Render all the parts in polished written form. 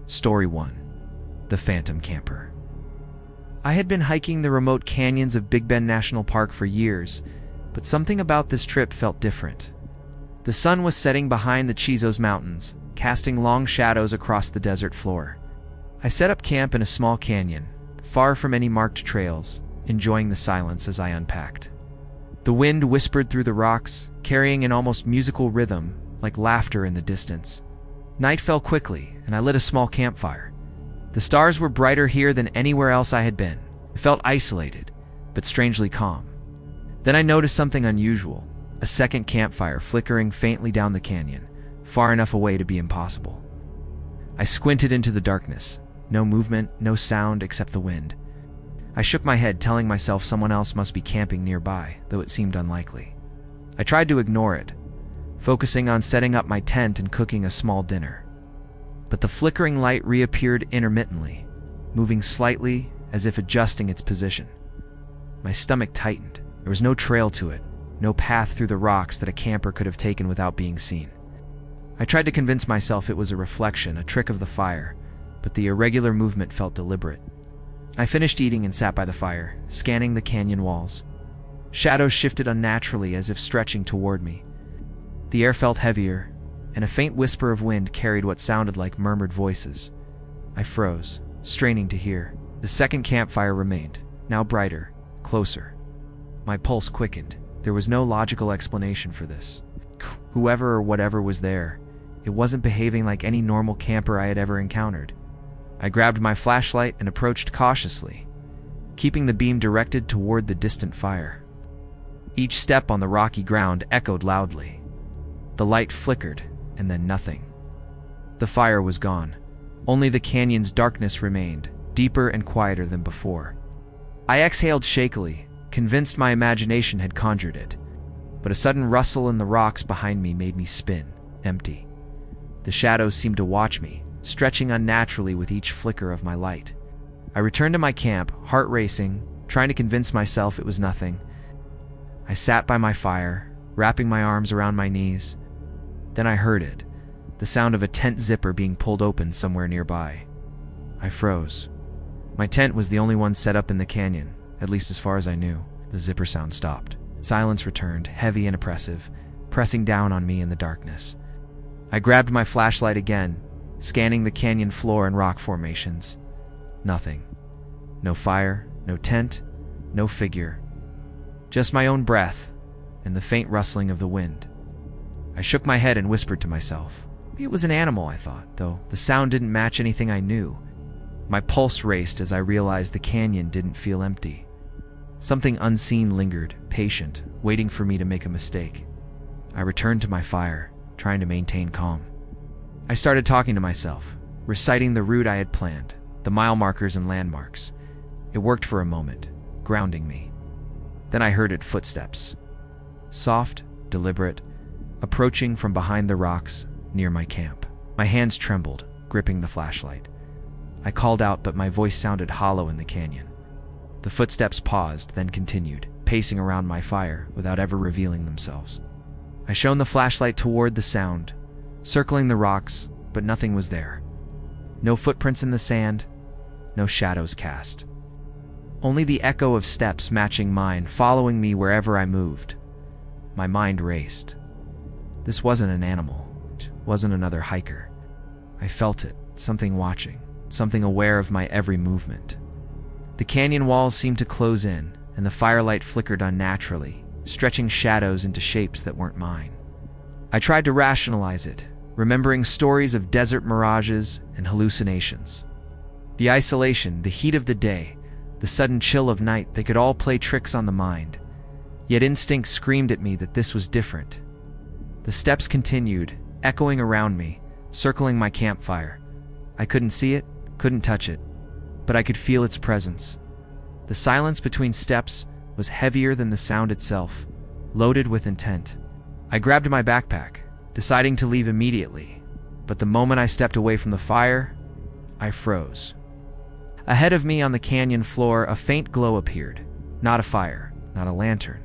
Story 1. The Phantom Camper. I had been hiking the remote canyons of Big Bend National Park for years, but something about this trip felt different. The sun was setting behind the Chisos Mountains, casting long shadows across the desert floor. I set up camp in a small canyon, far from any marked trails, enjoying the silence as I unpacked. The wind whispered through the rocks, carrying an almost musical rhythm, like laughter in the distance. Night fell quickly, and I lit a small campfire. The stars were brighter here than anywhere else I had been. It felt isolated, but strangely calm. Then I noticed something unusual, a second campfire flickering faintly down the canyon, far enough away to be impossible. I squinted into the darkness. No movement, no sound except the wind. I shook my head, telling myself someone else must be camping nearby, though it seemed unlikely. I tried to ignore it, focusing on setting up my tent and cooking a small dinner. But the flickering light reappeared intermittently, moving slightly as if adjusting its position. My stomach tightened. There was no trail to it, no path through the rocks that a camper could have taken without being seen. I tried to convince myself it was a reflection, a trick of the fire, but the irregular movement felt deliberate. I finished eating and sat by the fire, scanning the canyon walls. Shadows shifted unnaturally as if stretching toward me. The air felt heavier, and a faint whisper of wind carried what sounded like murmured voices. I froze, straining to hear. The second campfire remained, now brighter, closer. My pulse quickened. There was no logical explanation for this. Whoever or whatever was there, it wasn't behaving like any normal camper I had ever encountered. I grabbed my flashlight and approached cautiously, keeping the beam directed toward the distant fire. Each step on the rocky ground echoed loudly. The light flickered, and then nothing. The fire was gone. Only the canyon's darkness remained, deeper and quieter than before. I exhaled shakily, convinced my imagination had conjured it. But a sudden rustle in the rocks behind me made me spin, empty. The shadows seemed to watch me, stretching unnaturally with each flicker of my light. I returned to my camp, heart racing, trying to convince myself it was nothing. I sat by my fire, wrapping my arms around my knees. Then I heard it, the sound of a tent zipper being pulled open somewhere nearby. I froze. My tent was the only one set up in the canyon, at least as far as I knew. The zipper sound stopped. Silence returned, heavy and oppressive, pressing down on me in the darkness. I grabbed my flashlight again, scanning the canyon floor and rock formations. Nothing. No fire, no tent, no figure. Just my own breath and the faint rustling of the wind. I shook my head and whispered to myself. Maybe it was an animal, I thought, though the sound didn't match anything I knew. My pulse raced as I realized the canyon didn't feel empty. Something unseen lingered, patient, waiting for me to make a mistake. I returned to my fire, trying to maintain calm. I started talking to myself, reciting the route I had planned, the mile markers and landmarks. It worked for a moment, grounding me. Then I heard footsteps. Soft, deliberate, approaching from behind the rocks near my camp. My hands trembled, gripping the flashlight. I called out, but my voice sounded hollow in the canyon. The footsteps paused, then continued, pacing around my fire without ever revealing themselves. I shone the flashlight toward the sound, circling the rocks, but nothing was there. No footprints in the sand, no shadows cast. Only the echo of steps matching mine, following me wherever I moved. My mind raced. This wasn't an animal. It wasn't another hiker. I felt it, something watching, something aware of my every movement. The canyon walls seemed to close in, and the firelight flickered unnaturally, stretching shadows into shapes that weren't mine. I tried to rationalize it, remembering stories of desert mirages and hallucinations. The isolation, the heat of the day, the sudden chill of night, they could all play tricks on the mind. Yet instinct screamed at me that this was different. The steps continued, echoing around me, circling my campfire. I couldn't see it, couldn't touch it, but I could feel its presence. The silence between steps was heavier than the sound itself, loaded with intent. I grabbed my backpack, deciding to leave immediately, but the moment I stepped away from the fire, I froze. Ahead of me on the canyon floor, a faint glow appeared. Not a fire, not a lantern,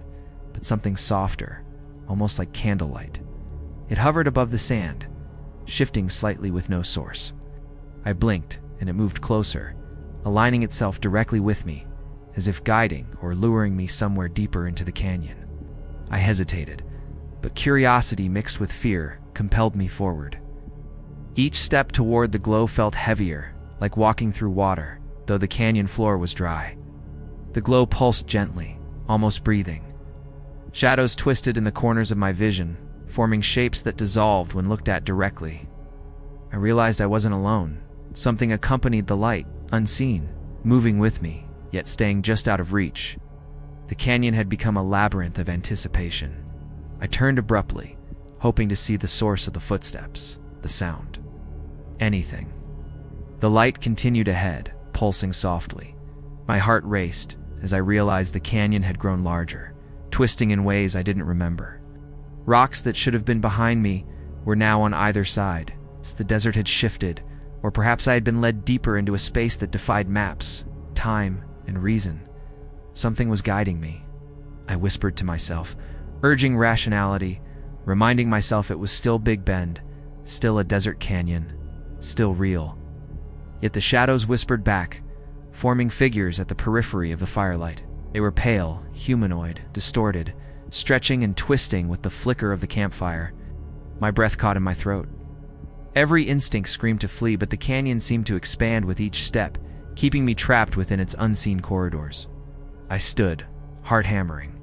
but something softer, almost like candlelight. It hovered above the sand, shifting slightly with no source. I blinked, and it moved closer, aligning itself directly with me, as if guiding or luring me somewhere deeper into the canyon. I hesitated, but curiosity mixed with fear compelled me forward. Each step toward the glow felt heavier, like walking through water, though the canyon floor was dry. The glow pulsed gently, almost breathing. Shadows twisted in the corners of my vision, forming shapes that dissolved when looked at directly. I realized I wasn't alone. Something accompanied the light, unseen, moving with me, yet staying just out of reach. The canyon had become a labyrinth of anticipation. I turned abruptly, hoping to see the source of the footsteps, the sound. Anything. The light continued ahead, pulsing softly. My heart raced as I realized the canyon had grown larger, twisting in ways I didn't remember. Rocks that should have been behind me were now on either side, as the desert had shifted, or perhaps I had been led deeper into a space that defied maps, time, and reason. Something was guiding me. I whispered to myself, urging rationality, reminding myself it was still Big Bend, still a desert canyon, still real. Yet the shadows whispered back, forming figures at the periphery of the firelight. They were pale, humanoid, distorted, stretching and twisting with the flicker of the campfire. My breath caught in my throat. Every instinct screamed to flee, but the canyon seemed to expand with each step, keeping me trapped within its unseen corridors. I stood, heart hammering.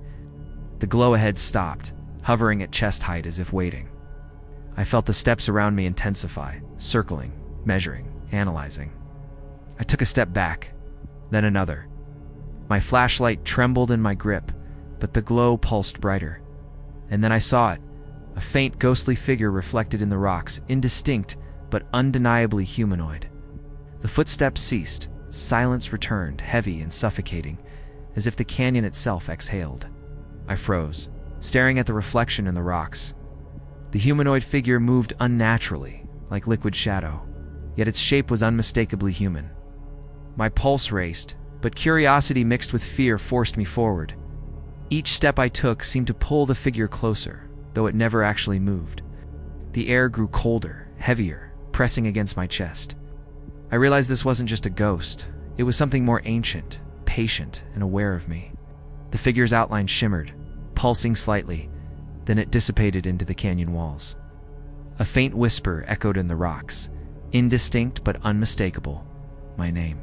The glow ahead stopped, hovering at chest height as if waiting. I felt the steps around me intensify, circling, measuring, analyzing. I took a step back, then another. My flashlight trembled in my grip, but the glow pulsed brighter. And then I saw it, a faint ghostly figure reflected in the rocks, indistinct but undeniably humanoid. The footsteps ceased, silence returned, heavy and suffocating, as if the canyon itself exhaled. I froze, staring at the reflection in the rocks. The humanoid figure moved unnaturally, like liquid shadow, yet its shape was unmistakably human. My pulse raced, but curiosity mixed with fear forced me forward. Each step I took seemed to pull the figure closer, though it never actually moved. The air grew colder, heavier, pressing against my chest. I realized this wasn't just a ghost. It was something more ancient, patient, and aware of me. The figure's outline shimmered, pulsing slightly, then it dissipated into the canyon walls. A faint whisper echoed in the rocks, indistinct but unmistakable. My name.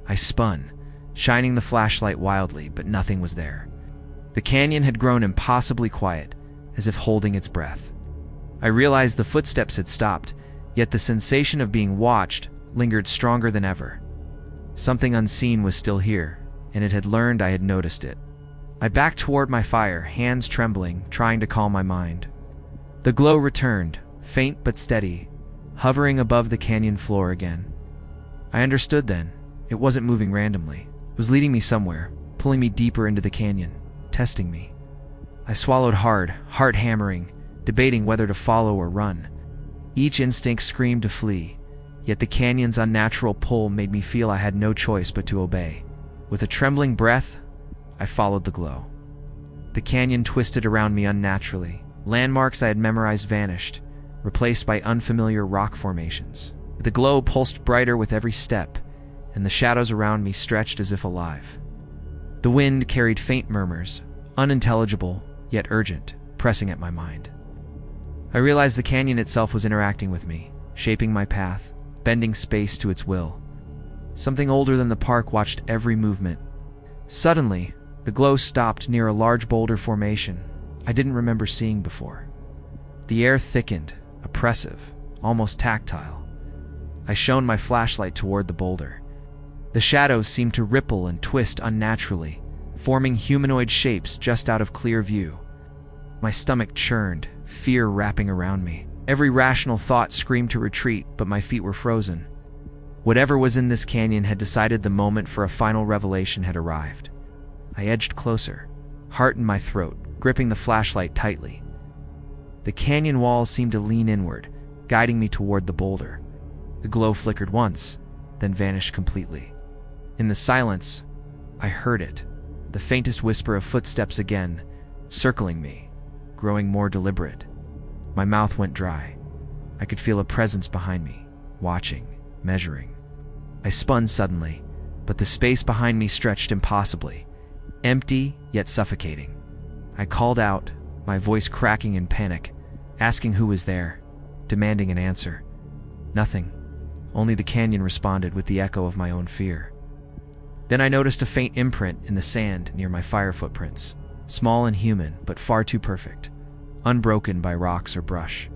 I spun, shining the flashlight wildly, but nothing was there. The canyon had grown impossibly quiet, as if holding its breath. I realized the footsteps had stopped, yet the sensation of being watched lingered stronger than ever. Something unseen was still here, and it had learned I had noticed it. I backed toward my fire, hands trembling, trying to calm my mind. The glow returned, faint but steady, hovering above the canyon floor again. I understood then. It wasn't moving randomly. It was leading me somewhere, pulling me deeper into the canyon, testing me. I swallowed hard, heart hammering, debating whether to follow or run. Each instinct screamed to flee, yet the canyon's unnatural pull made me feel I had no choice but to obey. With a trembling breath, I followed the glow. The canyon twisted around me unnaturally. Landmarks I had memorized vanished, replaced by unfamiliar rock formations. The glow pulsed brighter with every step, and the shadows around me stretched as if alive. The wind carried faint murmurs, unintelligible, yet urgent, pressing at my mind. I realized the canyon itself was interacting with me, shaping my path, bending space to its will. Something older than the park watched every movement. Suddenly, the glow stopped near a large boulder formation I didn't remember seeing before. The air thickened, oppressive, almost tactile. I shone my flashlight toward the boulder. The shadows seemed to ripple and twist unnaturally, forming humanoid shapes just out of clear view. My stomach churned, fear wrapping around me. Every rational thought screamed to retreat, but my feet were frozen. Whatever was in this canyon had decided the moment for a final revelation had arrived. I edged closer, heart in my throat, gripping the flashlight tightly. The canyon walls seemed to lean inward, guiding me toward the boulder. The glow flickered once, then vanished completely. In the silence, I heard it, the faintest whisper of footsteps again, circling me, growing more deliberate. My mouth went dry. I could feel a presence behind me, watching, measuring. I spun suddenly, but the space behind me stretched impossibly, empty yet suffocating. I called out, my voice cracking in panic, asking who was there, demanding an answer. Nothing. Only the canyon responded with the echo of my own fear. Then I noticed a faint imprint in the sand near my fire footprints, small and human, but far too perfect, unbroken by rocks or brush.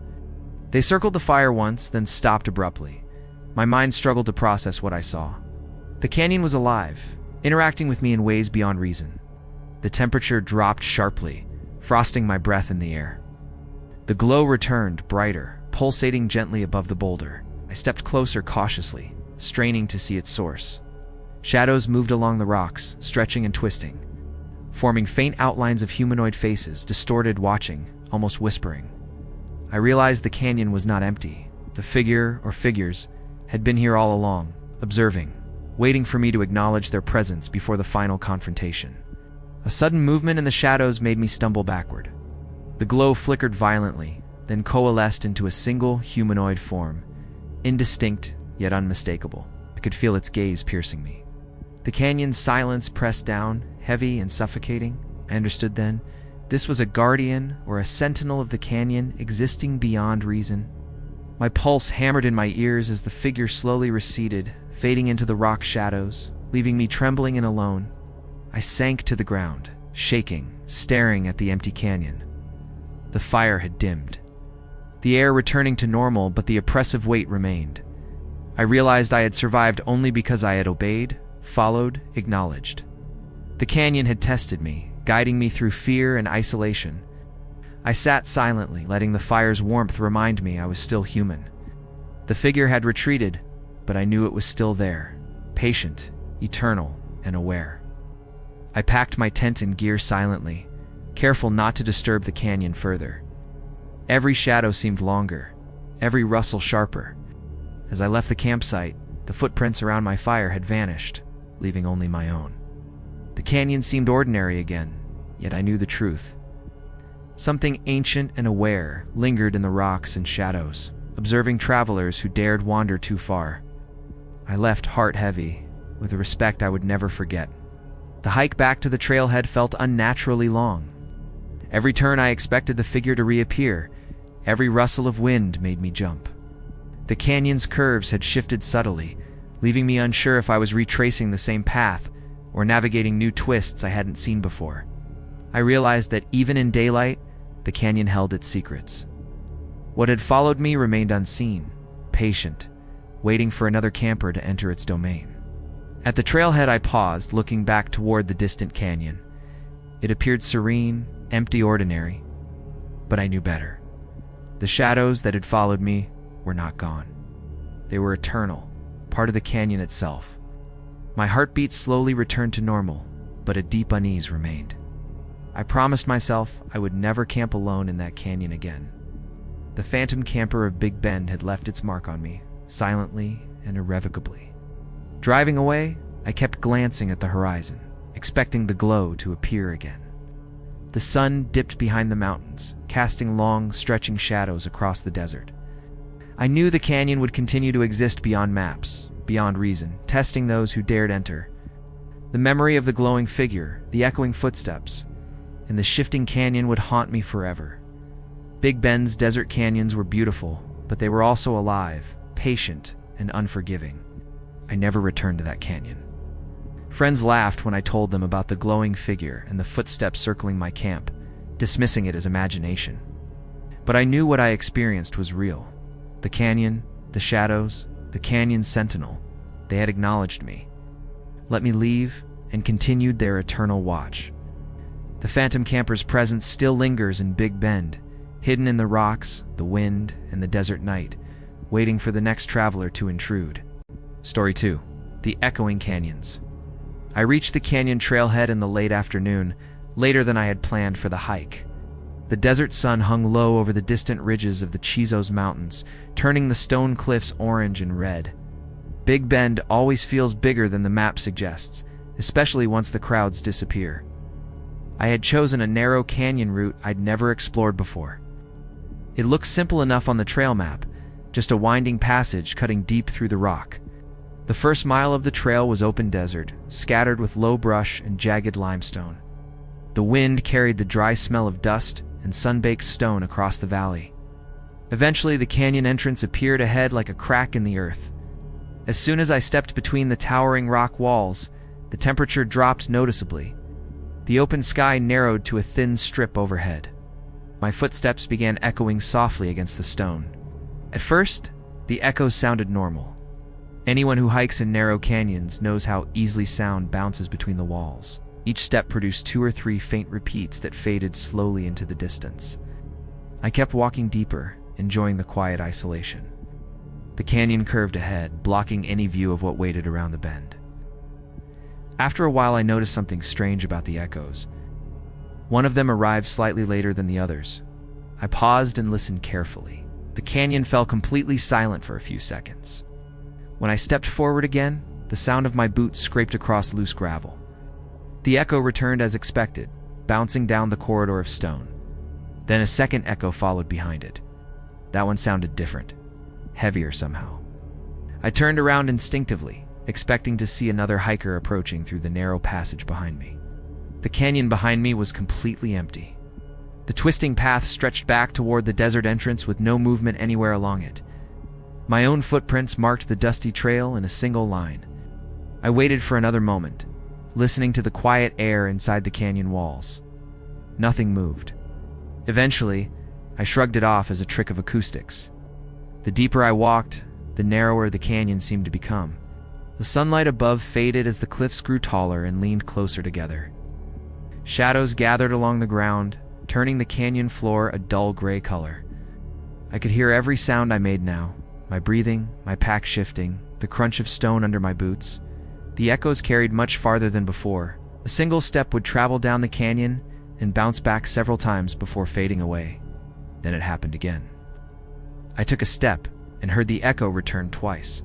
They circled the fire once, then stopped abruptly. My mind struggled to process what I saw. The canyon was alive, interacting with me in ways beyond reason. The temperature dropped sharply, frosting my breath in the air. The glow returned, brighter, pulsating gently above the boulder. I stepped closer cautiously, straining to see its source. Shadows moved along the rocks, stretching and twisting, forming faint outlines of humanoid faces, distorted, watching, almost whispering. I realized the canyon was not empty. The figure, or figures, had been here all along, observing, waiting for me to acknowledge their presence before the final confrontation. A sudden movement in the shadows made me stumble backward. The glow flickered violently, then coalesced into a single humanoid form, indistinct yet unmistakable. I could feel its gaze piercing me. The canyon's silence pressed down, heavy and suffocating. I understood then. This was a guardian or a sentinel of the canyon, existing beyond reason. My pulse hammered in my ears as the figure slowly receded, fading into the rock shadows, leaving me trembling and alone. I sank to the ground, shaking, staring at the empty canyon. The fire had dimmed, the air returning to normal, but the oppressive weight remained. I realized I had survived only because I had obeyed, followed, acknowledged. The canyon had tested me, guiding me through fear and isolation. I sat silently, letting the fire's warmth remind me I was still human. The figure had retreated, but I knew it was still there, patient, eternal, and aware. I packed my tent and gear silently, careful not to disturb the canyon further. Every shadow seemed longer, every rustle sharper. As I left the campsite, the footprints around my fire had vanished, leaving only my own. The canyon seemed ordinary again, yet I knew the truth. Something ancient and aware lingered in the rocks and shadows, observing travelers who dared wander too far. I left heart heavy, with a respect I would never forget. The hike back to the trailhead felt unnaturally long. Every turn I expected the figure to reappear. Every rustle of wind made me jump. The canyon's curves had shifted subtly, leaving me unsure if I was retracing the same path or navigating new twists I hadn't seen before. I realized that even in daylight, the canyon held its secrets. What had followed me remained unseen, patient, waiting for another camper to enter its domain. At the trailhead, I paused, looking back toward the distant canyon. It appeared serene, empty, ordinary, but I knew better. The shadows that had followed me were not gone. They were eternal, part of the canyon itself. My heartbeat slowly returned to normal, but a deep unease remained. I promised myself I would never camp alone in that canyon again. The phantom camper of Big Bend had left its mark on me, silently and irrevocably. Driving away, I kept glancing at the horizon, expecting the glow to appear again. The sun dipped behind the mountains, casting long, stretching shadows across the desert. I knew the canyon would continue to exist beyond maps, beyond reason, testing those who dared enter. The memory of the glowing figure, the echoing footsteps, and the shifting canyon would haunt me forever. Big Bend's desert canyons were beautiful, but they were also alive, patient, and unforgiving. I never returned to that canyon. Friends laughed when I told them about the glowing figure and the footsteps circling my camp, dismissing it as imagination. But I knew what I experienced was real. The canyon, the shadows, the canyon's sentinel, they had acknowledged me, let me leave, and continued their eternal watch. The phantom camper's presence still lingers in Big Bend, hidden in the rocks, the wind, and the desert night, waiting for the next traveler to intrude. Story 2. The Echoing Canyons. I reached the canyon trailhead in the late afternoon, later than I had planned for the hike. The desert sun hung low over the distant ridges of the Chisos Mountains, turning the stone cliffs orange and red. Big Bend always feels bigger than the map suggests, especially once the crowds disappear. I had chosen a narrow canyon route I'd never explored before. It looked simple enough on the trail map, just a winding passage cutting deep through the rock. The first mile of the trail was open desert, scattered with low brush and jagged limestone. The wind carried the dry smell of dust and sun-baked stone across the valley. Eventually, the canyon entrance appeared ahead like a crack in the earth. As soon as I stepped between the towering rock walls, the temperature dropped noticeably. The open sky narrowed to a thin strip overhead. My footsteps began echoing softly against the stone. At first, the echoes sounded normal. Anyone who hikes in narrow canyons knows how easily sound bounces between the walls. Each step produced 2 or 3 faint repeats that faded slowly into the distance. I kept walking deeper, enjoying the quiet isolation. The canyon curved ahead, blocking any view of what waited around the bend. After a while, I noticed something strange about the echoes. One of them arrived slightly later than the others. I paused and listened carefully. The canyon fell completely silent for a few seconds. When I stepped forward again, the sound of my boots scraped across loose gravel. The echo returned as expected, bouncing down the corridor of stone. Then a second echo followed behind it. That one sounded different, heavier somehow. I turned around instinctively, expecting to see another hiker approaching through the narrow passage behind me. The canyon behind me was completely empty. The twisting path stretched back toward the desert entrance with no movement anywhere along it. My own footprints marked the dusty trail in a single line. I waited for another moment, listening to the quiet air inside the canyon walls. Nothing moved. Eventually, I shrugged it off as a trick of acoustics. The deeper I walked, the narrower the canyon seemed to become. The sunlight above faded as the cliffs grew taller and leaned closer together. Shadows gathered along the ground, turning the canyon floor a dull gray color. I could hear every sound I made now, my breathing, my pack shifting, the crunch of stone under my boots. The echoes carried much farther than before. A single step would travel down the canyon and bounce back several times before fading away. Then it happened again. I took a step and heard the echo return twice.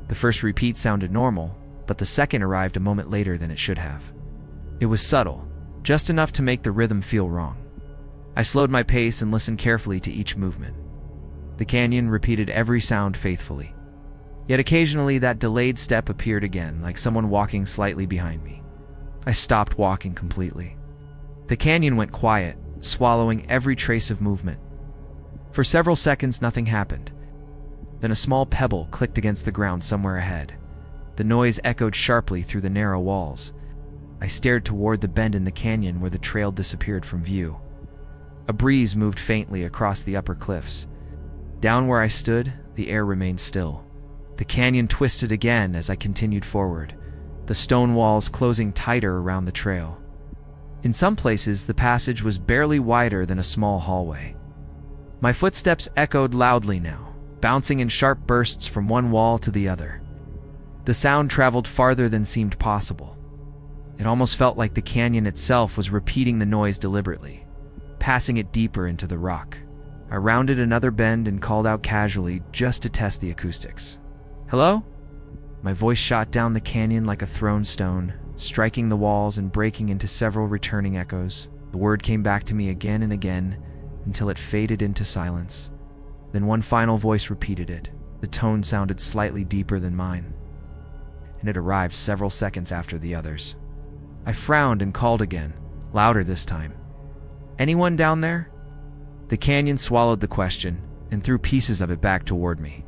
The first repeat sounded normal, but the second arrived a moment later than it should have. It was subtle, just enough to make the rhythm feel wrong. I slowed my pace and listened carefully to each movement. The canyon repeated every sound faithfully. Yet occasionally that delayed step appeared again, like someone walking slightly behind me. I stopped walking completely. The canyon went quiet, swallowing every trace of movement. For several seconds, nothing happened. Then a small pebble clicked against the ground somewhere ahead. The noise echoed sharply through the narrow walls. I stared toward the bend in the canyon where the trail disappeared from view. A breeze moved faintly across the upper cliffs. Down where I stood, the air remained still. The canyon twisted again as I continued forward, the stone walls closing tighter around the trail. In some places, the passage was barely wider than a small hallway. My footsteps echoed loudly now, bouncing in sharp bursts from one wall to the other. The sound traveled farther than seemed possible. It almost felt like the canyon itself was repeating the noise deliberately, passing it deeper into the rock. I rounded another bend and called out casually just to test the acoustics. "Hello?" My voice shot down the canyon like a thrown stone, striking the walls and breaking into several returning echoes. The word came back to me again and again until it faded into silence. Then one final voice repeated it. The tone sounded slightly deeper than mine, and it arrived several seconds after the others. I frowned and called again, louder this time. "Anyone down there?" The canyon swallowed the question and threw pieces of it back toward me.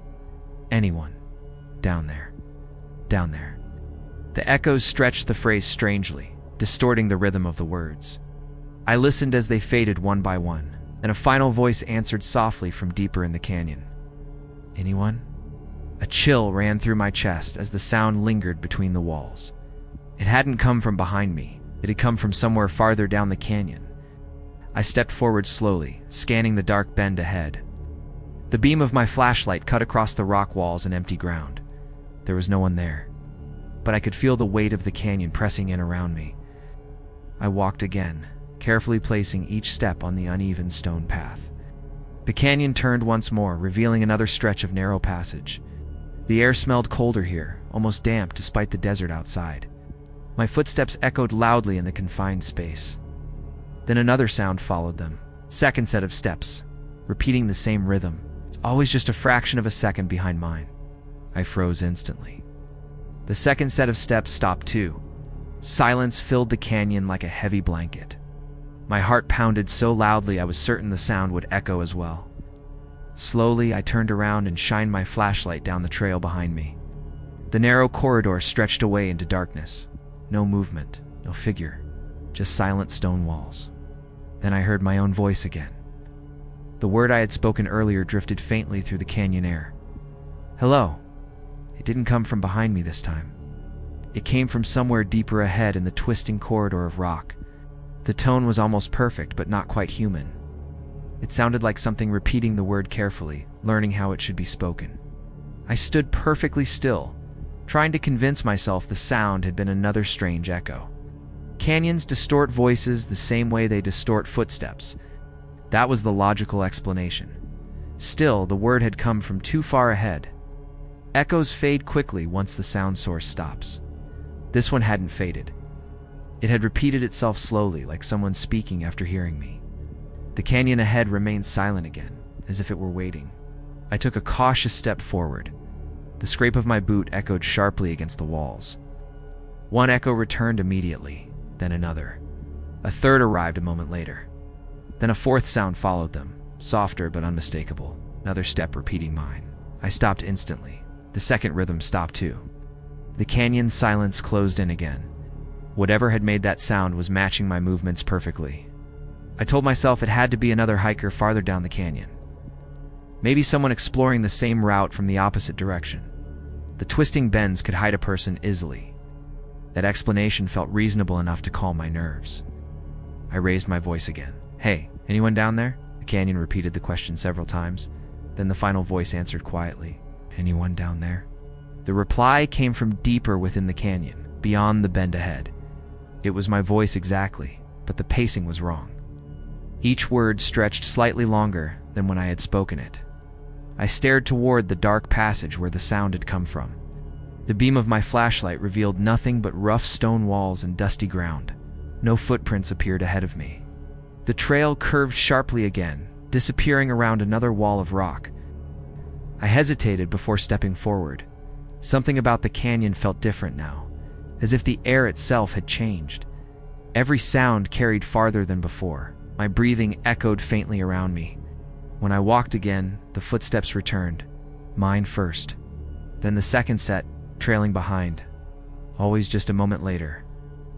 "Anyone. Down there. Down there." The echoes stretched the phrase strangely, distorting the rhythm of the words. I listened as they faded one by one, and a final voice answered softly from deeper in the canyon. "Anyone?" A chill ran through my chest as the sound lingered between the walls. It hadn't come from behind me. It had come from somewhere farther down the canyon. I stepped forward slowly, scanning the dark bend ahead. The beam of my flashlight cut across the rock walls and empty ground. There was no one there, but I could feel the weight of the canyon pressing in around me. I walked again, carefully placing each step on the uneven stone path. The canyon turned once more, revealing another stretch of narrow passage. The air smelled colder here, almost damp despite the desert outside. My footsteps echoed loudly in the confined space. Then another sound followed them. Second set of steps, repeating the same rhythm. always just a fraction of a second behind mine. I froze instantly. The second set of steps stopped too. Silence filled the canyon like a heavy blanket. My heart pounded so loudly I was certain the sound would echo as well. Slowly, I turned around and shined my flashlight down the trail behind me. The narrow corridor stretched away into darkness. No movement, no figure, just silent stone walls. Then I heard my own voice again. The word I had spoken earlier drifted faintly through the canyon air. Hello. It didn't come from behind me this time. It came from somewhere deeper ahead in the twisting corridor of rock. The tone was almost perfect, but not quite human. It sounded like something repeating the word carefully, learning how it should be spoken. I stood perfectly still, trying to convince myself the sound had been another strange echo. Canyons distort voices the same way they distort footsteps. That was the logical explanation. Still, the word had come from too far ahead. Echoes fade quickly once the sound source stops. This one hadn't faded. It had repeated itself slowly, like someone speaking after hearing me. The canyon ahead remained silent again, as if it were waiting. I took a cautious step forward. The scrape of my boot echoed sharply against the walls. One echo returned immediately, then another. A third arrived a moment later. Then a fourth sound followed them, softer but unmistakable. Another step repeating mine. I stopped instantly. The second rhythm stopped too. The canyon's silence closed in again. Whatever had made that sound was matching my movements perfectly. I told myself it had to be another hiker farther down the canyon. Maybe someone exploring the same route from the opposite direction. The twisting bends could hide a person easily. That explanation felt reasonable enough to calm my nerves. I raised my voice again. Hey, anyone down there? The canyon repeated the question several times. Then the final voice answered quietly. Anyone down there? The reply came from deeper within the canyon, beyond the bend ahead. It was my voice exactly, but the pacing was wrong. Each word stretched slightly longer than when I had spoken it. I stared toward the dark passage where the sound had come from. The beam of my flashlight revealed nothing but rough stone walls and dusty ground. No footprints appeared ahead of me. The trail curved sharply again, disappearing around another wall of rock. I hesitated before stepping forward. Something about the canyon felt different now, as if the air itself had changed. Every sound carried farther than before. My breathing echoed faintly around me. When I walked again, the footsteps returned, mine first. Then the second set, trailing behind. Always just a moment later.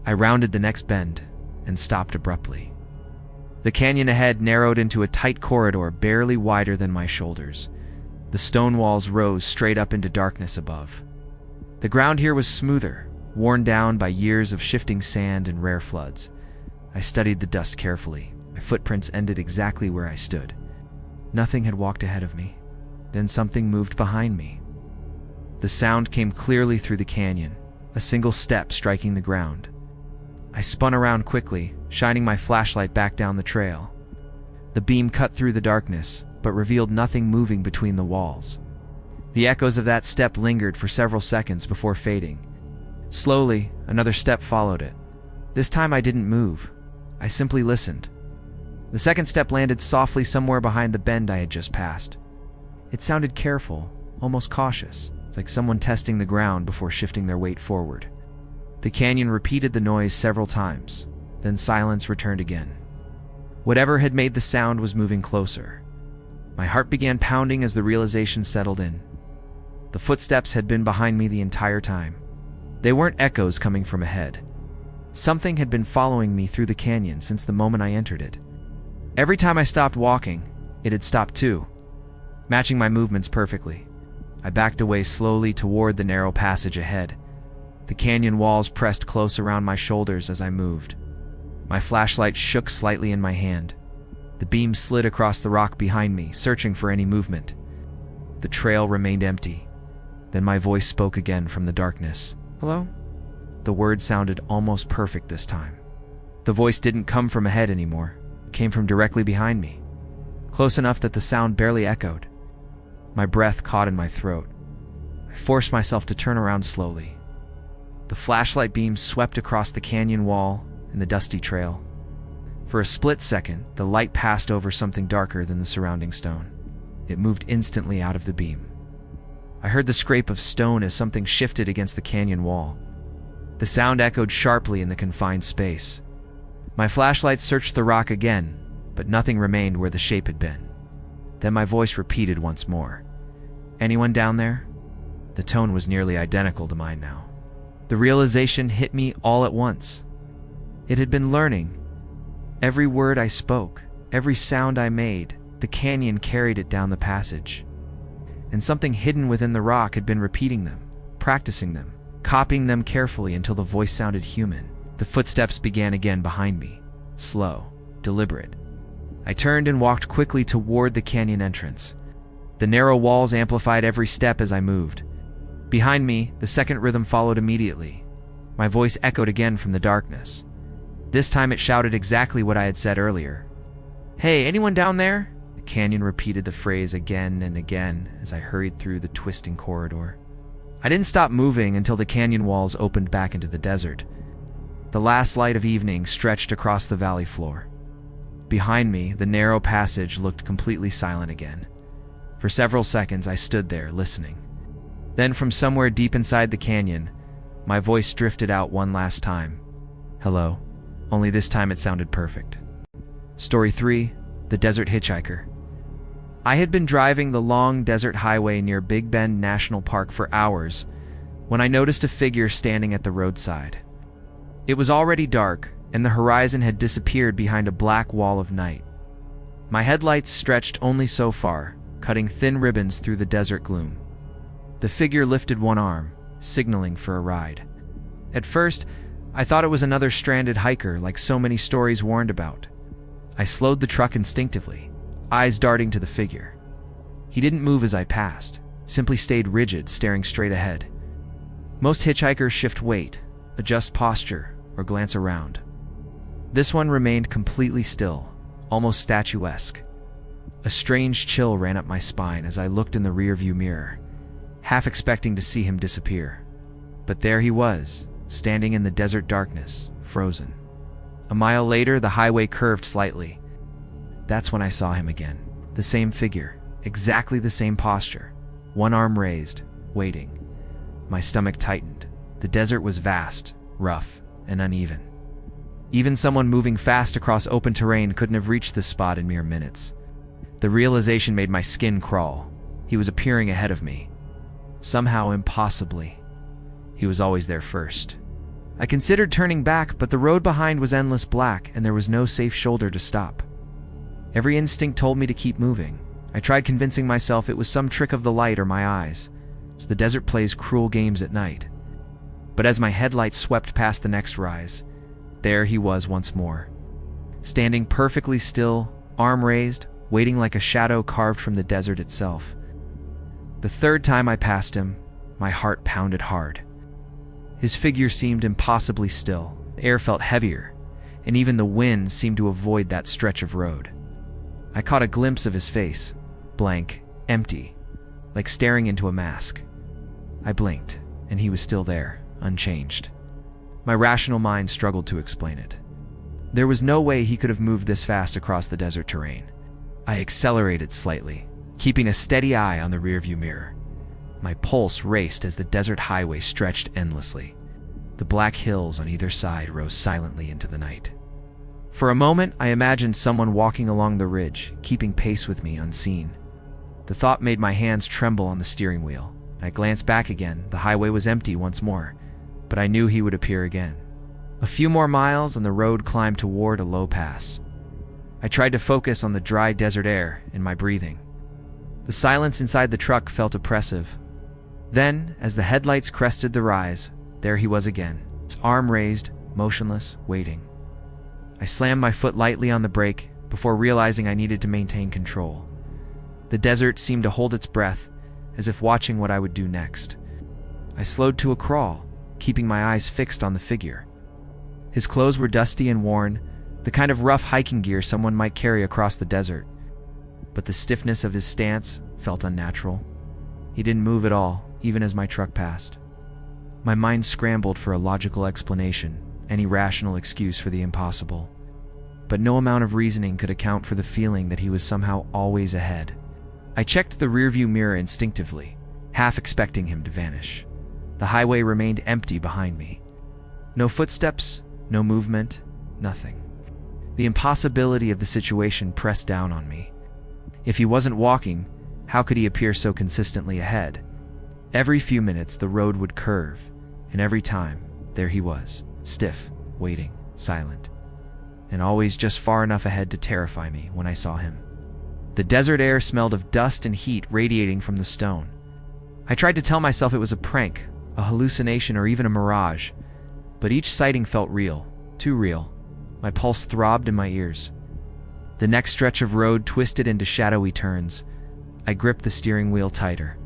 I rounded the next bend and stopped abruptly. The canyon ahead narrowed into a tight corridor barely wider than my shoulders. The stone walls rose straight up into darkness above. The ground here was smoother, worn down by years of shifting sand and rare floods. I studied the dust carefully. My footprints ended exactly where I stood. Nothing had walked ahead of me. Then something moved behind me. The sound came clearly through the canyon, a single step striking the ground. I spun around quickly, shining my flashlight back down the trail. The beam cut through the darkness, but revealed nothing moving between the walls. The echoes of that step lingered for several seconds before fading. Slowly, another step followed it. This time I didn't move. I simply listened. The second step landed softly somewhere behind the bend I had just passed. It sounded careful, almost cautious, like someone testing the ground before shifting their weight forward. The canyon repeated the noise several times, then silence returned again. Whatever had made the sound was moving closer. My heart began pounding as the realization settled in. The footsteps had been behind me the entire time. They weren't echoes coming from ahead. Something had been following me through the canyon since the moment I entered it. Every time I stopped walking, it had stopped too, matching my movements perfectly. I backed away slowly toward the narrow passage ahead. The canyon walls pressed close around my shoulders as I moved. My flashlight shook slightly in my hand. The beam slid across the rock behind me, searching for any movement. The trail remained empty. Then my voice spoke again from the darkness. Hello? The word sounded almost perfect this time. The voice didn't come from ahead anymore. It came from directly behind me, close enough that the sound barely echoed. My breath caught in my throat. I forced myself to turn around slowly. The flashlight beam swept across the canyon wall and the dusty trail. For a split second, the light passed over something darker than the surrounding stone. It moved instantly out of the beam. I heard the scrape of stone as something shifted against the canyon wall. The sound echoed sharply in the confined space. My flashlight searched the rock again, but nothing remained where the shape had been. Then my voice repeated once more. "Anyone down there?" The tone was nearly identical to mine now. The realization hit me all at once. It had been learning. Every word I spoke, every sound I made, the canyon carried it down the passage. And something hidden within the rock had been repeating them, practicing them, copying them carefully until the voice sounded human. The footsteps began again behind me, slow, deliberate. I turned and walked quickly toward the canyon entrance. The narrow walls amplified every step as I moved. Behind me, the second rhythm followed immediately. My voice echoed again from the darkness. This time it shouted exactly what I had said earlier. "Hey, anyone down there?" The canyon repeated the phrase again and again as I hurried through the twisting corridor. I didn't stop moving until the canyon walls opened back into the desert. The last light of evening stretched across the valley floor. Behind me, the narrow passage looked completely silent again. For several seconds, I stood there, listening. Then, from somewhere deep inside the canyon, my voice drifted out one last time. "Hello," only this time it sounded perfect. Story 3: The Desert Hitchhiker. I had been driving the long desert highway near Big Bend National Park for hours when I noticed a figure standing at the roadside. It was already dark, and the horizon had disappeared behind a black wall of night. My headlights stretched only so far, cutting thin ribbons through the desert gloom. The figure lifted one arm, signaling for a ride. At first, I thought it was another stranded hiker like so many stories warned about. I slowed the truck instinctively, eyes darting to the figure. He didn't move as I passed, simply stayed rigid, staring straight ahead. Most hitchhikers shift weight, adjust posture, or glance around. This one remained completely still, almost statuesque. A strange chill ran up my spine as I looked in the rearview mirror, half expecting to see him disappear. But there he was, standing in the desert darkness, frozen. A mile later, the highway curved slightly. That's when I saw him again. The same figure, exactly the same posture, one arm raised, waiting. My stomach tightened. The desert was vast, rough, and uneven. Even someone moving fast across open terrain couldn't have reached this spot in mere minutes. The realization made my skin crawl. He was appearing ahead of me. Somehow, impossibly. He was always there first. I considered turning back, but the road behind was endless black, and there was no safe shoulder to stop. Every instinct told me to keep moving. I tried convincing myself it was some trick of the light or my eyes, so the desert plays cruel games at night. But as my headlights swept past the next rise, there he was once more. Standing perfectly still, arm raised, waiting like a shadow carved from the desert itself. The third time I passed him, my heart pounded hard. His figure seemed impossibly still. The air felt heavier, and even the wind seemed to avoid that stretch of road. I caught a glimpse of his face, blank, empty, like staring into a mask. I blinked, and he was still there, unchanged. My rational mind struggled to explain it. There was no way he could have moved this fast across the desert terrain. I accelerated slightly, keeping a steady eye on the rearview mirror. My pulse raced as the desert highway stretched endlessly. The black hills on either side rose silently into the night. For a moment, I imagined someone walking along the ridge, keeping pace with me unseen. The thought made my hands tremble on the steering wheel. I glanced back again. The highway was empty once more, but I knew he would appear again. A few more miles and the road climbed toward a low pass. I tried to focus on the dry desert air in my breathing. The silence inside the truck felt oppressive. Then, as the headlights crested the rise, there he was again, his arm raised, motionless, waiting. I slammed my foot lightly on the brake before realizing I needed to maintain control. The desert seemed to hold its breath, as if watching what I would do next. I slowed to a crawl, keeping my eyes fixed on the figure. His clothes were dusty and worn, the kind of rough hiking gear someone might carry across the desert. But the stiffness of his stance felt unnatural. He didn't move at all, even as my truck passed. My mind scrambled for a logical explanation, any rational excuse for the impossible. But no amount of reasoning could account for the feeling that he was somehow always ahead. I checked the rearview mirror instinctively, half expecting him to vanish. The highway remained empty behind me. No footsteps, no movement, nothing. The impossibility of the situation pressed down on me. If he wasn't walking, how could he appear so consistently ahead? Every few minutes the road would curve, and every time, there he was, stiff, waiting, silent, and always just far enough ahead to terrify me when I saw him. The desert air smelled of dust and heat radiating from the stone. I tried to tell myself it was a prank, a hallucination, or even a mirage, but each sighting felt real, too real. My pulse throbbed in my ears. The next stretch of road twisted into shadowy turns. I gripped the steering wheel tighter.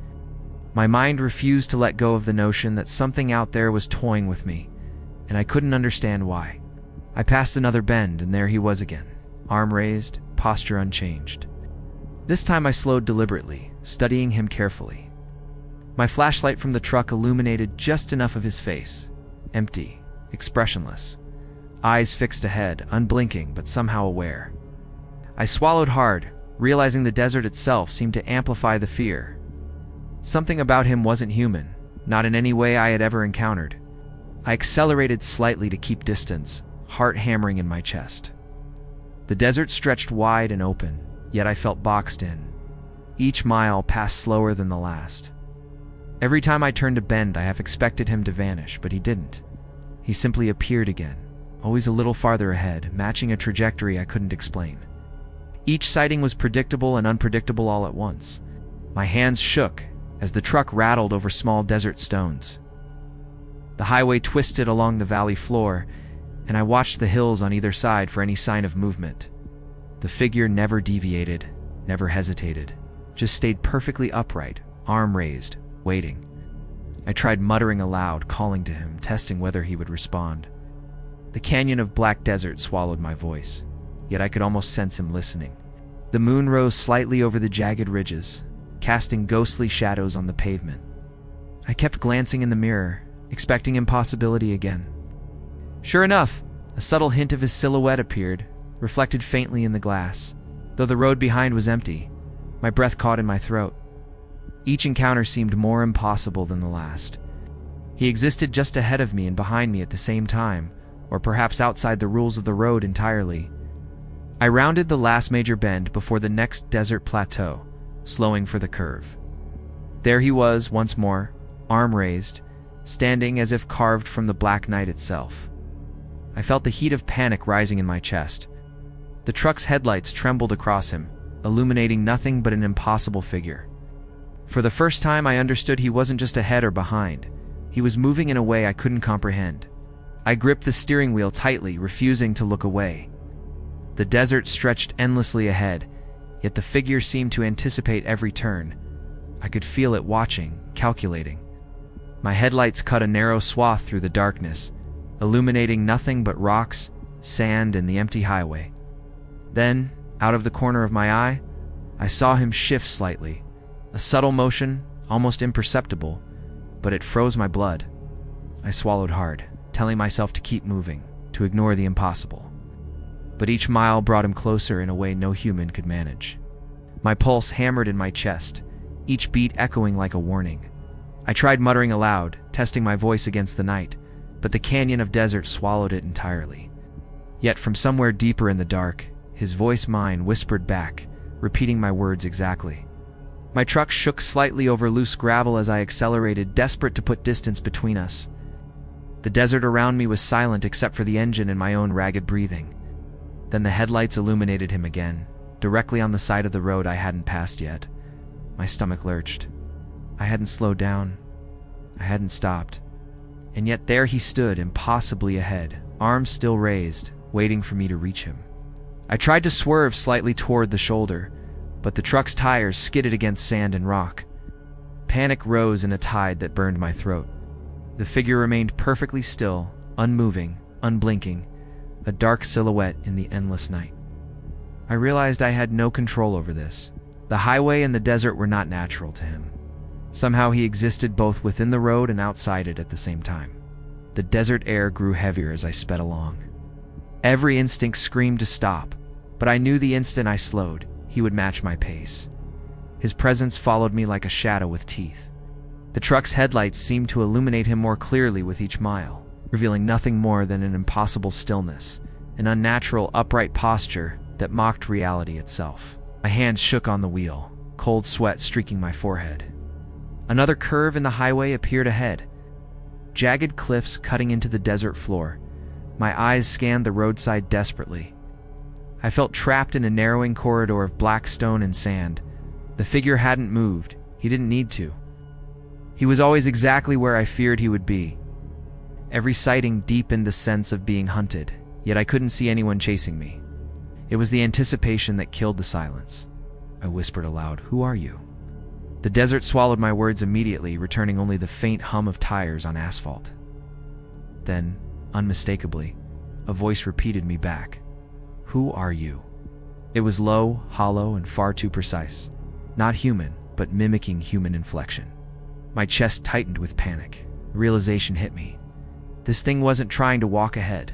My mind refused to let go of the notion that something out there was toying with me, and I couldn't understand why. I passed another bend, and there he was again, arm raised, posture unchanged. This time I slowed deliberately, studying him carefully. My flashlight from the truck illuminated just enough of his face, empty, expressionless, eyes fixed ahead, unblinking but somehow aware. I swallowed hard, realizing the desert itself seemed to amplify the fear. Something about him wasn't human, not in any way I had ever encountered. I accelerated slightly to keep distance, heart hammering in my chest. The desert stretched wide and open, yet I felt boxed in. Each mile passed slower than the last. Every time I turned a bend, I half expected him to vanish, but he didn't. He simply appeared again, always a little farther ahead, matching a trajectory I couldn't explain. Each sighting was predictable and unpredictable all at once. My hands shook as the truck rattled over small desert stones. The highway twisted along the valley floor, and I watched the hills on either side for any sign of movement. The figure never deviated, never hesitated, just stayed perfectly upright, arm raised, waiting. I tried muttering aloud, calling to him, testing whether he would respond. The canyon of black desert swallowed my voice, yet I could almost sense him listening. The moon rose slightly over the jagged ridges, casting ghostly shadows on the pavement. I kept glancing in the mirror, expecting impossibility again. Sure enough, a subtle hint of his silhouette appeared, reflected faintly in the glass. Though the road behind was empty, my breath caught in my throat. Each encounter seemed more impossible than the last. He existed just ahead of me and behind me at the same time, or perhaps outside the rules of the road entirely. I rounded the last major bend before the next desert plateau, slowing for the curve. There he was once more, arm raised, standing as if carved from the black night itself. I felt the heat of panic rising in my chest. The truck's headlights trembled across him, illuminating nothing but an impossible figure. For the first time, I understood he wasn't just ahead or behind. He was moving in a way I couldn't comprehend. I gripped the steering wheel tightly, refusing to look away. The desert stretched endlessly ahead, yet the figure seemed to anticipate every turn. I could feel it watching, calculating. My headlights cut a narrow swath through the darkness, illuminating nothing but rocks, sand, and the empty highway. Then, out of the corner of my eye, I saw him shift slightly. A subtle motion, almost imperceptible, but it froze my blood. I swallowed hard, telling myself to keep moving, to ignore the impossible. But each mile brought him closer in a way no human could manage. My pulse hammered in my chest, each beat echoing like a warning. I tried muttering aloud, testing my voice against the night, but the canyon of desert swallowed it entirely. Yet from somewhere deeper in the dark, his voice mine whispered back, repeating my words exactly. My truck shook slightly over loose gravel as I accelerated, desperate to put distance between us. The desert around me was silent except for the engine and my own ragged breathing. Then the headlights illuminated him again, directly on the side of the road I hadn't passed yet. My stomach lurched. I hadn't slowed down. I hadn't stopped. And yet there he stood, impossibly ahead, arms still raised, waiting for me to reach him. I tried to swerve slightly toward the shoulder, but the truck's tires skidded against sand and rock. Panic rose in a tide that burned my throat. The figure remained perfectly still, unmoving, unblinking, a dark silhouette in the endless night. I realized I had no control over this. The highway and the desert were not natural to him. Somehow he existed both within the road and outside it at the same time. The desert air grew heavier as I sped along. Every instinct screamed to stop, but I knew the instant I slowed, he would match my pace. His presence followed me like a shadow with teeth. The truck's headlights seemed to illuminate him more clearly with each mile, revealing nothing more than an impossible stillness, an unnatural upright posture that mocked reality itself. My hands shook on the wheel, cold sweat streaking my forehead. Another curve in the highway appeared ahead, jagged cliffs cutting into the desert floor. My eyes scanned the roadside desperately. I felt trapped in a narrowing corridor of black stone and sand. The figure hadn't moved. He didn't need to. He was always exactly where I feared he would be. Every sighting deepened the sense of being hunted, yet I couldn't see anyone chasing me. It was the anticipation that killed the silence. I whispered aloud, "Who are you?" The desert swallowed my words immediately, returning only the faint hum of tires on asphalt. Then, unmistakably, a voice repeated me back, "Who are you?" It was low, hollow, and far too precise. Not human, but mimicking human inflection. My chest tightened with panic. The realization hit me. This thing wasn't trying to walk ahead.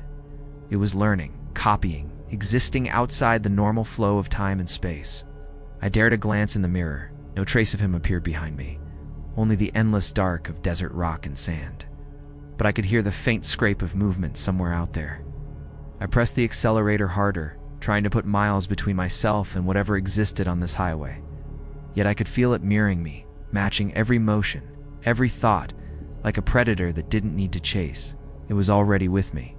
It was learning, copying, existing outside the normal flow of time and space. I dared a glance in the mirror. No trace of him appeared behind me, only the endless dark of desert rock and sand. But I could hear the faint scrape of movement somewhere out there. I pressed the accelerator harder, trying to put miles between myself and whatever existed on this highway. Yet I could feel it mirroring me, matching every motion, every thought, like a predator that didn't need to chase. It was already with me.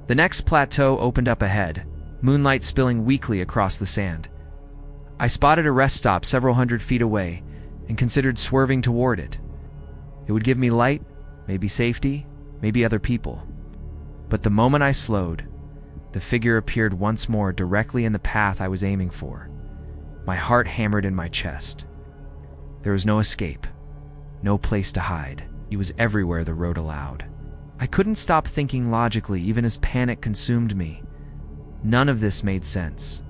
The next plateau opened up ahead, moonlight spilling weakly across the sand. I spotted a rest stop several hundred feet away and considered swerving toward it. It would give me light, maybe safety, maybe other people. But the moment I slowed, the figure appeared once more directly in the path I was aiming for. My heart hammered in my chest. There was no escape, no place to hide. He was everywhere the road allowed. I couldn't stop thinking logically, even as panic consumed me. None of this made sense.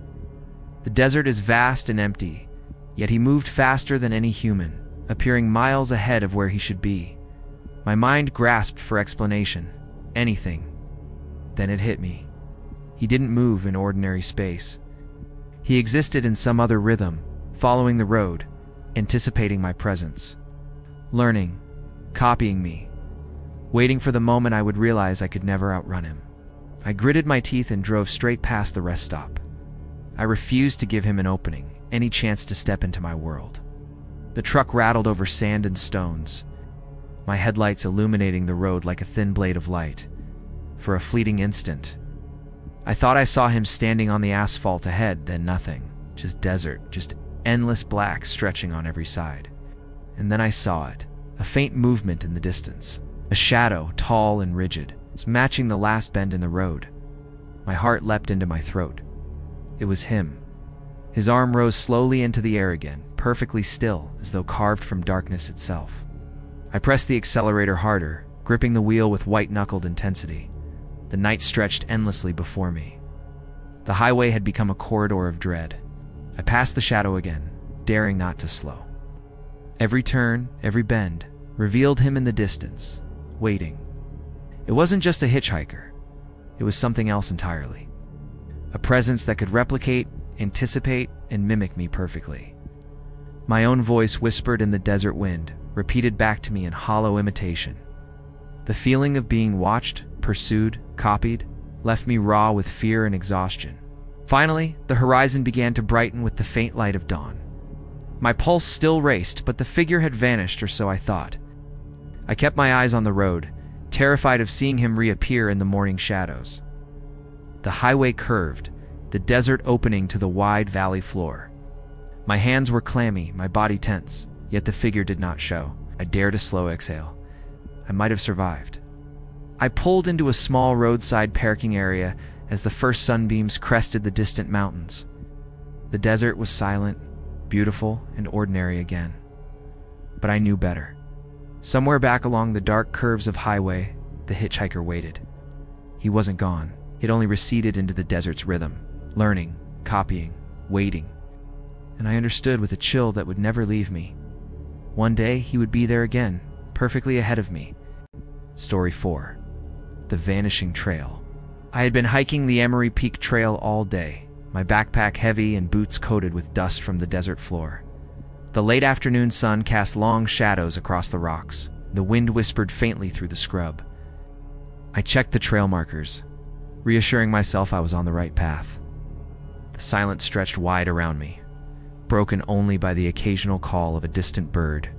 The desert is vast and empty, yet he moved faster than any human, appearing miles ahead of where he should be. My mind grasped for explanation, anything. Then it hit me. He didn't move in ordinary space. He existed in some other rhythm, following the road, anticipating my presence. Learning, copying me, waiting for the moment I would realize I could never outrun him. I gritted my teeth and drove straight past the rest stop. I refused to give him an opening, any chance to step into my world. The truck rattled over sand and stones, my headlights illuminating the road like a thin blade of light. For a fleeting instant, I thought I saw him standing on the asphalt ahead, then nothing. Just desert, just endless black stretching on every side. And then I saw it, a faint movement in the distance. A shadow, tall and rigid. It's matching the last bend in the road. My heart leapt into my throat. It was him. His arm rose slowly into the air again, perfectly still, as though carved from darkness itself. I pressed the accelerator harder, gripping the wheel with white-knuckled intensity. The night stretched endlessly before me. The highway had become a corridor of dread. I passed the shadow again, daring not to slow. Every turn, every bend, revealed him in the distance, waiting. It wasn't just a hitchhiker. It was something else entirely. A presence that could replicate, anticipate, and mimic me perfectly. My own voice whispered in the desert wind, repeated back to me in hollow imitation. The feeling of being watched, pursued, copied, left me raw with fear and exhaustion. Finally, the horizon began to brighten with the faint light of dawn. My pulse still raced, but the figure had vanished, or so I thought. I kept my eyes on the road, terrified of seeing him reappear in the morning shadows. The highway curved, the desert opening to the wide valley floor. My hands were clammy, my body tense, yet the figure did not show. I dared a slow exhale. I might have survived. I pulled into a small roadside parking area as the first sunbeams crested the distant mountains. The desert was silent, beautiful, and ordinary again. But I knew better. Somewhere back along the dark curves of highway, the hitchhiker waited. He wasn't gone. He'd only receded into the desert's rhythm, learning, copying, waiting. And I understood with a chill that would never leave me. One day, he would be there again, perfectly ahead of me. Story 4. The Vanishing Trail. I had been hiking the Emery Peak Trail all day, my backpack heavy and boots coated with dust from the desert floor. The late afternoon sun cast long shadows across the rocks. The wind whispered faintly through the scrub. I checked the trail markers, reassuring myself I was on the right path. The silence stretched wide around me, broken only by the occasional call of a distant bird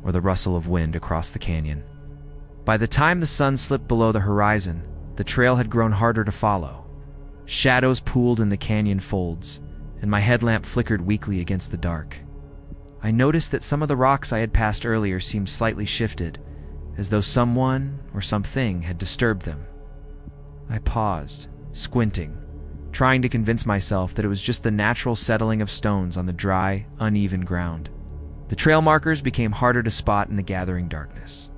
or the rustle of wind across the canyon. By the time the sun slipped below the horizon, the trail had grown harder to follow. Shadows pooled in the canyon folds, and my headlamp flickered weakly against the dark. I noticed that some of the rocks I had passed earlier seemed slightly shifted, as though someone or something had disturbed them. I paused, squinting, trying to convince myself that it was just the natural settling of stones on the dry, uneven ground. The trail markers became harder to spot in the gathering darkness.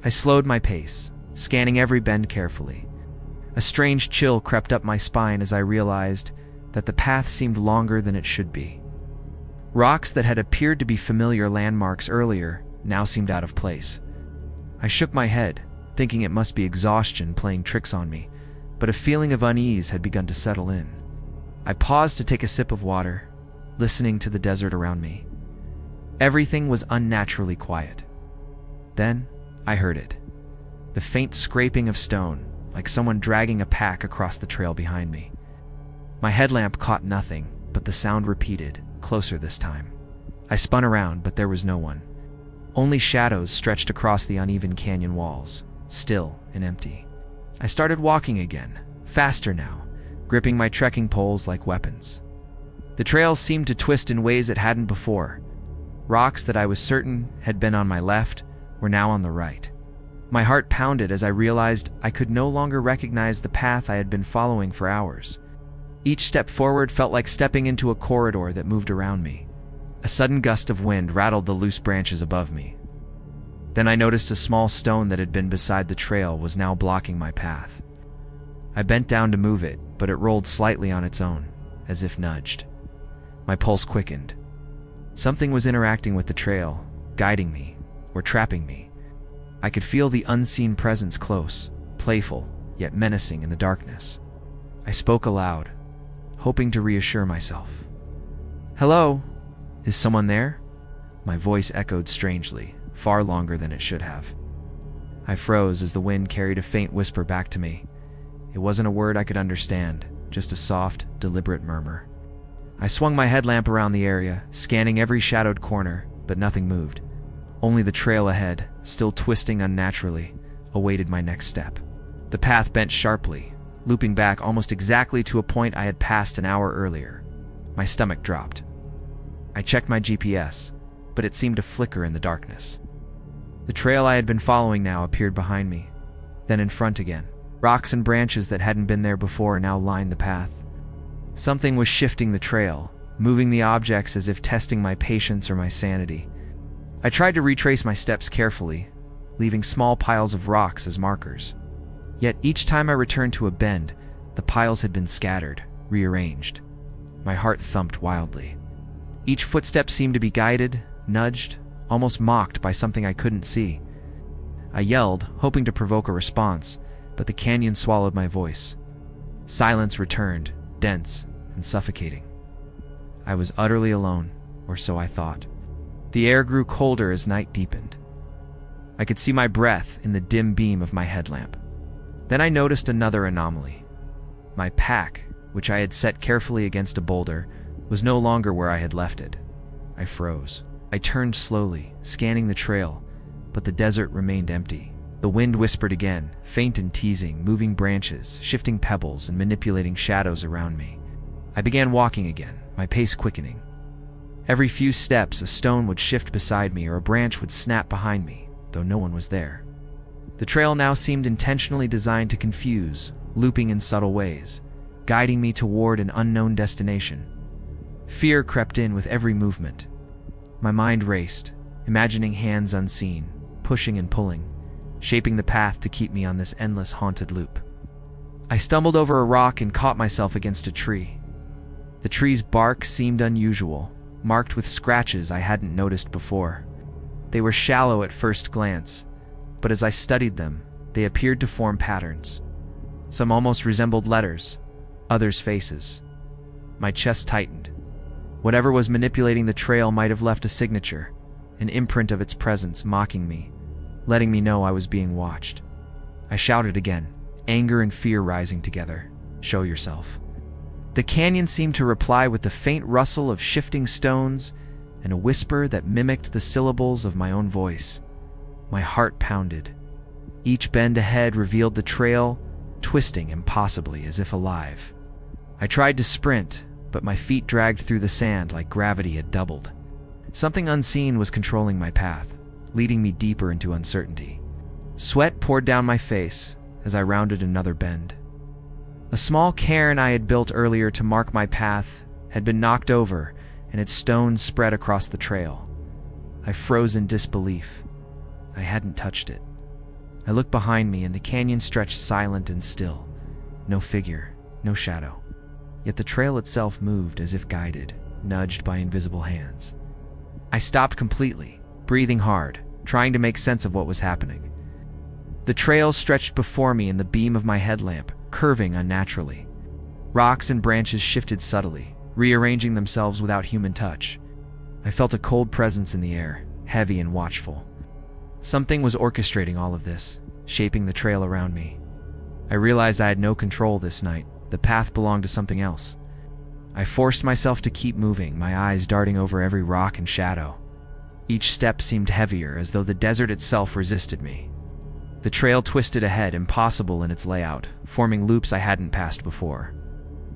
I slowed my pace, scanning every bend carefully. A strange chill crept up my spine as I realized that the path seemed longer than it should be. Rocks that had appeared to be familiar landmarks earlier now seemed out of place. I shook my head, thinking it must be exhaustion playing tricks on me, but a feeling of unease had begun to settle in. I paused to take a sip of water, listening to the desert around me. Everything was unnaturally quiet. Then I heard it. The faint scraping of stone, like someone dragging a pack across the trail behind me. My headlamp caught nothing, but the sound repeated, closer this time. I spun around, but there was no one. Only shadows stretched across the uneven canyon walls, still and empty. I started walking again, faster now, gripping my trekking poles like weapons. The trail seemed to twist in ways it hadn't before. Rocks that I was certain had been on my left were now on the right. My heart pounded as I realized I could no longer recognize the path I had been following for hours. Each step forward felt like stepping into a corridor that moved around me. A sudden gust of wind rattled the loose branches above me. Then I noticed a small stone that had been beside the trail was now blocking my path. I bent down to move it, but it rolled slightly on its own, as if nudged. My pulse quickened. Something was interacting with the trail, guiding me, or trapping me. I could feel the unseen presence close, playful, yet menacing in the darkness. I spoke aloud, hoping to reassure myself. "Hello? Is someone there?" My voice echoed strangely, far longer than it should have. I froze as the wind carried a faint whisper back to me. It wasn't a word I could understand, just a soft, deliberate murmur. I swung my headlamp around the area, scanning every shadowed corner, but nothing moved. Only the trail ahead, still twisting unnaturally, awaited my next step. The path bent sharply, looping back almost exactly to a point I had passed an hour earlier. My stomach dropped. I checked my GPS, but it seemed to flicker in the darkness. The trail I had been following now appeared behind me, then in front again. Rocks and branches that hadn't been there before now lined the path. Something was shifting the trail, moving the objects as if testing my patience or my sanity. I tried to retrace my steps carefully, leaving small piles of rocks as markers. Yet each time I returned to a bend, the piles had been scattered, rearranged. My heart thumped wildly. Each footstep seemed to be guided, nudged, almost mocked by something I couldn't see. I yelled, hoping to provoke a response, but the canyon swallowed my voice. Silence returned, dense and suffocating. I was utterly alone, or so I thought. The air grew colder as night deepened. I could see my breath in the dim beam of my headlamp. Then I noticed another anomaly. My pack, which I had set carefully against a boulder, was no longer where I had left it. I froze. I turned slowly, scanning the trail, but the desert remained empty. The wind whispered again, faint and teasing, moving branches, shifting pebbles, and manipulating shadows around me. I began walking again, my pace quickening. Every few steps, a stone would shift beside me or a branch would snap behind me, though no one was there. The trail now seemed intentionally designed to confuse, looping in subtle ways, guiding me toward an unknown destination. Fear crept in with every movement. My mind raced, imagining hands unseen, pushing and pulling, shaping the path to keep me on this endless haunted loop. I stumbled over a rock and caught myself against a tree. The tree's bark seemed unusual, marked with scratches I hadn't noticed before. They were shallow at first glance, but as I studied them, they appeared to form patterns. Some almost resembled letters, others faces. My chest tightened. Whatever was manipulating the trail might have left a signature, an imprint of its presence, mocking me, letting me know I was being watched. I shouted again, anger and fear rising together. "Show yourself." The canyon seemed to reply with the faint rustle of shifting stones and a whisper that mimicked the syllables of my own voice. My heart pounded. Each bend ahead revealed the trail, twisting impossibly as if alive. I tried to sprint, but my feet dragged through the sand like gravity had doubled. Something unseen was controlling my path, leading me deeper into uncertainty. Sweat poured down my face as I rounded another bend. A small cairn I had built earlier to mark my path had been knocked over, and its stones spread across the trail. I froze in disbelief. I hadn't touched it. I looked behind me, and the canyon stretched silent and still. No figure, no shadow. Yet the trail itself moved as if guided, nudged by invisible hands. I stopped completely, breathing hard, trying to make sense of what was happening. The trail stretched before me in the beam of my headlamp, curving unnaturally. Rocks and branches shifted subtly, rearranging themselves without human touch. I felt a cold presence in the air, heavy and watchful. Something was orchestrating all of this, shaping the trail around me. I realized I had no control this night. The path belonged to something else. I forced myself to keep moving, my eyes darting over every rock and shadow. Each step seemed heavier, as though the desert itself resisted me. The trail twisted ahead, impossible in its layout, forming loops I hadn't passed before.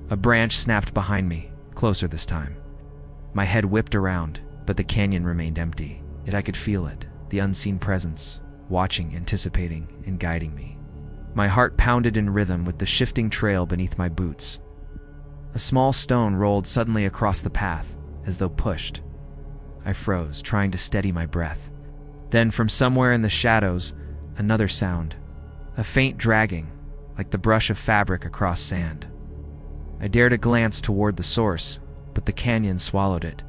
A branch snapped behind me, closer this time. My head whipped around, but the canyon remained empty. Yet I could feel it, the unseen presence, watching, anticipating, and guiding me. My heart pounded in rhythm with the shifting trail beneath my boots. A small stone rolled suddenly across the path, as though pushed. I froze, trying to steady my breath. Then, from somewhere in the shadows, another sound. A faint dragging, like the brush of fabric across sand. I dared a glance toward the source, but the canyon swallowed it.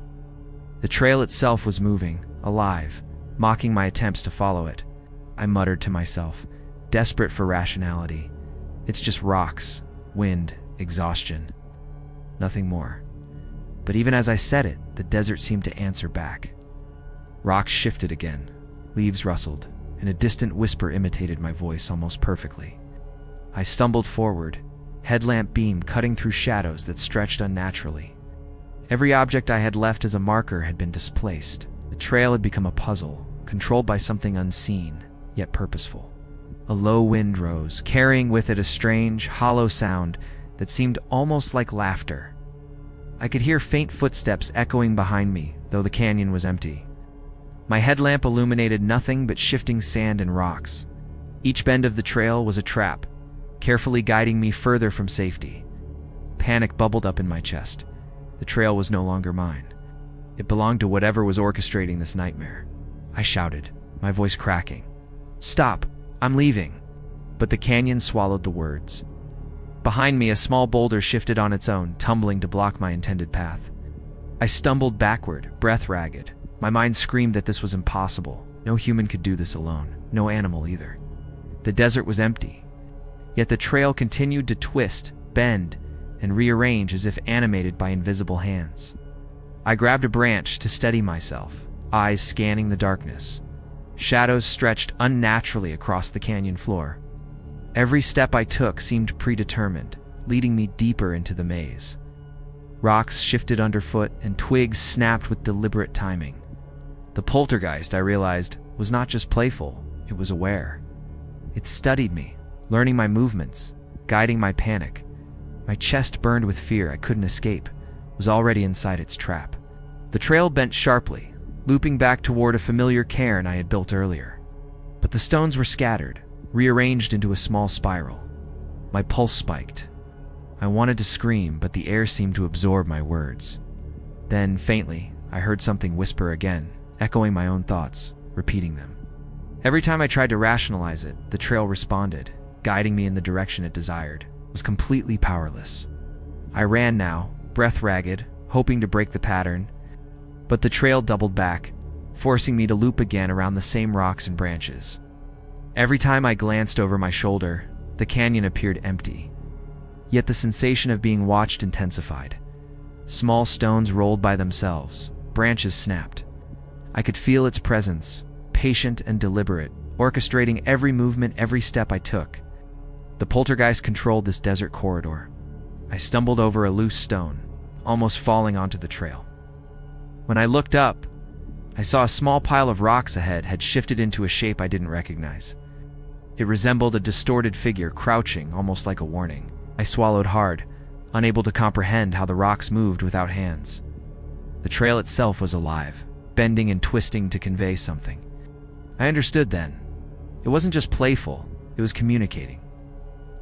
The trail itself was moving, alive, mocking my attempts to follow it. I muttered to myself, desperate for rationality. It's just rocks, wind, exhaustion. Nothing more. But even as I said it, the desert seemed to answer back. Rocks shifted again, leaves rustled, and a distant whisper imitated my voice almost perfectly. I stumbled forward, headlamp beam cutting through shadows that stretched unnaturally. Every object I had left as a marker had been displaced. The trail had become a puzzle, controlled by something unseen, yet purposeful. A low wind rose, carrying with it a strange, hollow sound that seemed almost like laughter. I could hear faint footsteps echoing behind me, though the canyon was empty. My headlamp illuminated nothing but shifting sand and rocks. Each bend of the trail was a trap, carefully guiding me further from safety. Panic bubbled up in my chest. The trail was no longer mine. It belonged to whatever was orchestrating this nightmare. I shouted, my voice cracking. "Stop! I'm leaving!" But the canyon swallowed the words. Behind me, a small boulder shifted on its own, tumbling to block my intended path. I stumbled backward, breath ragged. My mind screamed that this was impossible. No human could do this alone, no animal either. The desert was empty. Yet the trail continued to twist, bend, and rearrange as if animated by invisible hands. I grabbed a branch to steady myself, eyes scanning the darkness. Shadows stretched unnaturally across the canyon floor. Every step I took seemed predetermined, leading me deeper into the maze. Rocks shifted underfoot and twigs snapped with deliberate timing. The poltergeist, I realized, was not just playful, it was aware. It studied me, learning my movements, guiding my panic. My chest burned with fear I couldn't escape, was already inside its trap. The trail bent sharply, looping back toward a familiar cairn I had built earlier. But the stones were scattered, rearranged into a small spiral. My pulse spiked. I wanted to scream, but the air seemed to absorb my words. Then, faintly, I heard something whisper again, echoing my own thoughts, repeating them. Every time I tried to rationalize it, the trail responded, guiding me in the direction it desired. It was completely powerless. I ran now, breath ragged, hoping to break the pattern, but the trail doubled back, forcing me to loop again around the same rocks and branches. Every time I glanced over my shoulder, the canyon appeared empty. Yet the sensation of being watched intensified. Small stones rolled by themselves, branches snapped. I could feel its presence, patient and deliberate, orchestrating every movement, every step I took. The poltergeist controlled this desert corridor. I stumbled over a loose stone, almost falling onto the trail. When I looked up, I saw a small pile of rocks ahead had shifted into a shape I didn't recognize. It resembled a distorted figure crouching, almost like a warning. I swallowed hard, unable to comprehend how the rocks moved without hands. The trail itself was alive, bending and twisting to convey something. I understood then. It wasn't just playful, it was communicating.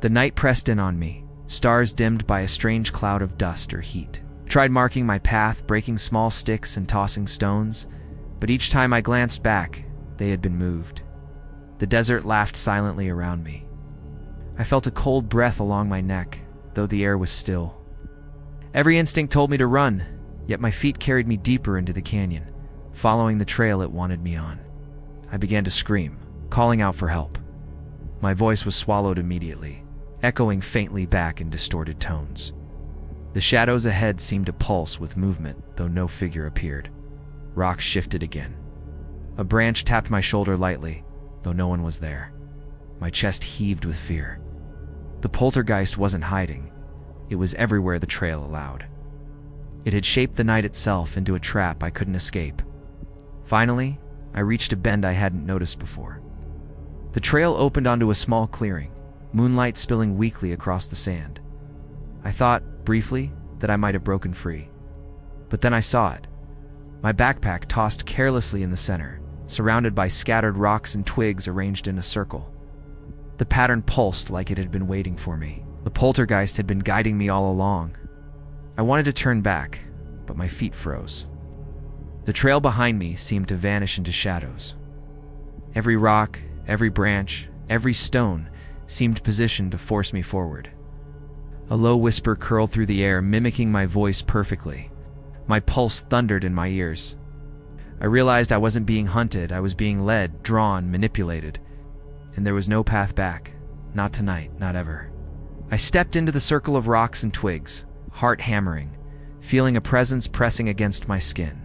The night pressed in on me, stars dimmed by a strange cloud of dust or heat. I tried marking my path, breaking small sticks and tossing stones, but each time I glanced back, they had been moved. The desert laughed silently around me. I felt a cold breath along my neck, though the air was still. Every instinct told me to run, yet my feet carried me deeper into the canyon, following the trail it wanted me on. I began to scream, calling out for help. My voice was swallowed immediately, echoing faintly back in distorted tones. The shadows ahead seemed to pulse with movement, though no figure appeared. Rocks shifted again. A branch tapped my shoulder lightly, though no one was there. My chest heaved with fear. The poltergeist wasn't hiding. It was everywhere the trail allowed. It had shaped the night itself into a trap I couldn't escape. Finally, I reached a bend I hadn't noticed before. The trail opened onto a small clearing, moonlight spilling weakly across the sand. I thought, briefly, that I might have broken free. But then I saw it. My backpack tossed carelessly in the center, surrounded by scattered rocks and twigs arranged in a circle. The pattern pulsed like it had been waiting for me. The poltergeist had been guiding me all along. I wanted to turn back, but my feet froze. The trail behind me seemed to vanish into shadows. Every rock, every branch, every stone seemed positioned to force me forward. A low whisper curled through the air, mimicking my voice perfectly. My pulse thundered in my ears. I realized I wasn't being hunted, I was being led, drawn, manipulated. And there was no path back. Not tonight, not ever. I stepped into the circle of rocks and twigs, heart hammering, feeling a presence pressing against my skin.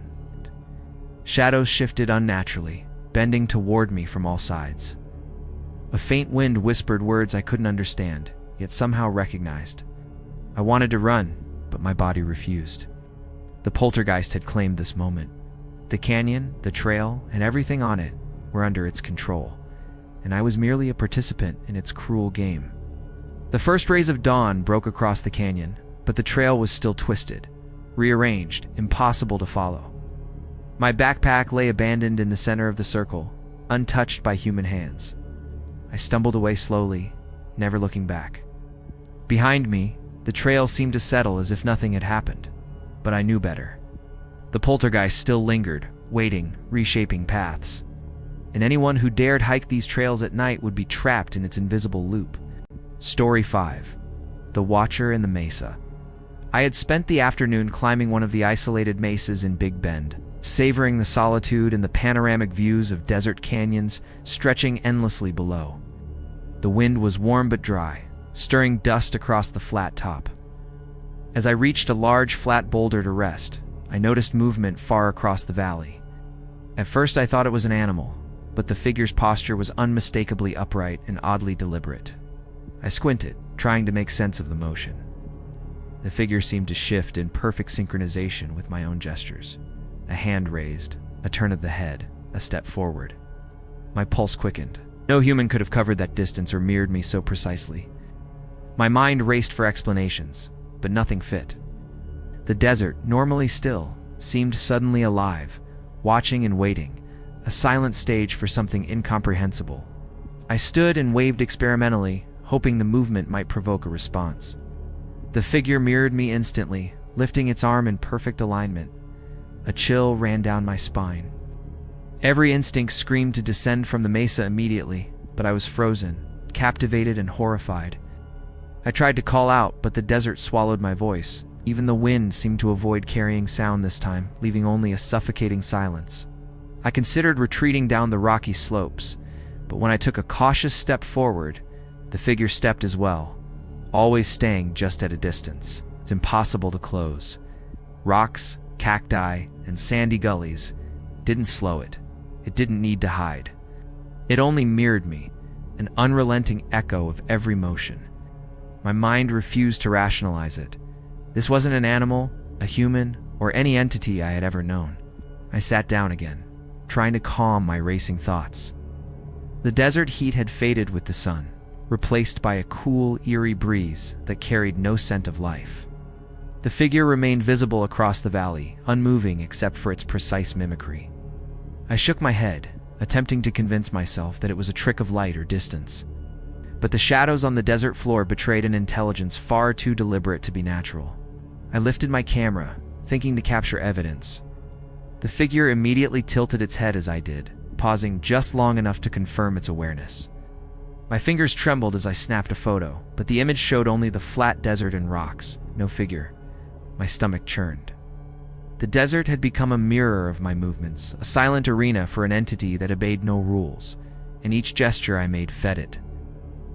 Shadows shifted unnaturally, bending toward me from all sides. A faint wind whispered words I couldn't understand, yet somehow recognized. I wanted to run, but my body refused. The poltergeist had claimed this moment. The canyon, the trail, and everything on it were under its control, and I was merely a participant in its cruel game. The first rays of dawn broke across the canyon, but the trail was still twisted, rearranged, impossible to follow. My backpack lay abandoned in the center of the circle, untouched by human hands. I stumbled away slowly, never looking back. Behind me, the trail seemed to settle as if nothing had happened, but I knew better. The poltergeist still lingered, waiting, reshaping paths. And anyone who dared hike these trails at night would be trapped in its invisible loop. Story 5. The Watcher in the Mesa. I had spent the afternoon climbing one of the isolated mesas in Big Bend, savoring the solitude and the panoramic views of desert canyons stretching endlessly below. The wind was warm but dry, stirring dust across the flat top. As I reached a large flat boulder to rest, I noticed movement far across the valley. At first I thought it was an animal, but the figure's posture was unmistakably upright and oddly deliberate. I squinted, trying to make sense of the motion. The figure seemed to shift in perfect synchronization with my own gestures. A hand raised, a turn of the head, a step forward. My pulse quickened. No human could have covered that distance or mirrored me so precisely. My mind raced for explanations, but nothing fit. The desert, normally still, seemed suddenly alive, watching and waiting, a silent stage for something incomprehensible. I stood and waved experimentally, hoping the movement might provoke a response. The figure mirrored me instantly, lifting its arm in perfect alignment. A chill ran down my spine. Every instinct screamed to descend from the mesa immediately, but I was frozen, captivated and horrified. I tried to call out, but the desert swallowed my voice. Even the wind seemed to avoid carrying sound this time, leaving only a suffocating silence. I considered retreating down the rocky slopes, but when I took a cautious step forward, the figure stepped as well, always staying just at a distance. It's impossible to close. Rocks, cacti, and sandy gullies didn't slow it. It didn't need to hide. It only mirrored me, an unrelenting echo of every motion. My mind refused to rationalize it. This wasn't an animal, a human, or any entity I had ever known. I sat down again, trying to calm my racing thoughts. The desert heat had faded with the sun, replaced by a cool, eerie breeze that carried no scent of life. The figure remained visible across the valley, unmoving except for its precise mimicry. I shook my head, attempting to convince myself that it was a trick of light or distance. But the shadows on the desert floor betrayed an intelligence far too deliberate to be natural. I lifted my camera, thinking to capture evidence. The figure immediately tilted its head as I did, pausing just long enough to confirm its awareness. My fingers trembled as I snapped a photo, but the image showed only the flat desert and rocks, no figure. My stomach churned. The desert had become a mirror of my movements, a silent arena for an entity that obeyed no rules, and each gesture I made fed it.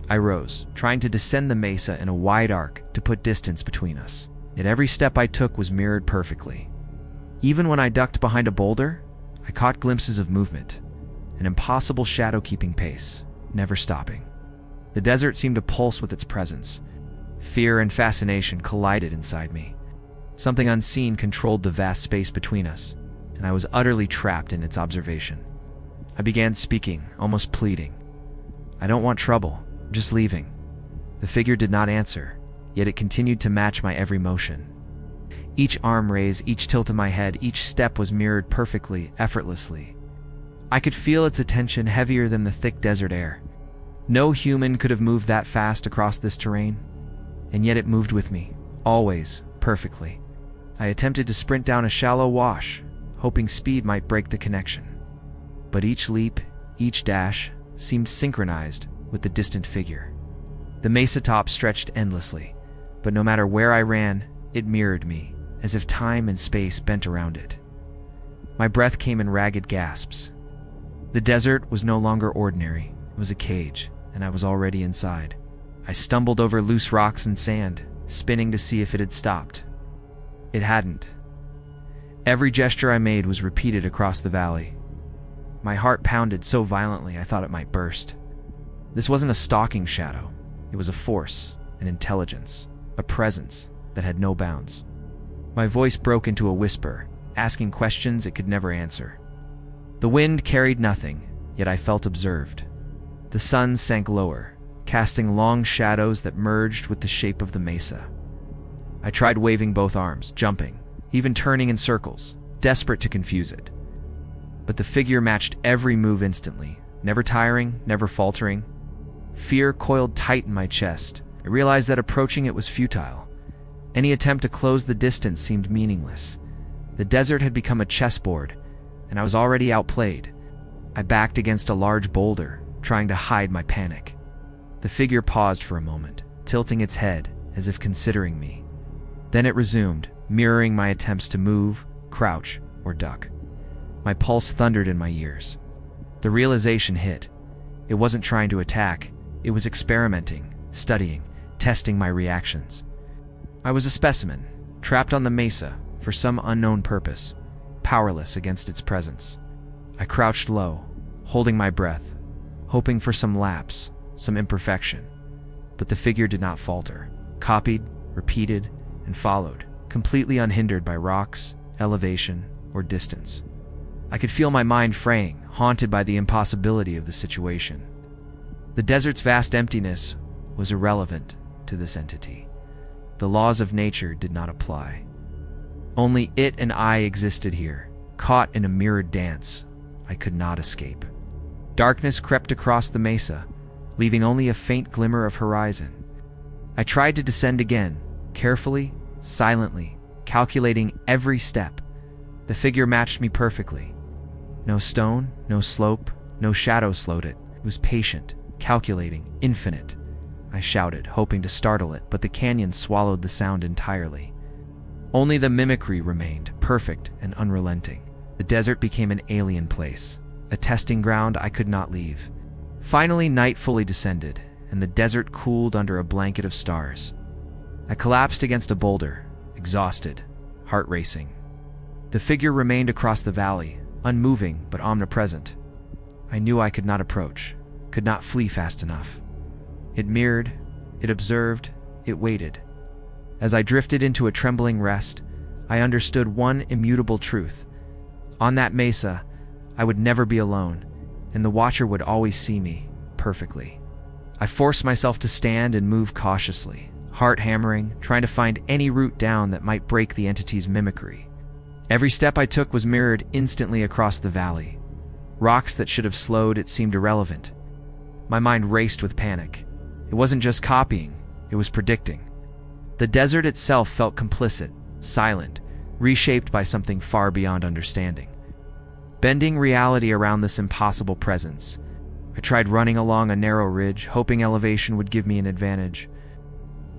I rose, trying to descend the mesa in a wide arc to put distance between us. Yet every step I took was mirrored perfectly. Even when I ducked behind a boulder, I caught glimpses of movement, an impossible shadow-keeping pace, never stopping. The desert seemed to pulse with its presence. Fear and fascination collided inside me. Something unseen controlled the vast space between us, and I was utterly trapped in its observation. I began speaking, almost pleading. "I don't want trouble, I'm just leaving." The figure did not answer, yet it continued to match my every motion. Each arm raise, each tilt of my head, each step was mirrored perfectly, effortlessly. I could feel its attention heavier than the thick desert air. No human could have moved that fast across this terrain, and yet it moved with me, always, perfectly. I attempted to sprint down a shallow wash, hoping speed might break the connection. But each leap, each dash, seemed synchronized with the distant figure. The mesa top stretched endlessly, but no matter where I ran, it mirrored me, as if time and space bent around it. My breath came in ragged gasps. The desert was no longer ordinary. It was a cage, and I was already inside. I stumbled over loose rocks and sand, spinning to see if it had stopped. It hadn't. Every gesture I made was repeated across the valley. My heart pounded so violently I thought it might burst. This wasn't a stalking shadow. It was a force, an intelligence, a presence that had no bounds. My voice broke into a whisper, asking questions it could never answer. The wind carried nothing, yet I felt observed. The sun sank lower, casting long shadows that merged with the shape of the mesa. I tried waving both arms, jumping, even turning in circles, desperate to confuse it. But the figure matched every move instantly, never tiring, never faltering. Fear coiled tight in my chest. I realized that approaching it was futile. Any attempt to close the distance seemed meaningless. The desert had become a chessboard, and I was already outplayed. I backed against a large boulder, trying to hide my panic. The figure paused for a moment, tilting its head as if considering me. Then it resumed, mirroring my attempts to move, crouch, or duck. My pulse thundered in my ears. The realization hit. It wasn't trying to attack. It was experimenting, studying, testing my reactions. I was a specimen, trapped on the mesa for some unknown purpose, powerless against its presence. I crouched low, holding my breath, hoping for some lapse, some imperfection. But the figure did not falter, copied, repeated, and followed, completely unhindered by rocks, elevation, or distance. I could feel my mind fraying, haunted by the impossibility of the situation. The desert's vast emptiness was irrelevant to this entity. The laws of nature did not apply. Only it and I existed here, caught in a mirrored dance I could not escape. Darkness crept across the mesa, leaving only a faint glimmer of horizon. I tried to descend again, carefully, silently, calculating every step. The figure matched me perfectly. No stone, no slope, no shadow slowed it. It was patient, calculating, infinite. I shouted, hoping to startle it, but the canyon swallowed the sound entirely. Only the mimicry remained, perfect and unrelenting. The desert became an alien place, a testing ground I could not leave. Finally, night fully descended, and the desert cooled under a blanket of stars. I collapsed against a boulder, exhausted, heart racing. The figure remained across the valley, unmoving but omnipresent. I knew I could not approach, could not flee fast enough. It mirrored, it observed, it waited. As I drifted into a trembling rest, I understood one immutable truth. On that mesa, I would never be alone, and the Watcher would always see me, perfectly. I forced myself to stand and move cautiously, heart hammering, trying to find any route down that might break the entity's mimicry. Every step I took was mirrored instantly across the valley. Rocks that should have slowed it seemed irrelevant. My mind raced with panic. It wasn't just copying, it was predicting. The desert itself felt complicit, silent, reshaped by something far beyond understanding. Bending reality around this impossible presence, I tried running along a narrow ridge, hoping elevation would give me an advantage.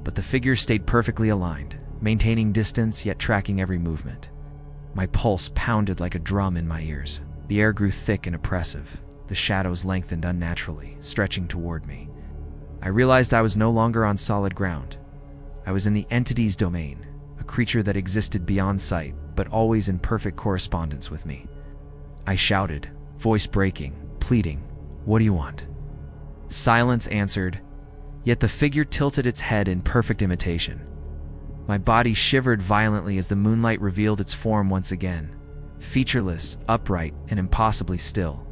But the figure stayed perfectly aligned, maintaining distance yet tracking every movement. My pulse pounded like a drum in my ears. The air grew thick and oppressive. The shadows lengthened unnaturally, stretching toward me. I realized I was no longer on solid ground. I was in the entity's domain, a creature that existed beyond sight, but always in perfect correspondence with me. I shouted, voice breaking, pleading, "What do you want?" Silence answered, yet the figure tilted its head in perfect imitation. My body shivered violently as the moonlight revealed its form once again, featureless, upright, and impossibly still.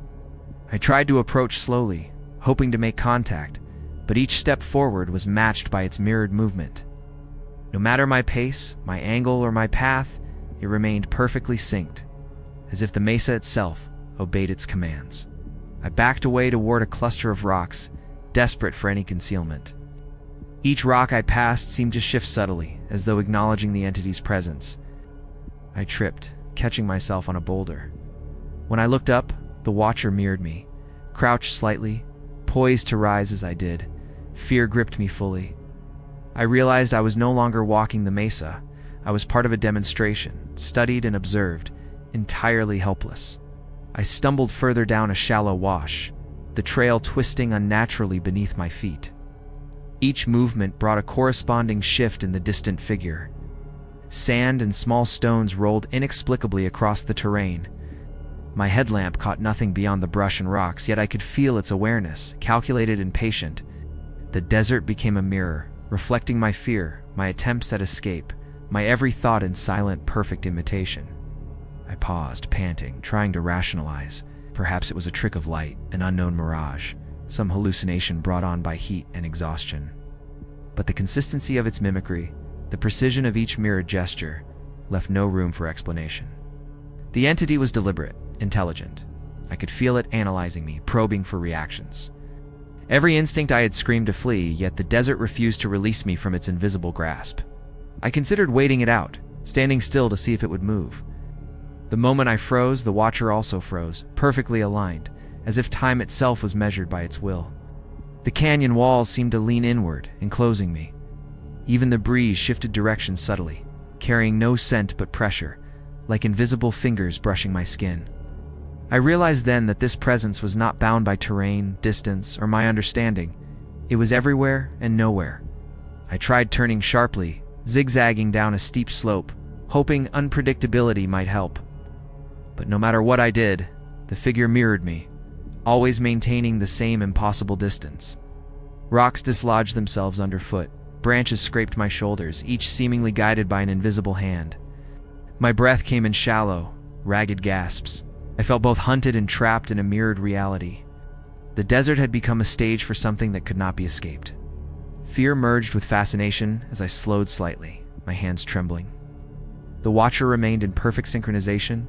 I tried to approach slowly, hoping to make contact, but each step forward was matched by its mirrored movement. No matter my pace, my angle, or my path, it remained perfectly synced, as if the mesa itself obeyed its commands. I backed away toward a cluster of rocks, desperate for any concealment. Each rock I passed seemed to shift subtly, as though acknowledging the entity's presence. I tripped, catching myself on a boulder. When I looked up, the Watcher mirrored me, crouched slightly, poised to rise as I did. Fear gripped me fully. I realized I was no longer walking the mesa. I was part of a demonstration, studied and observed, entirely helpless. I stumbled further down a shallow wash, the trail twisting unnaturally beneath my feet. Each movement brought a corresponding shift in the distant figure. Sand and small stones rolled inexplicably across the terrain. My headlamp caught nothing beyond the brush and rocks, yet I could feel its awareness, calculated and patient. The desert became a mirror, reflecting my fear, my attempts at escape, my every thought in silent, perfect imitation. I paused, panting, trying to rationalize. Perhaps it was a trick of light, an unknown mirage, some hallucination brought on by heat and exhaustion. But the consistency of its mimicry, the precision of each mirrored gesture, left no room for explanation. The entity was deliberate, intelligent. I could feel it analyzing me, probing for reactions. Every instinct I had screamed to flee, yet the desert refused to release me from its invisible grasp. I considered waiting it out, standing still to see if it would move. The moment I froze, the Watcher also froze, perfectly aligned, as if time itself was measured by its will. The canyon walls seemed to lean inward, enclosing me. Even the breeze shifted direction subtly, carrying no scent but pressure, like invisible fingers brushing my skin. I realized then that this presence was not bound by terrain, distance, or my understanding. It was everywhere and nowhere. I tried turning sharply, zigzagging down a steep slope, hoping unpredictability might help. But no matter what I did, the figure mirrored me, always maintaining the same impossible distance. Rocks dislodged themselves underfoot, branches scraped my shoulders, each seemingly guided by an invisible hand. My breath came in shallow, ragged gasps. I felt both hunted and trapped in a mirrored reality. The desert had become a stage for something that could not be escaped. Fear merged with fascination as I slowed slightly, my hands trembling. The Watcher remained in perfect synchronization,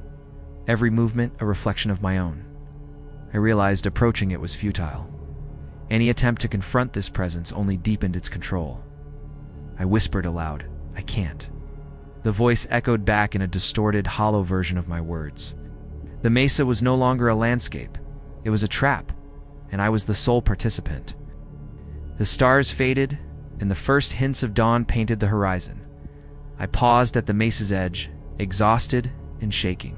every movement a reflection of my own. I realized approaching it was futile. Any attempt to confront this presence only deepened its control. I whispered aloud, "I can't." The voice echoed back in a distorted, hollow version of my words. The mesa was no longer a landscape. It was a trap, and I was the sole participant. The stars faded, and the first hints of dawn painted the horizon. I paused at the mesa's edge, exhausted and shaking.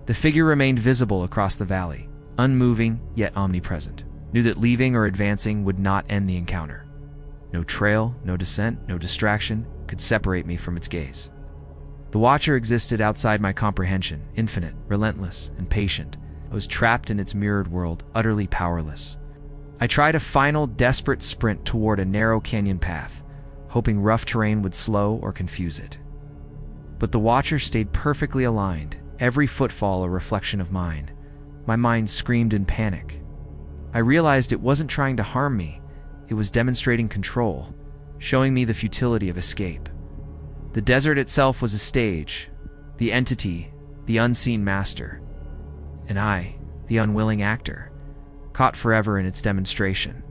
The figure remained visible across the valley, unmoving yet omnipresent. Knew that leaving or advancing would not end the encounter. No trail, no descent, no distraction could separate me from its gaze. The Watcher existed outside my comprehension, infinite, relentless, and patient. I was trapped in its mirrored world, utterly powerless. I tried a final, desperate sprint toward a narrow canyon path, hoping rough terrain would slow or confuse it. But the Watcher stayed perfectly aligned, every footfall a reflection of mine. My mind screamed in panic. I realized it wasn't trying to harm me, it was demonstrating control, showing me the futility of escape. The desert itself was a stage, the entity, the unseen master, and I, the unwilling actor, caught forever in its demonstration.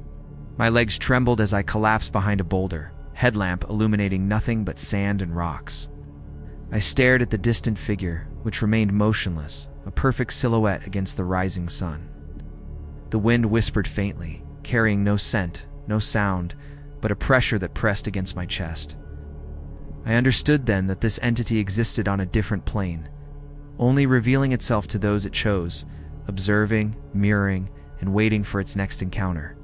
My legs trembled as I collapsed behind a boulder, headlamp illuminating nothing but sand and rocks. I stared at the distant figure, which remained motionless, a perfect silhouette against the rising sun. The wind whispered faintly, carrying no scent, no sound, but a pressure that pressed against my chest. I understood then that this entity existed on a different plane, only revealing itself to those it chose, observing, mirroring, and waiting for its next encounter.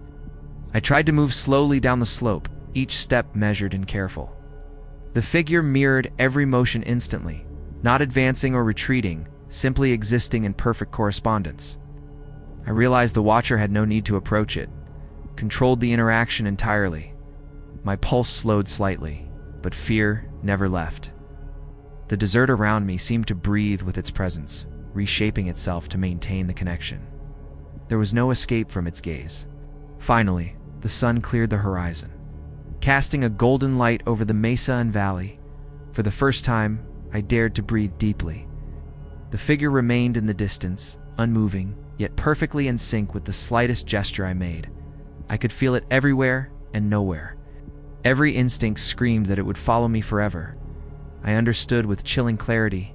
I tried to move slowly down the slope, each step measured and careful. The figure mirrored every motion instantly, not advancing or retreating, simply existing in perfect correspondence. I realized the Watcher had no need to approach it, controlled the interaction entirely. My pulse slowed slightly, but fear never left. The desert around me seemed to breathe with its presence, reshaping itself to maintain the connection. There was no escape from its gaze. Finally, the sun cleared the horizon, casting a golden light over the mesa and valley. For the first time, I dared to breathe deeply. The figure remained in the distance, unmoving, yet perfectly in sync with the slightest gesture I made. I could feel it everywhere and nowhere. Every instinct screamed that it would follow me forever. I understood with chilling clarity,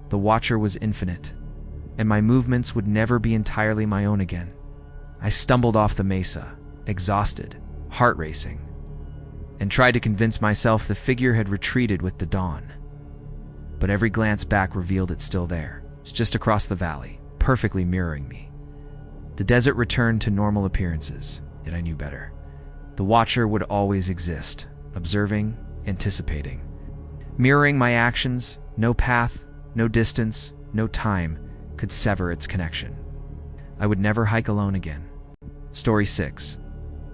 the Watcher was infinite, and my movements would never be entirely my own again. I stumbled off the mesa, exhausted, heart racing, and tried to convince myself the figure had retreated with the dawn. But every glance back revealed it still there, just across the valley, perfectly mirroring me. The desert returned to normal appearances, yet I knew better. The Watcher would always exist, observing, anticipating, mirroring my actions. No path, no distance, no time could sever its connection. I would never hike alone again. Story 6.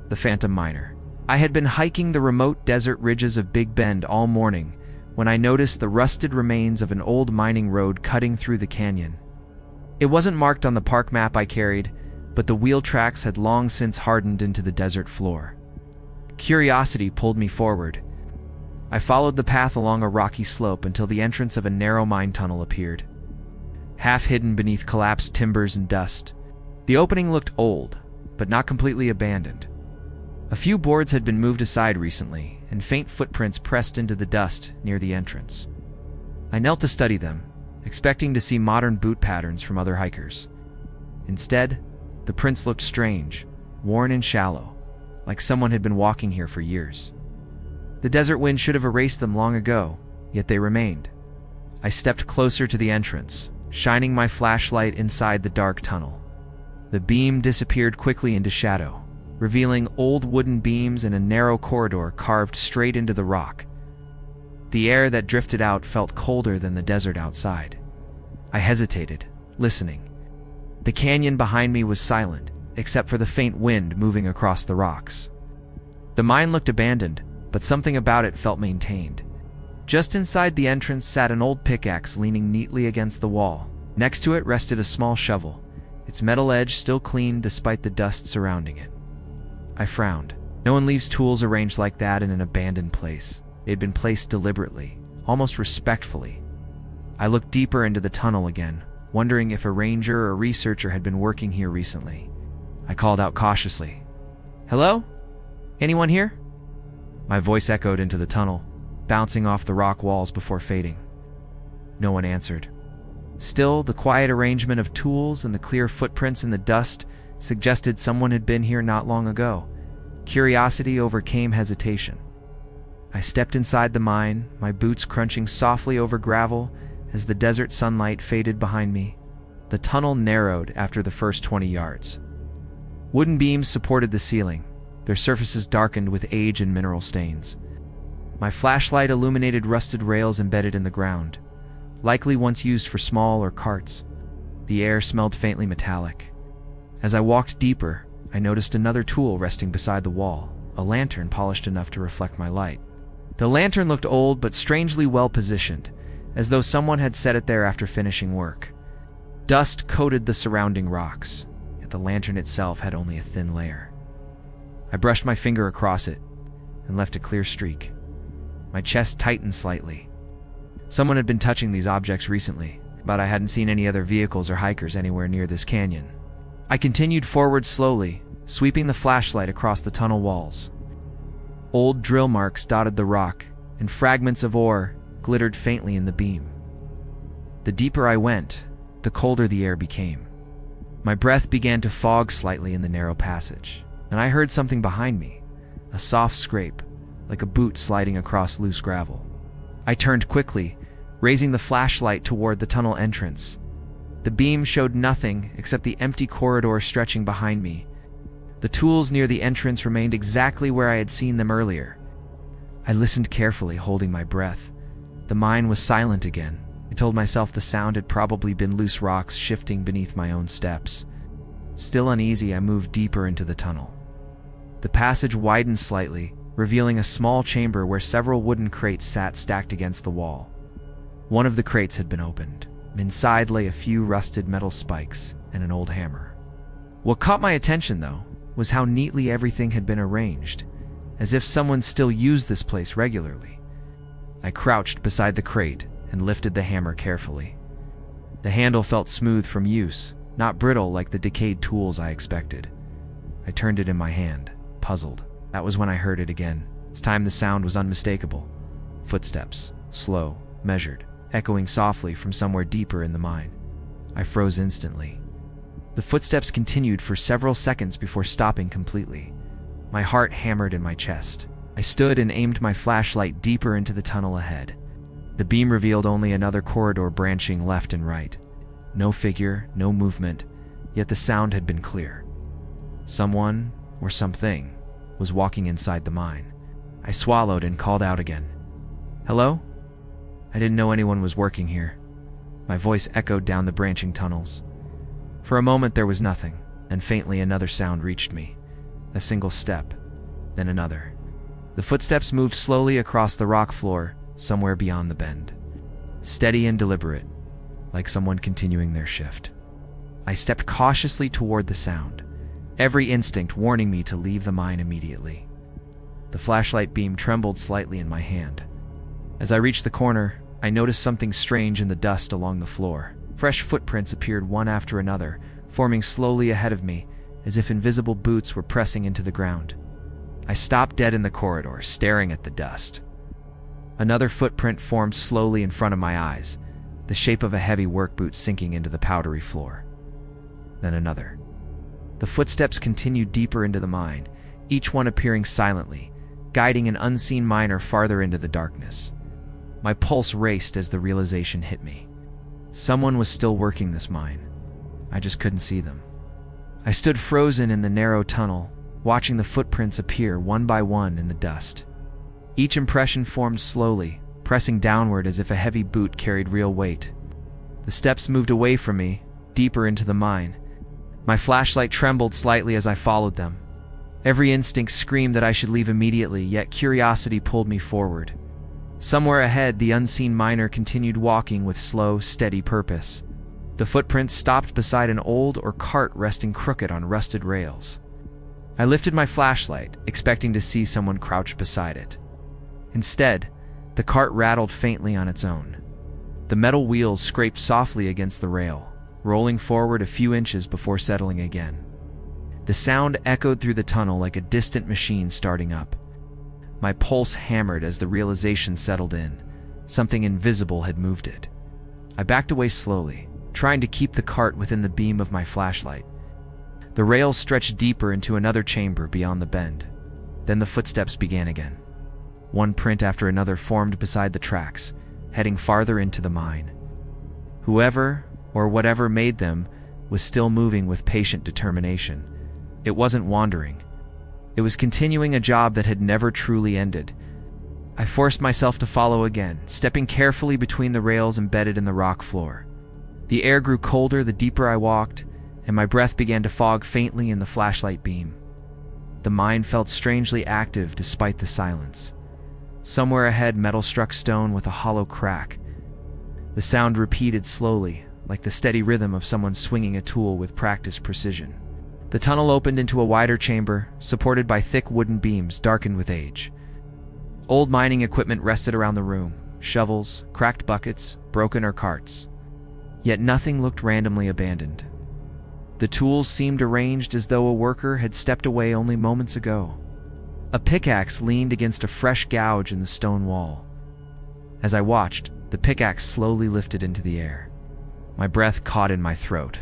The Phantom Miner. I had been hiking the remote desert ridges of Big Bend all morning when I noticed the rusted remains of an old mining road cutting through the canyon. It wasn't marked on the park map I carried, but the wheel tracks had long since hardened into the desert floor. Curiosity pulled me forward. I followed the path along a rocky slope until the entrance of a narrow mine tunnel appeared, half hidden beneath collapsed timbers and dust. The opening looked old, but not completely abandoned. A few boards had been moved aside recently, and faint footprints pressed into the dust near the entrance. I knelt to study them, expecting to see modern boot patterns from other hikers. Instead, the prints looked strange, worn and shallow, like someone had been walking here for years. The desert wind should have erased them long ago, yet they remained. I stepped closer to the entrance, shining my flashlight inside the dark tunnel. The beam disappeared quickly into shadow, revealing old wooden beams and a narrow corridor carved straight into the rock. The air that drifted out felt colder than the desert outside. I hesitated, listening. The canyon behind me was silent, except for the faint wind moving across the rocks. The mine looked abandoned, but something about it felt maintained. Just inside the entrance sat an old pickaxe leaning neatly against the wall. Next to it rested a small shovel, its metal edge still clean despite the dust surrounding it. I frowned. No one leaves tools arranged like that in an abandoned place. They had been placed deliberately, almost respectfully. I looked deeper into the tunnel again, wondering if a ranger or researcher had been working here recently. I called out cautiously, "Hello? Anyone here?" My voice echoed into the tunnel, bouncing off the rock walls before fading. No one answered. Still, the quiet arrangement of tools and the clear footprints in the dust suggested someone had been here not long ago. Curiosity overcame hesitation. I stepped inside the mine, my boots crunching softly over gravel as the desert sunlight faded behind me. The tunnel narrowed after the first 20 yards. Wooden beams supported the ceiling, their surfaces darkened with age and mineral stains. My flashlight illuminated rusted rails embedded in the ground, likely once used for small or carts. The air smelled faintly metallic. As I walked deeper, I noticed another tool resting beside the wall, a lantern polished enough to reflect my light. The lantern looked old but strangely well positioned, as though someone had set it there after finishing work. Dust coated the surrounding rocks, yet the lantern itself had only a thin layer. I brushed my finger across it and left a clear streak. My chest tightened slightly. Someone had been touching these objects recently, but I hadn't seen any other vehicles or hikers anywhere near this canyon. I continued forward slowly, sweeping the flashlight across the tunnel walls. Old drill marks dotted the rock, and fragments of ore glittered faintly in the beam. The deeper I went, the colder the air became. My breath began to fog slightly in the narrow passage, and I heard something behind me, a soft scrape, like a boot sliding across loose gravel. I turned quickly, raising the flashlight toward the tunnel entrance. The beam showed nothing except the empty corridor stretching behind me. The tools near the entrance remained exactly where I had seen them earlier. I listened carefully, holding my breath. The mine was silent again. I told myself the sound had probably been loose rocks shifting beneath my own steps. Still uneasy, I moved deeper into the tunnel. The passage widened slightly, revealing a small chamber where several wooden crates sat stacked against the wall. One of the crates had been opened. Inside lay a few rusted metal spikes and an old hammer. What caught my attention, though, was how neatly everything had been arranged, as if someone still used this place regularly. I crouched beside the crate and lifted the hammer carefully. The handle felt smooth from use, not brittle like the decayed tools I expected. I turned it in my hand, puzzled. That was when I heard it again. This time the sound was unmistakable. Footsteps, slow, measured, echoing softly from somewhere deeper in the mine. I froze instantly. The footsteps continued for several seconds before stopping completely. My heart hammered in my chest. I stood and aimed my flashlight deeper into the tunnel ahead. The beam revealed only another corridor branching left and right. No figure, no movement, yet the sound had been clear. Someone, or something, was walking inside the mine. I swallowed and called out again. "Hello?" I didn't know anyone was working here. My voice echoed down the branching tunnels. For a moment there was nothing, and faintly another sound reached me. A single step, then another. The footsteps moved slowly across the rock floor, somewhere beyond the bend. Steady and deliberate, like someone continuing their shift. I stepped cautiously toward the sound, every instinct warning me to leave the mine immediately. The flashlight beam trembled slightly in my hand. As I reached the corner, I noticed something strange in the dust along the floor. Fresh footprints appeared one after another, forming slowly ahead of me, as if invisible boots were pressing into the ground. I stopped dead in the corridor, staring at the dust. Another footprint formed slowly in front of my eyes, the shape of a heavy work boot sinking into the powdery floor. Then another. The footsteps continued deeper into the mine, each one appearing silently, guiding an unseen miner farther into the darkness. My pulse raced as the realization hit me. Someone was still working this mine. I just couldn't see them. I stood frozen in the narrow tunnel, watching the footprints appear one by one in the dust. Each impression formed slowly, pressing downward as if a heavy boot carried real weight. The steps moved away from me, deeper into the mine. My flashlight trembled slightly as I followed them. Every instinct screamed that I should leave immediately, yet curiosity pulled me forward. Somewhere ahead, the unseen miner continued walking with slow, steady purpose. The footprints stopped beside an old cart resting crooked on rusted rails. I lifted my flashlight, expecting to see someone crouched beside it. Instead, the cart rattled faintly on its own. The metal wheels scraped softly against the rail, rolling forward a few inches before settling again. The sound echoed through the tunnel like a distant machine starting up. My pulse hammered as the realization settled in. Something invisible had moved it. I backed away slowly, trying to keep the cart within the beam of my flashlight. The rails stretched deeper into another chamber beyond the bend. Then the footsteps began again. One print after another formed beside the tracks, heading farther into the mine. Whoever, or whatever made them, was still moving with patient determination. It wasn't wandering. It was continuing a job that had never truly ended. I forced myself to follow again, stepping carefully between the rails embedded in the rock floor. The air grew colder the deeper I walked, and my breath began to fog faintly in the flashlight beam. The mind felt strangely active despite the silence. Somewhere ahead, metal struck stone with a hollow crack. The sound repeated slowly, like the steady rhythm of someone swinging a tool with practiced precision. The tunnel opened into a wider chamber, supported by thick wooden beams darkened with age. Old mining equipment rested around the room: shovels, cracked buckets, broken carts. Yet nothing looked randomly abandoned. The tools seemed arranged as though a worker had stepped away only moments ago. A pickaxe leaned against a fresh gouge in the stone wall. As I watched, the pickaxe slowly lifted into the air. My breath caught in my throat.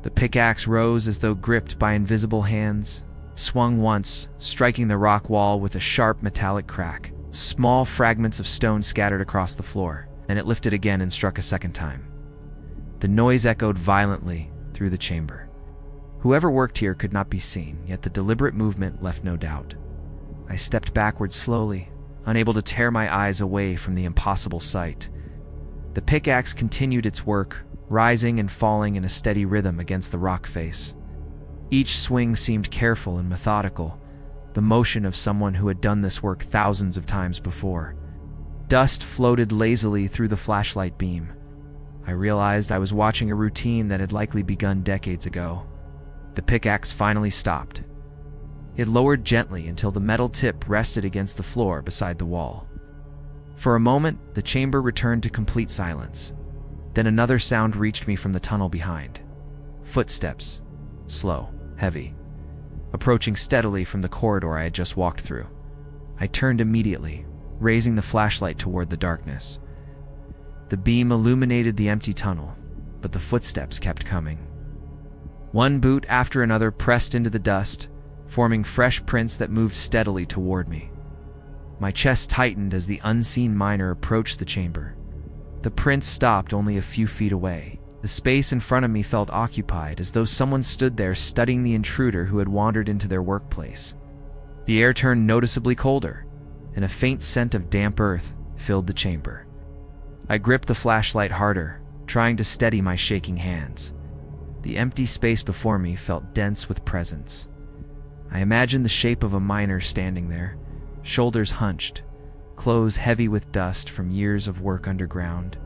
The pickaxe rose as though gripped by invisible hands, swung once, striking the rock wall with a sharp metallic crack. Small fragments of stone scattered across the floor, and it lifted again and struck a second time. The noise echoed violently through the chamber. Whoever worked here could not be seen, yet the deliberate movement left no doubt. I stepped backward slowly, unable to tear my eyes away from the impossible sight. The pickaxe continued its work, rising and falling in a steady rhythm against the rock face. Each swing seemed careful and methodical, the motion of someone who had done this work thousands of times before. Dust floated lazily through the flashlight beam. I realized I was watching a routine that had likely begun decades ago. The pickaxe finally stopped. It lowered gently until the metal tip rested against the floor beside the wall. For a moment, the chamber returned to complete silence. Then another sound reached me from the tunnel behind. Footsteps, slow, heavy, approaching steadily from the corridor I had just walked through. I turned immediately, raising the flashlight toward the darkness. The beam illuminated the empty tunnel, but the footsteps kept coming. One boot after another pressed into the dust, forming fresh prints that moved steadily toward me. My chest tightened as the unseen miner approached the chamber. The prints stopped only a few feet away. The space in front of me felt occupied, as though someone stood there studying the intruder who had wandered into their workplace. The air turned noticeably colder, and a faint scent of damp earth filled the chamber. I gripped the flashlight harder, trying to steady my shaking hands. The empty space before me felt dense with presence. I imagined the shape of a miner standing there, shoulders hunched, clothes heavy with dust from years of work underground.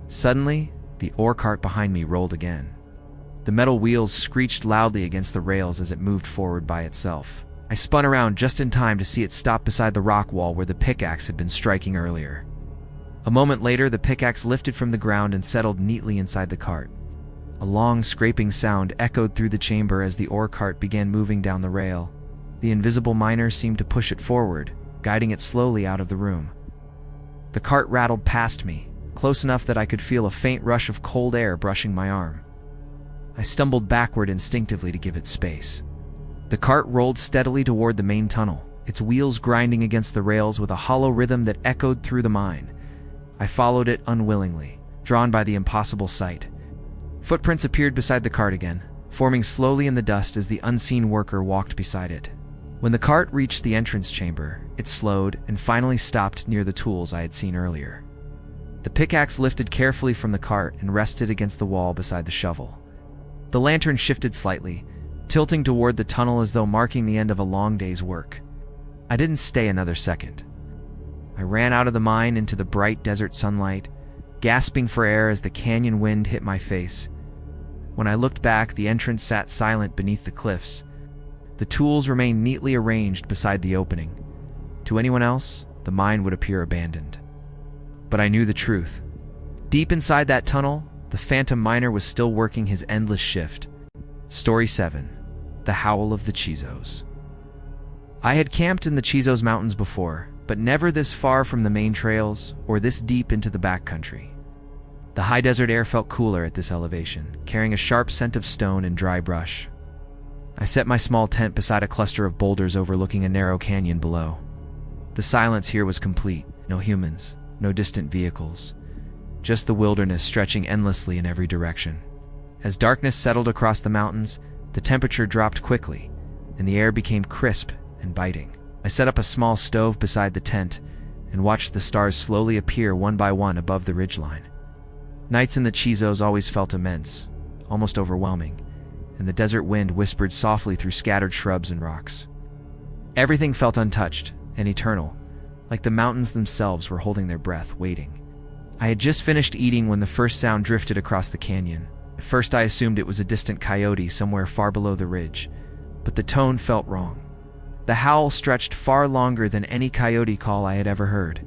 Suddenly, the ore cart behind me rolled again. The metal wheels screeched loudly against the rails as it moved forward by itself. I spun around just in time to see it stop beside the rock wall where the pickaxe had been striking earlier. A moment later, the pickaxe lifted from the ground and settled neatly inside the cart. A long scraping sound echoed through the chamber as the ore cart began moving down the rail. The invisible miner seemed to push it forward, guiding it slowly out of the room. The cart rattled past me, close enough that I could feel a faint rush of cold air brushing my arm. I stumbled backward instinctively to give it space. The cart rolled steadily toward the main tunnel, its wheels grinding against the rails with a hollow rhythm that echoed through the mine. I followed it unwillingly, drawn by the impossible sight. Footprints appeared beside the cart again, forming slowly in the dust as the unseen worker walked beside it. When the cart reached the entrance chamber, it slowed and finally stopped near the tools I had seen earlier. The pickaxe lifted carefully from the cart and rested against the wall beside the shovel. The lantern shifted slightly, tilting toward the tunnel as though marking the end of a long day's work. I didn't stay another second. I ran out of the mine into the bright desert sunlight, gasping for air as the canyon wind hit my face. When I looked back, the entrance sat silent beneath the cliffs. The tools remained neatly arranged beside the opening. To anyone else, the mine would appear abandoned. But I knew the truth. Deep inside that tunnel, the phantom miner was still working his endless shift. Story 7. The Howl of the Chisos. I had camped in the Chisos Mountains before, but never this far from the main trails or this deep into the backcountry. The high desert air felt cooler at this elevation, carrying a sharp scent of stone and dry brush. I set my small tent beside a cluster of boulders overlooking a narrow canyon below. The silence here was complete. No humans, no distant vehicles, just the wilderness stretching endlessly in every direction. As darkness settled across the mountains, the temperature dropped quickly, and the air became crisp and biting. I set up a small stove beside the tent and watched the stars slowly appear one by one above the ridgeline. Nights in the Chisos always felt immense, almost overwhelming, and the desert wind whispered softly through scattered shrubs and rocks. Everything felt untouched and eternal, like the mountains themselves were holding their breath, waiting. I had just finished eating when the first sound drifted across the canyon. At first I assumed it was a distant coyote somewhere far below the ridge, but the tone felt wrong. The howl stretched far longer than any coyote call I had ever heard.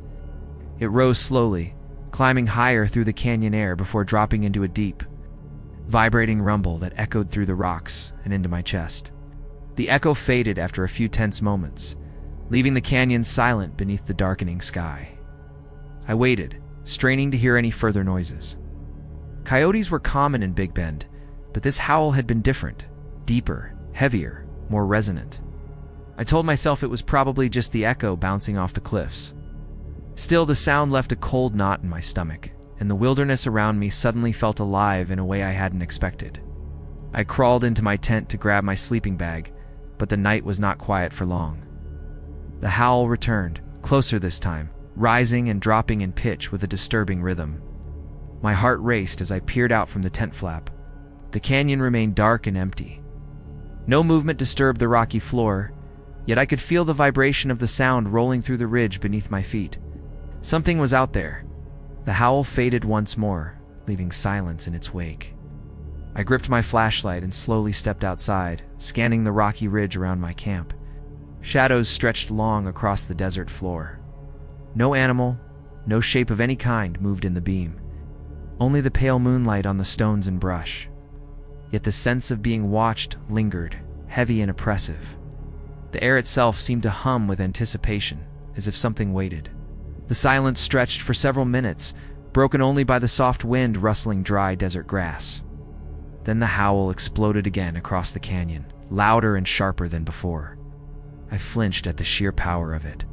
It rose slowly, climbing higher through the canyon air before dropping into a deep, vibrating rumble that echoed through the rocks and into my chest. The echo faded after a few tense moments, leaving the canyon silent beneath the darkening sky. I waited, straining to hear any further noises. Coyotes were common in Big Bend, but this howl had been different, deeper, heavier, more resonant. I told myself it was probably just the echo bouncing off the cliffs. Still, the sound left a cold knot in my stomach, and the wilderness around me suddenly felt alive in a way I hadn't expected. I crawled into my tent to grab my sleeping bag, but the night was not quiet for long. The howl returned, closer this time, rising and dropping in pitch with a disturbing rhythm. My heart raced as I peered out from the tent flap. The canyon remained dark and empty. No movement disturbed the rocky floor, yet I could feel the vibration of the sound rolling through the ridge beneath my feet. Something was out there. The howl faded once more, leaving silence in its wake. I gripped my flashlight and slowly stepped outside, scanning the rocky ridge around my camp. Shadows stretched long across the desert floor. No animal, no shape of any kind moved in the beam. Only the pale moonlight on the stones and brush. Yet the sense of being watched lingered, heavy and oppressive. The air itself seemed to hum with anticipation, as if something waited. The silence stretched for several minutes, broken only by the soft wind rustling dry desert grass. Then the howl exploded again across the canyon, louder and sharper than before. I flinched at the sheer power of it.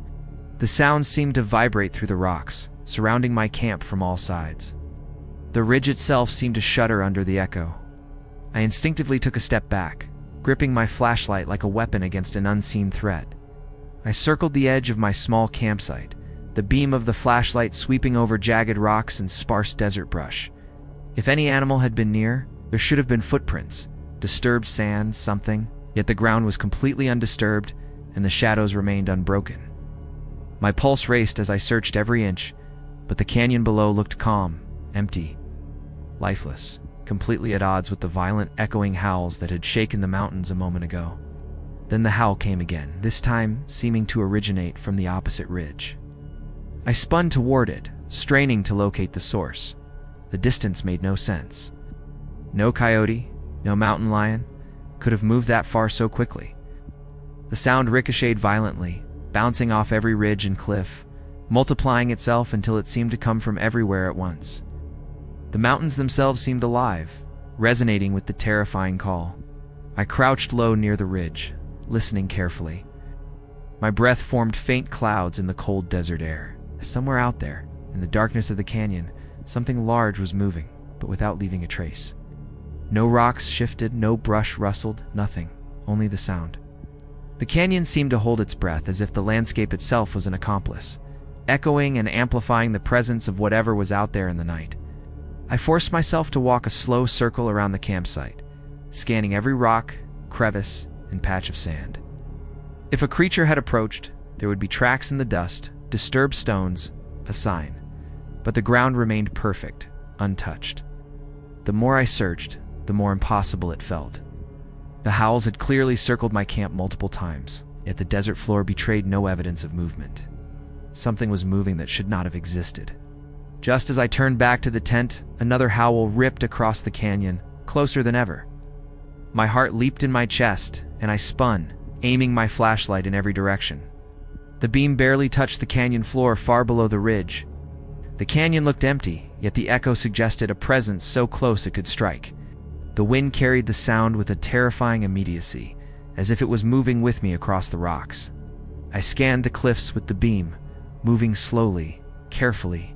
The sound seemed to vibrate through the rocks, surrounding my camp from all sides. The ridge itself seemed to shudder under the echo. I instinctively took a step back, gripping my flashlight like a weapon against an unseen threat. I circled the edge of my small campsite, the beam of the flashlight sweeping over jagged rocks and sparse desert brush. If any animal had been near, there should have been footprints, disturbed sand, something, yet the ground was completely undisturbed and the shadows remained unbroken. My pulse raced as I searched every inch, but the canyon below looked calm, empty, lifeless, completely at odds with the violent, echoing howls that had shaken the mountains a moment ago. Then the howl came again, this time seeming to originate from the opposite ridge. I spun toward it, straining to locate the source. The distance made no sense. No coyote, no mountain lion, could have moved that far so quickly. The sound ricocheted violently, bouncing off every ridge and cliff, multiplying itself until it seemed to come from everywhere at once. The mountains themselves seemed alive, resonating with the terrifying call. I crouched low near the ridge, listening carefully. My breath formed faint clouds in the cold desert air. Somewhere out there, in the darkness of the canyon, something large was moving, but without leaving a trace. No rocks shifted, no brush rustled, nothing, only the sound. The canyon seemed to hold its breath as if the landscape itself was an accomplice, echoing and amplifying the presence of whatever was out there in the night. I forced myself to walk a slow circle around the campsite, scanning every rock, crevice, and patch of sand. If a creature had approached, there would be tracks in the dust, disturbed stones, a sign. But the ground remained perfect, untouched. The more I searched, the more impossible it felt. The howls had clearly circled my camp multiple times, yet the desert floor betrayed no evidence of movement. Something was moving that should not have existed. Just as I turned back to the tent, another howl ripped across the canyon, closer than ever. My heart leaped in my chest, and I spun, aiming my flashlight in every direction. The beam barely touched the canyon floor far below the ridge. The canyon looked empty, yet the echo suggested a presence so close it could strike. The wind carried the sound with a terrifying immediacy, as if it was moving with me across the rocks. I scanned the cliffs with the beam, moving slowly, carefully.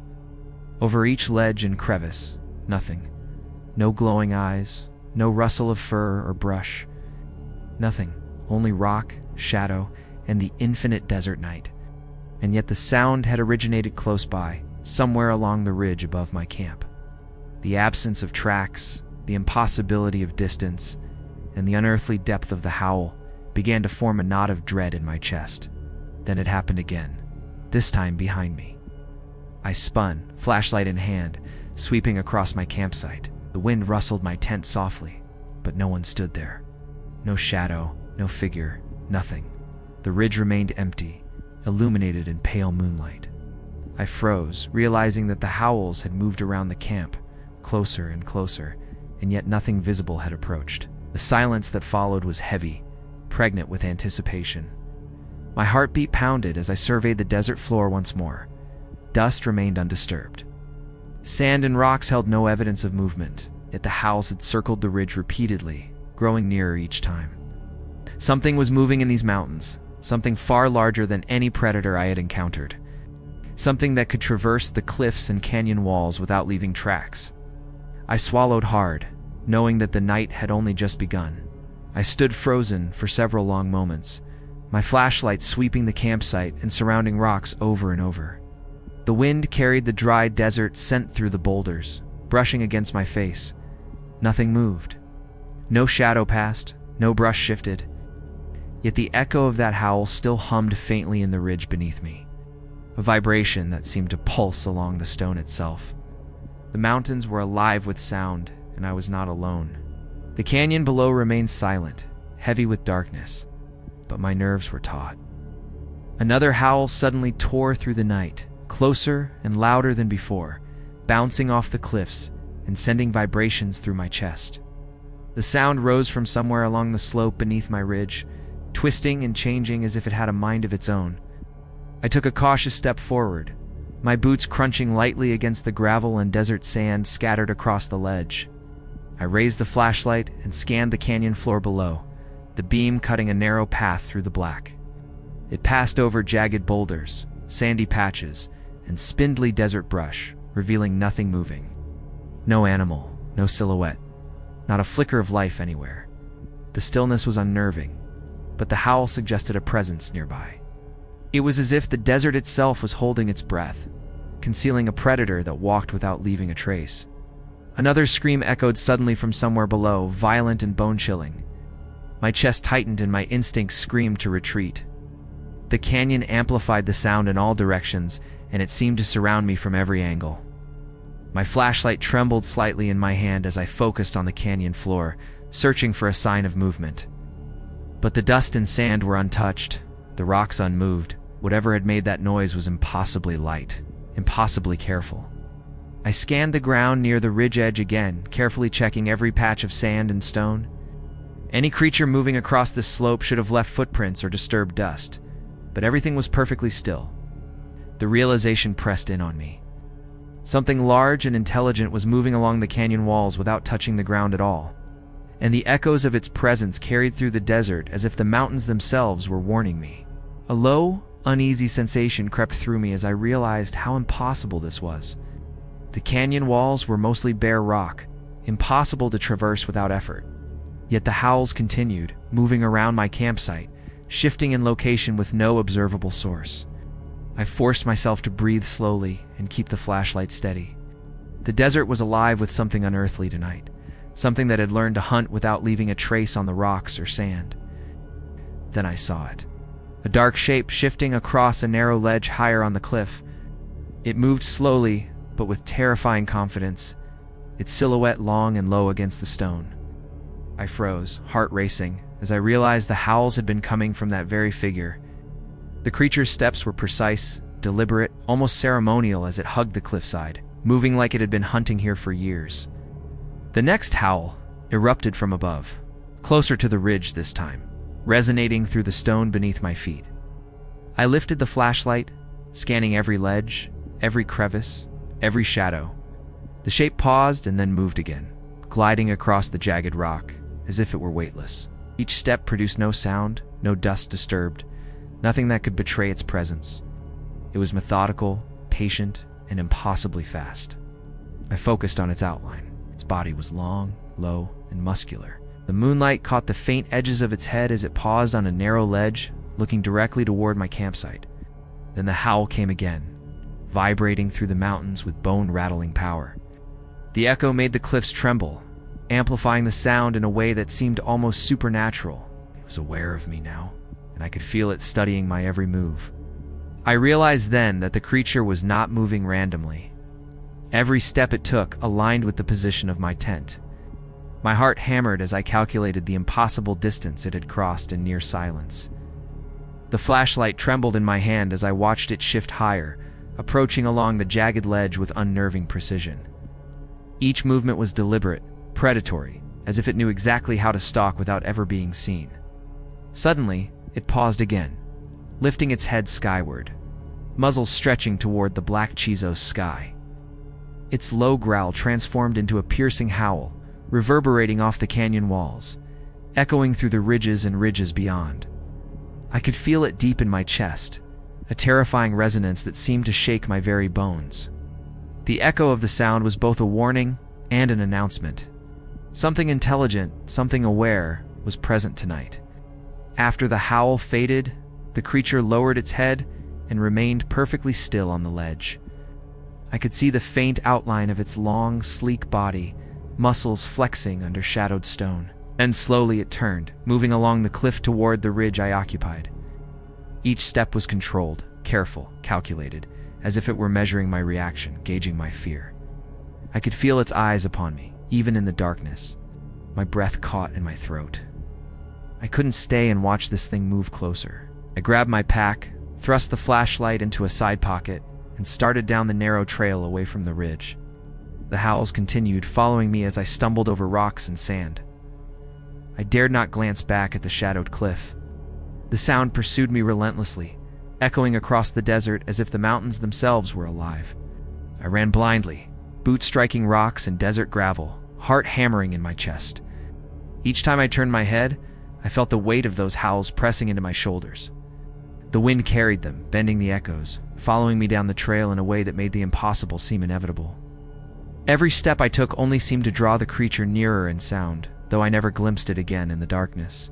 Over each ledge and crevice, nothing. No glowing eyes, no rustle of fur or brush. Nothing, only rock, shadow, and the infinite desert night. and yet the sound had originated close by, somewhere along the ridge above my camp. The absence of tracks, the impossibility of distance, and the unearthly depth of the howl began to form a knot of dread in my chest. Then it happened again, this time behind me. I spun, flashlight in hand, sweeping across my campsite. The wind rustled my tent softly, but no one stood there. No shadow, no figure, nothing. The ridge remained empty, illuminated in pale moonlight. I froze, realizing that the howls had moved around the camp, closer and closer, and yet nothing visible had approached. The silence that followed was heavy, pregnant with anticipation. My heartbeat pounded as I surveyed the desert floor once more. Dust remained undisturbed. Sand and rocks held no evidence of movement, yet the howls had circled the ridge repeatedly, growing nearer each time. Something was moving in these mountains, something far larger than any predator I had encountered. Something that could traverse the cliffs and canyon walls without leaving tracks. I swallowed hard, knowing that the night had only just begun. I stood frozen for several long moments, my flashlight sweeping the campsite and surrounding rocks over and over. The wind carried the dry desert scent through the boulders, brushing against my face. Nothing moved. No shadow passed, no brush shifted. Yet the echo of that howl still hummed faintly in the ridge beneath me, a vibration that seemed to pulse along the stone itself. The mountains were alive with sound, and I was not alone. The canyon below remained silent, heavy with darkness, but my nerves were taut. Another howl suddenly tore through the night, closer and louder than before, bouncing off the cliffs and sending vibrations through my chest. The sound rose from somewhere along the slope beneath my ridge, twisting and changing as if it had a mind of its own. I took a cautious step forward, my boots crunching lightly against the gravel and desert sand scattered across the ledge. I raised the flashlight and scanned the canyon floor below, the beam cutting a narrow path through the black. It passed over jagged boulders, sandy patches, and spindly desert brush, revealing nothing moving. No animal, no silhouette, not a flicker of life anywhere. The stillness was unnerving, but the howl suggested a presence nearby. It was as if the desert itself was holding its breath, concealing a predator that walked without leaving a trace. Another scream echoed suddenly from somewhere below, violent and bone-chilling. My chest tightened and my instincts screamed to retreat. The canyon amplified the sound in all directions, and it seemed to surround me from every angle. My flashlight trembled slightly in my hand as I focused on the canyon floor, searching for a sign of movement. But the dust and sand were untouched, the rocks unmoved. Whatever had made that noise was impossibly light, impossibly careful. I scanned the ground near the ridge edge again, carefully checking every patch of sand and stone. Any creature moving across this slope should have left footprints or disturbed dust, but everything was perfectly still. The realization pressed in on me. Something large and intelligent was moving along the canyon walls without touching the ground at all, and the echoes of its presence carried through the desert as if the mountains themselves were warning me. A low, uneasy sensation crept through me as I realized how impossible this was. The canyon walls were mostly bare rock, impossible to traverse without effort. Yet the howls continued, moving around my campsite, shifting in location with no observable source. I forced myself to breathe slowly and keep the flashlight steady. The desert was alive with something unearthly tonight, something that had learned to hunt without leaving a trace on the rocks or sand. Then I saw it. A dark shape shifting across a narrow ledge higher on the cliff. It moved slowly, but with terrifying confidence, its silhouette long and low against the stone. I froze, heart racing, as I realized the howls had been coming from that very figure. The creature's steps were precise, deliberate, almost ceremonial as it hugged the cliffside, moving like it had been hunting here for years. The next howl erupted from above, closer to the ridge this time, resonating through the stone beneath my feet. I lifted the flashlight, scanning every ledge, every crevice, every shadow. The shape paused and then moved again, gliding across the jagged rock, as if it were weightless. Each step produced no sound, no dust disturbed, nothing that could betray its presence. It was methodical, patient, and impossibly fast. I focused on its outline. Its body was long, low, and muscular. The moonlight caught the faint edges of its head as it paused on a narrow ledge, looking directly toward my campsite. Then the howl came again, vibrating through the mountains with bone-rattling power. The echo made the cliffs tremble, amplifying the sound in a way that seemed almost supernatural. It was aware of me now, and I could feel it studying my every move. I realized then that the creature was not moving randomly. Every step it took aligned with the position of my tent. My heart hammered as I calculated the impossible distance it had crossed in near silence. The flashlight trembled in my hand as I watched it shift higher, approaching along the jagged ledge with unnerving precision. Each movement was deliberate, predatory, as if it knew exactly how to stalk without ever being seen. Suddenly, it paused again, lifting its head skyward, muzzle stretching toward the black Chisos sky. Its low growl transformed into a piercing howl, reverberating off the canyon walls, echoing through the ridges and ridges beyond. I could feel it deep in my chest, a terrifying resonance that seemed to shake my very bones. The echo of the sound was both a warning and an announcement. Something intelligent, something aware, was present tonight. After the howl faded, the creature lowered its head and remained perfectly still on the ledge. I could see the faint outline of its long, sleek body, muscles flexing under shadowed stone. Then slowly it turned, moving along the cliff toward the ridge I occupied. Each step was controlled, careful, calculated, as if it were measuring my reaction, gauging my fear. I could feel its eyes upon me, even in the darkness. My breath caught in my throat. I couldn't stay and watch this thing move closer. I grabbed my pack, thrust the flashlight into a side pocket, and started down the narrow trail away from the ridge. The howls continued, following me as I stumbled over rocks and sand. I dared not glance back at the shadowed cliff. The sound pursued me relentlessly, echoing across the desert as if the mountains themselves were alive. I ran blindly, boots striking rocks and desert gravel, heart hammering in my chest. Each time I turned my head, I felt the weight of those howls pressing into my shoulders. The wind carried them, bending the echoes, following me down the trail in a way that made the impossible seem inevitable. Every step I took only seemed to draw the creature nearer in sound, though I never glimpsed it again in the darkness.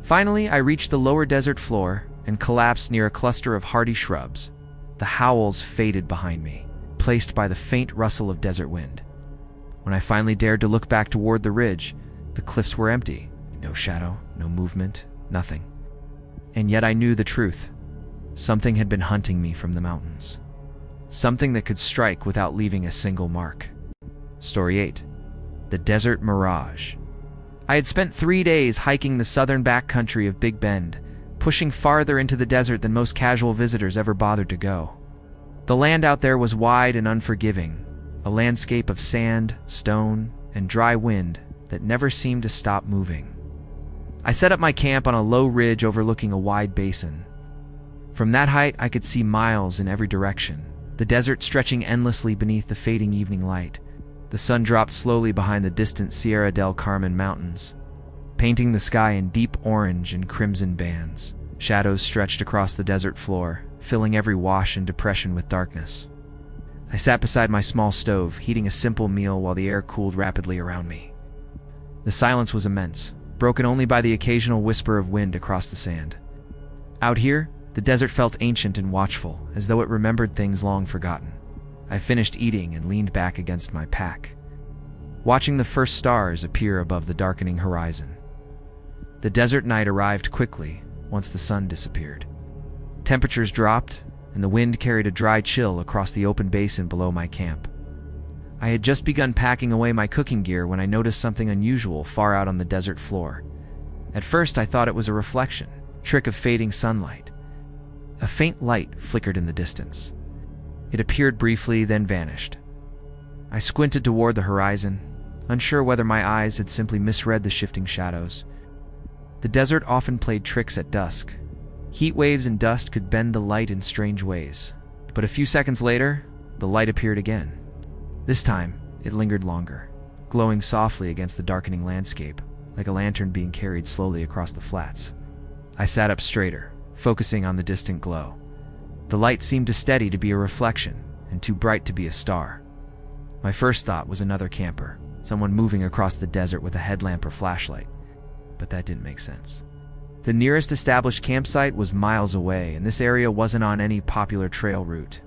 Finally, I reached the lower desert floor and collapsed near a cluster of hardy shrubs. The howls faded behind me, placed by the faint rustle of desert wind. When I finally dared to look back toward the ridge, the cliffs were empty. No shadow, no movement, nothing. And yet I knew the truth. Something had been hunting me from the mountains. Something that could strike without leaving a single mark. Story 8. The Desert Mirage. I had spent 3 days hiking the southern backcountry of Big Bend, pushing farther into the desert than most casual visitors ever bothered to go. The land out there was wide and unforgiving, a landscape of sand, stone, and dry wind that never seemed to stop moving. I set up my camp on a low ridge overlooking a wide basin. From that height, I could see miles in every direction, the desert stretching endlessly beneath the fading evening light. The sun dropped slowly behind the distant Sierra del Carmen mountains, painting the sky in deep orange and crimson bands. Shadows stretched across the desert floor, filling every wash and depression with darkness. I sat beside my small stove, heating a simple meal while the air cooled rapidly around me. The silence was immense, broken only by the occasional whisper of wind across the sand. Out here, the desert felt ancient and watchful, as though it remembered things long forgotten. I finished eating and leaned back against my pack, watching the first stars appear above the darkening horizon. The desert night arrived quickly once the sun disappeared. Temperatures dropped, and the wind carried a dry chill across the open basin below my camp. I had just begun packing away my cooking gear when I noticed something unusual far out on the desert floor. At first I thought it was a reflection, trick of fading sunlight. A faint light flickered in the distance. It appeared briefly, then vanished. I squinted toward the horizon, unsure whether my eyes had simply misread the shifting shadows. The desert often played tricks at dusk. Heat waves and dust could bend the light in strange ways. But a few seconds later, the light appeared again. This time, it lingered longer, glowing softly against the darkening landscape, like a lantern being carried slowly across the flats. I sat up straighter, focusing on the distant glow. The light seemed too steady to be a reflection, and too bright to be a star. My first thought was another camper, someone moving across the desert with a headlamp or flashlight. But that didn't make sense. The nearest established campsite was miles away, and this area wasn't on any popular trail route.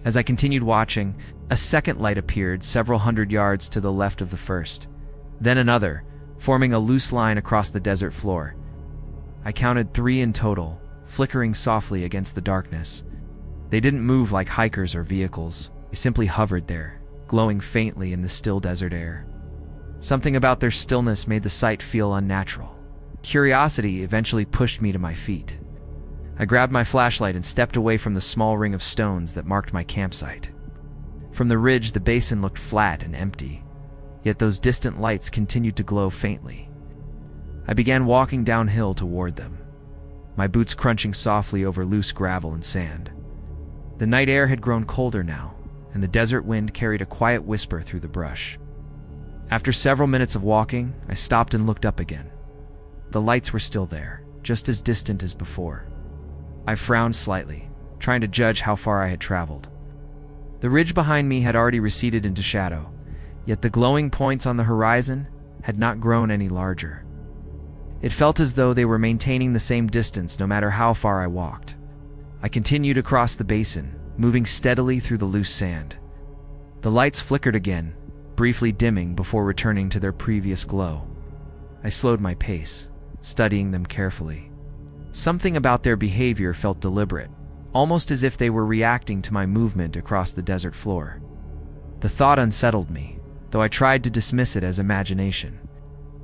As I continued watching, a second light appeared several hundred yards to the left of the first. Then another, forming a loose line across the desert floor. I counted 3 in total, flickering softly against the darkness. They didn't move like hikers or vehicles. They simply hovered there, glowing faintly in the still desert air. Something about their stillness made the sight feel unnatural. Curiosity eventually pushed me to my feet. I grabbed my flashlight and stepped away from the small ring of stones that marked my campsite. From the ridge, the basin looked flat and empty, yet those distant lights continued to glow faintly. I began walking downhill toward them, my boots crunching softly over loose gravel and sand. The night air had grown colder now, and the desert wind carried a quiet whisper through the brush. After several minutes of walking, I stopped and looked up again. The lights were still there, just as distant as before. I frowned slightly, trying to judge how far I had traveled. The ridge behind me had already receded into shadow, yet the glowing points on the horizon had not grown any larger. It felt as though they were maintaining the same distance no matter how far I walked. I continued across the basin, moving steadily through the loose sand. The lights flickered again, briefly dimming before returning to their previous glow. I slowed my pace, studying them carefully. Something about their behavior felt deliberate, almost as if they were reacting to my movement across the desert floor. The thought unsettled me, though I tried to dismiss it as imagination.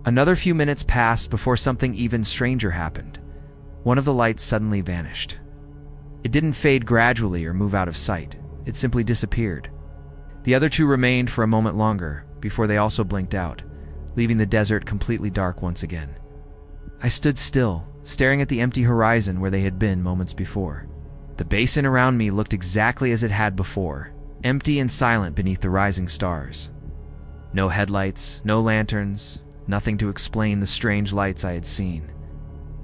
Another few minutes passed before something even stranger happened. One of the lights suddenly vanished. It didn't fade gradually or move out of sight. It simply disappeared. The other 2 remained for a moment longer before they also blinked out, leaving the desert completely dark once again. I stood still, staring at the empty horizon where they had been moments before. The basin around me looked exactly as it had before, empty and silent beneath the rising stars. No headlights, no lanterns, nothing to explain the strange lights I had seen.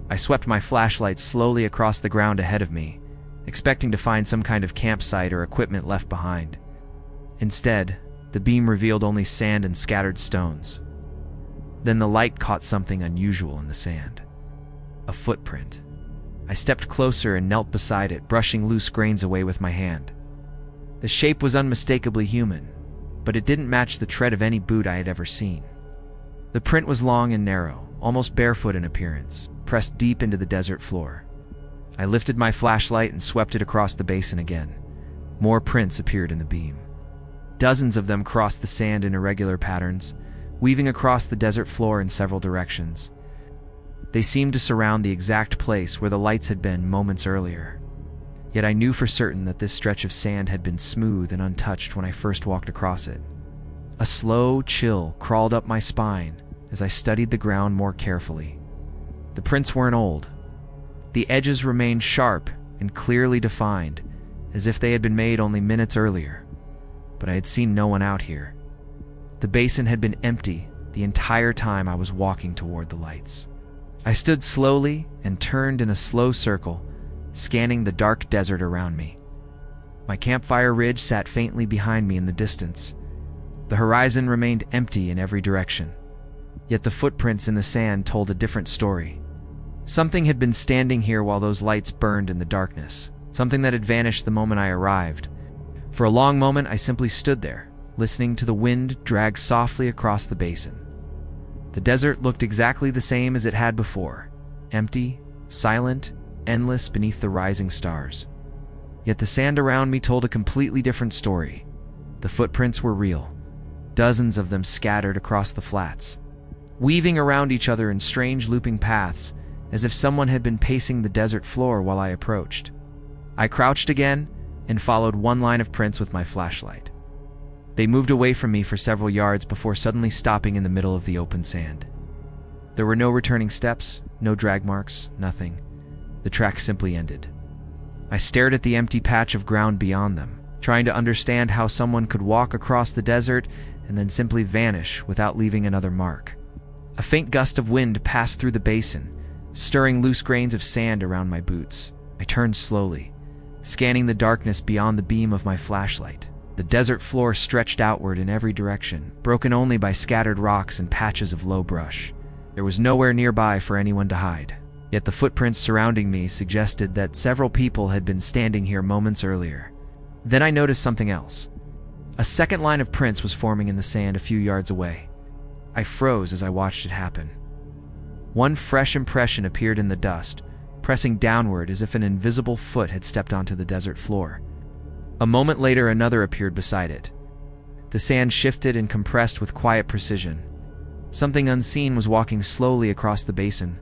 I swept my flashlight slowly across the ground ahead of me, expecting to find some kind of campsite or equipment left behind. Instead, the beam revealed only sand and scattered stones. Then the light caught something unusual in the sand. A footprint. I stepped closer and knelt beside it, brushing loose grains away with my hand. The shape was unmistakably human, but it didn't match the tread of any boot I had ever seen. The print was long and narrow, almost barefoot in appearance, pressed deep into the desert floor. I lifted my flashlight and swept it across the basin again. More prints appeared in the beam. Dozens of them crossed the sand in irregular patterns, weaving across the desert floor in several directions. They seemed to surround the exact place where the lights had been moments earlier. Yet I knew for certain that this stretch of sand had been smooth and untouched when I first walked across it. A slow chill crawled up my spine as I studied the ground more carefully. The prints weren't old. The edges remained sharp and clearly defined, as if they had been made only minutes earlier. But I had seen no one out here. The basin had been empty the entire time I was walking toward the lights. I stood slowly and turned in a slow circle, scanning the dark desert around me. My campfire ridge sat faintly behind me in the distance. The horizon remained empty in every direction. Yet the footprints in the sand told a different story. Something had been standing here while those lights burned in the darkness, something that had vanished the moment I arrived. For a long moment, I simply stood there, listening to the wind drag softly across the basin. The desert looked exactly the same as it had before, empty, silent, endless beneath the rising stars. Yet the sand around me told a completely different story. The footprints were real, dozens of them scattered across the flats, weaving around each other in strange looping paths, as if someone had been pacing the desert floor while I approached. I crouched again and followed one line of prints with my flashlight. They moved away from me for several yards before suddenly stopping in the middle of the open sand. There were no returning steps, no drag marks, nothing. The track simply ended. I stared at the empty patch of ground beyond them, trying to understand how someone could walk across the desert and then simply vanish without leaving another mark. A faint gust of wind passed through the basin, stirring loose grains of sand around my boots. I turned slowly, scanning the darkness beyond the beam of my flashlight. The desert floor stretched outward in every direction, broken only by scattered rocks and patches of low brush. There was nowhere nearby for anyone to hide. Yet the footprints surrounding me suggested that several people had been standing here moments earlier. Then I noticed something else. A second line of prints was forming in the sand a few yards away. I froze as I watched it happen. One fresh impression appeared in the dust, pressing downward as if an invisible foot had stepped onto the desert floor. A moment later, another appeared beside it. The sand shifted and compressed with quiet precision. Something unseen was walking slowly across the basin.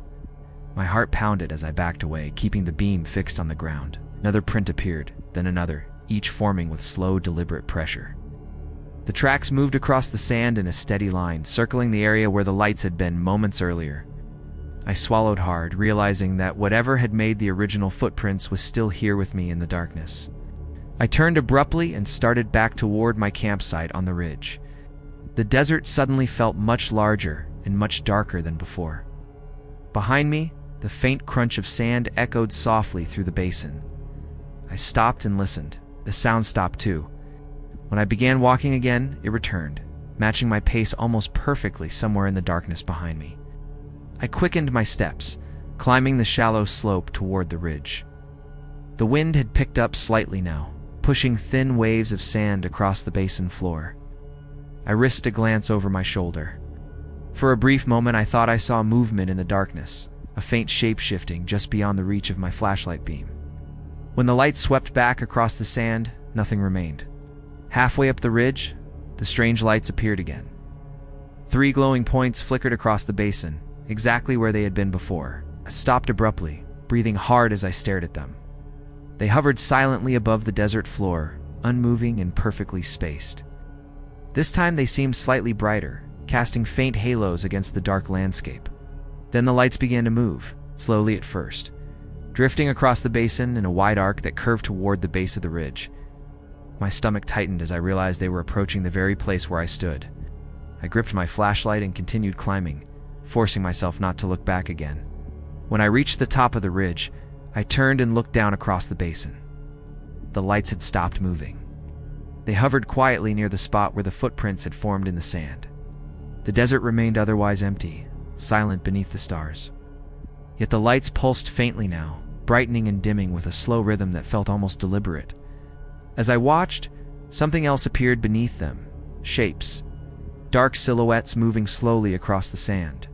My heart pounded as I backed away, keeping the beam fixed on the ground. Another print appeared, then another, each forming with slow, deliberate pressure. The tracks moved across the sand in a steady line, circling the area where the lights had been moments earlier. I swallowed hard, realizing that whatever had made the original footprints was still here with me in the darkness. I turned abruptly and started back toward my campsite on the ridge. The desert suddenly felt much larger and much darker than before. Behind me, the faint crunch of sand echoed softly through the basin. I stopped and listened. The sound stopped too. When I began walking again, it returned, matching my pace almost perfectly somewhere in the darkness behind me. I quickened my steps, climbing the shallow slope toward the ridge. The wind had picked up slightly now, pushing thin waves of sand across the basin floor. I risked a glance over my shoulder. For a brief moment, I thought I saw movement in the darkness, a faint shape shifting just beyond the reach of my flashlight beam. When the light swept back across the sand, nothing remained. Halfway up the ridge, the strange lights appeared again. 3 glowing points flickered across the basin, exactly where they had been before. I stopped abruptly, breathing hard as I stared at them. They hovered silently above the desert floor, unmoving and perfectly spaced. This time they seemed slightly brighter, casting faint halos against the dark landscape. Then the lights began to move, slowly at first, drifting across the basin in a wide arc that curved toward the base of the ridge. My stomach tightened as I realized they were approaching the very place where I stood. I gripped my flashlight and continued climbing, forcing myself not to look back again. When I reached the top of the ridge, I turned and looked down across the basin. The lights had stopped moving. They hovered quietly near the spot where the footprints had formed in the sand. The desert remained otherwise empty, silent beneath the stars. Yet the lights pulsed faintly now, brightening and dimming with a slow rhythm that felt almost deliberate. As I watched, something else appeared beneath them, shapes, dark silhouettes moving slowly across the sand.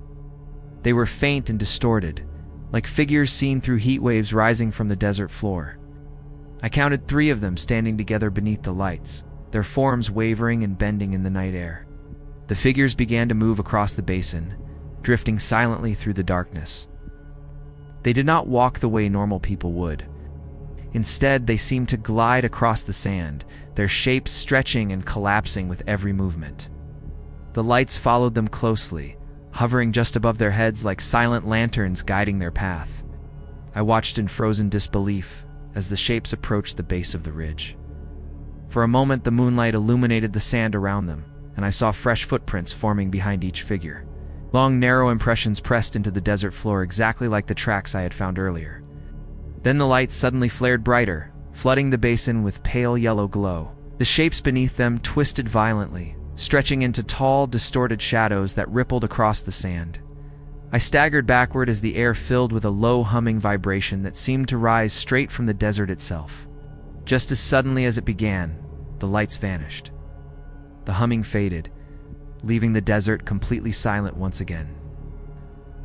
They were faint and distorted, like figures seen through heat waves rising from the desert floor. I counted 3 of them standing together beneath the lights, their forms wavering and bending in the night air. The figures began to move across the basin, drifting silently through the darkness. They did not walk the way normal people would. Instead, they seemed to glide across the sand, their shapes stretching and collapsing with every movement. The lights followed them closely, hovering just above their heads like silent lanterns guiding their path. I watched in frozen disbelief as the shapes approached the base of the ridge. For a moment, the moonlight illuminated the sand around them, and I saw fresh footprints forming behind each figure. Long, narrow impressions pressed into the desert floor exactly like the tracks I had found earlier. Then the lights suddenly flared brighter, flooding the basin with pale yellow glow. The shapes beneath them twisted violently, stretching into tall, distorted shadows that rippled across the sand. I staggered backward as the air filled with a low humming vibration that seemed to rise straight from the desert itself. Just as suddenly as it began, the lights vanished. The humming faded, leaving the desert completely silent once again.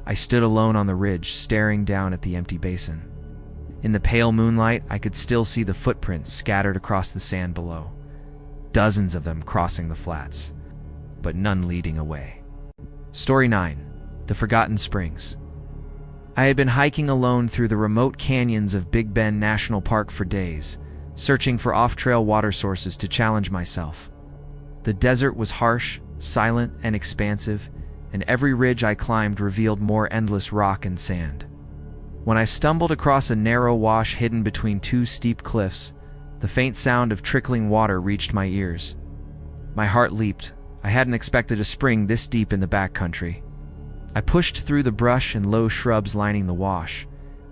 I stood alone on the ridge, staring down at the empty basin. In the pale moonlight, I could still see the footprints scattered across the sand below, dozens of them crossing the flats, but none leading away. Story 9. The Forgotten Springs. I had been hiking alone through the remote canyons of Big Bend National Park for days, searching for off-trail water sources to challenge myself. The desert was harsh, silent, and expansive, and every ridge I climbed revealed more endless rock and sand. When I stumbled across a narrow wash hidden between 2 steep cliffs, the faint sound of trickling water reached my ears. My heart leaped. I hadn't expected a spring this deep in the backcountry. I pushed through the brush and low shrubs lining the wash,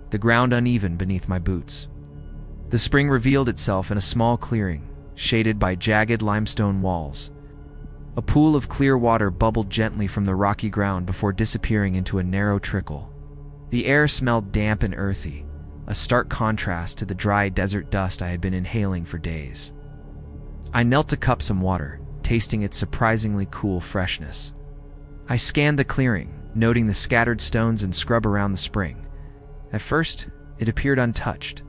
the ground uneven beneath my boots. The spring revealed itself in a small clearing, shaded by jagged limestone walls. A pool of clear water bubbled gently from the rocky ground before disappearing into a narrow trickle. The air smelled damp and earthy, a stark contrast to the dry desert dust I had been inhaling for days. I knelt to cup some water, tasting its surprisingly cool freshness. I scanned the clearing, noting the scattered stones and scrub around the spring. At first, it appeared untouched,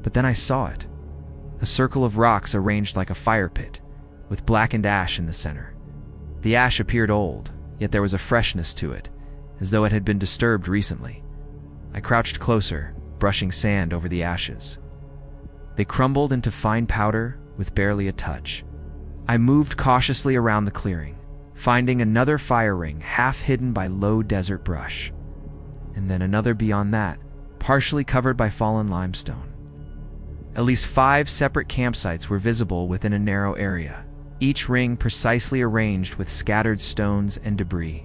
but then I saw it. A circle of rocks arranged like a fire pit, with blackened ash in the center. The ash appeared old, yet there was a freshness to it, as though it had been disturbed recently. I crouched closer, brushing sand over the ashes. They crumbled into fine powder with barely a touch. I moved cautiously around the clearing, finding another fire ring half hidden by low desert brush, and then another beyond that, partially covered by fallen limestone. At least 5 separate campsites were visible within a narrow area, each ring precisely arranged with scattered stones and debris.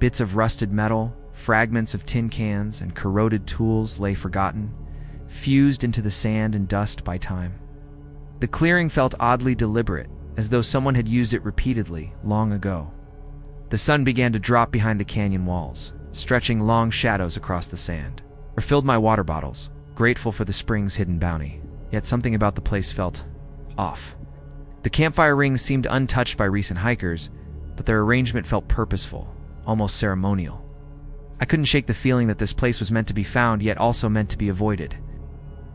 Bits of rusted metal, fragments of tin cans, and corroded tools lay forgotten, fused into the sand and dust by time. The clearing felt oddly deliberate, as though someone had used it repeatedly, long ago. The sun began to drop behind the canyon walls, stretching long shadows across the sand. I filled my water bottles, grateful for the spring's hidden bounty, yet something about the place felt off. The campfire rings seemed untouched by recent hikers, but their arrangement felt purposeful, almost ceremonial. I couldn't shake the feeling that this place was meant to be found, yet also meant to be avoided.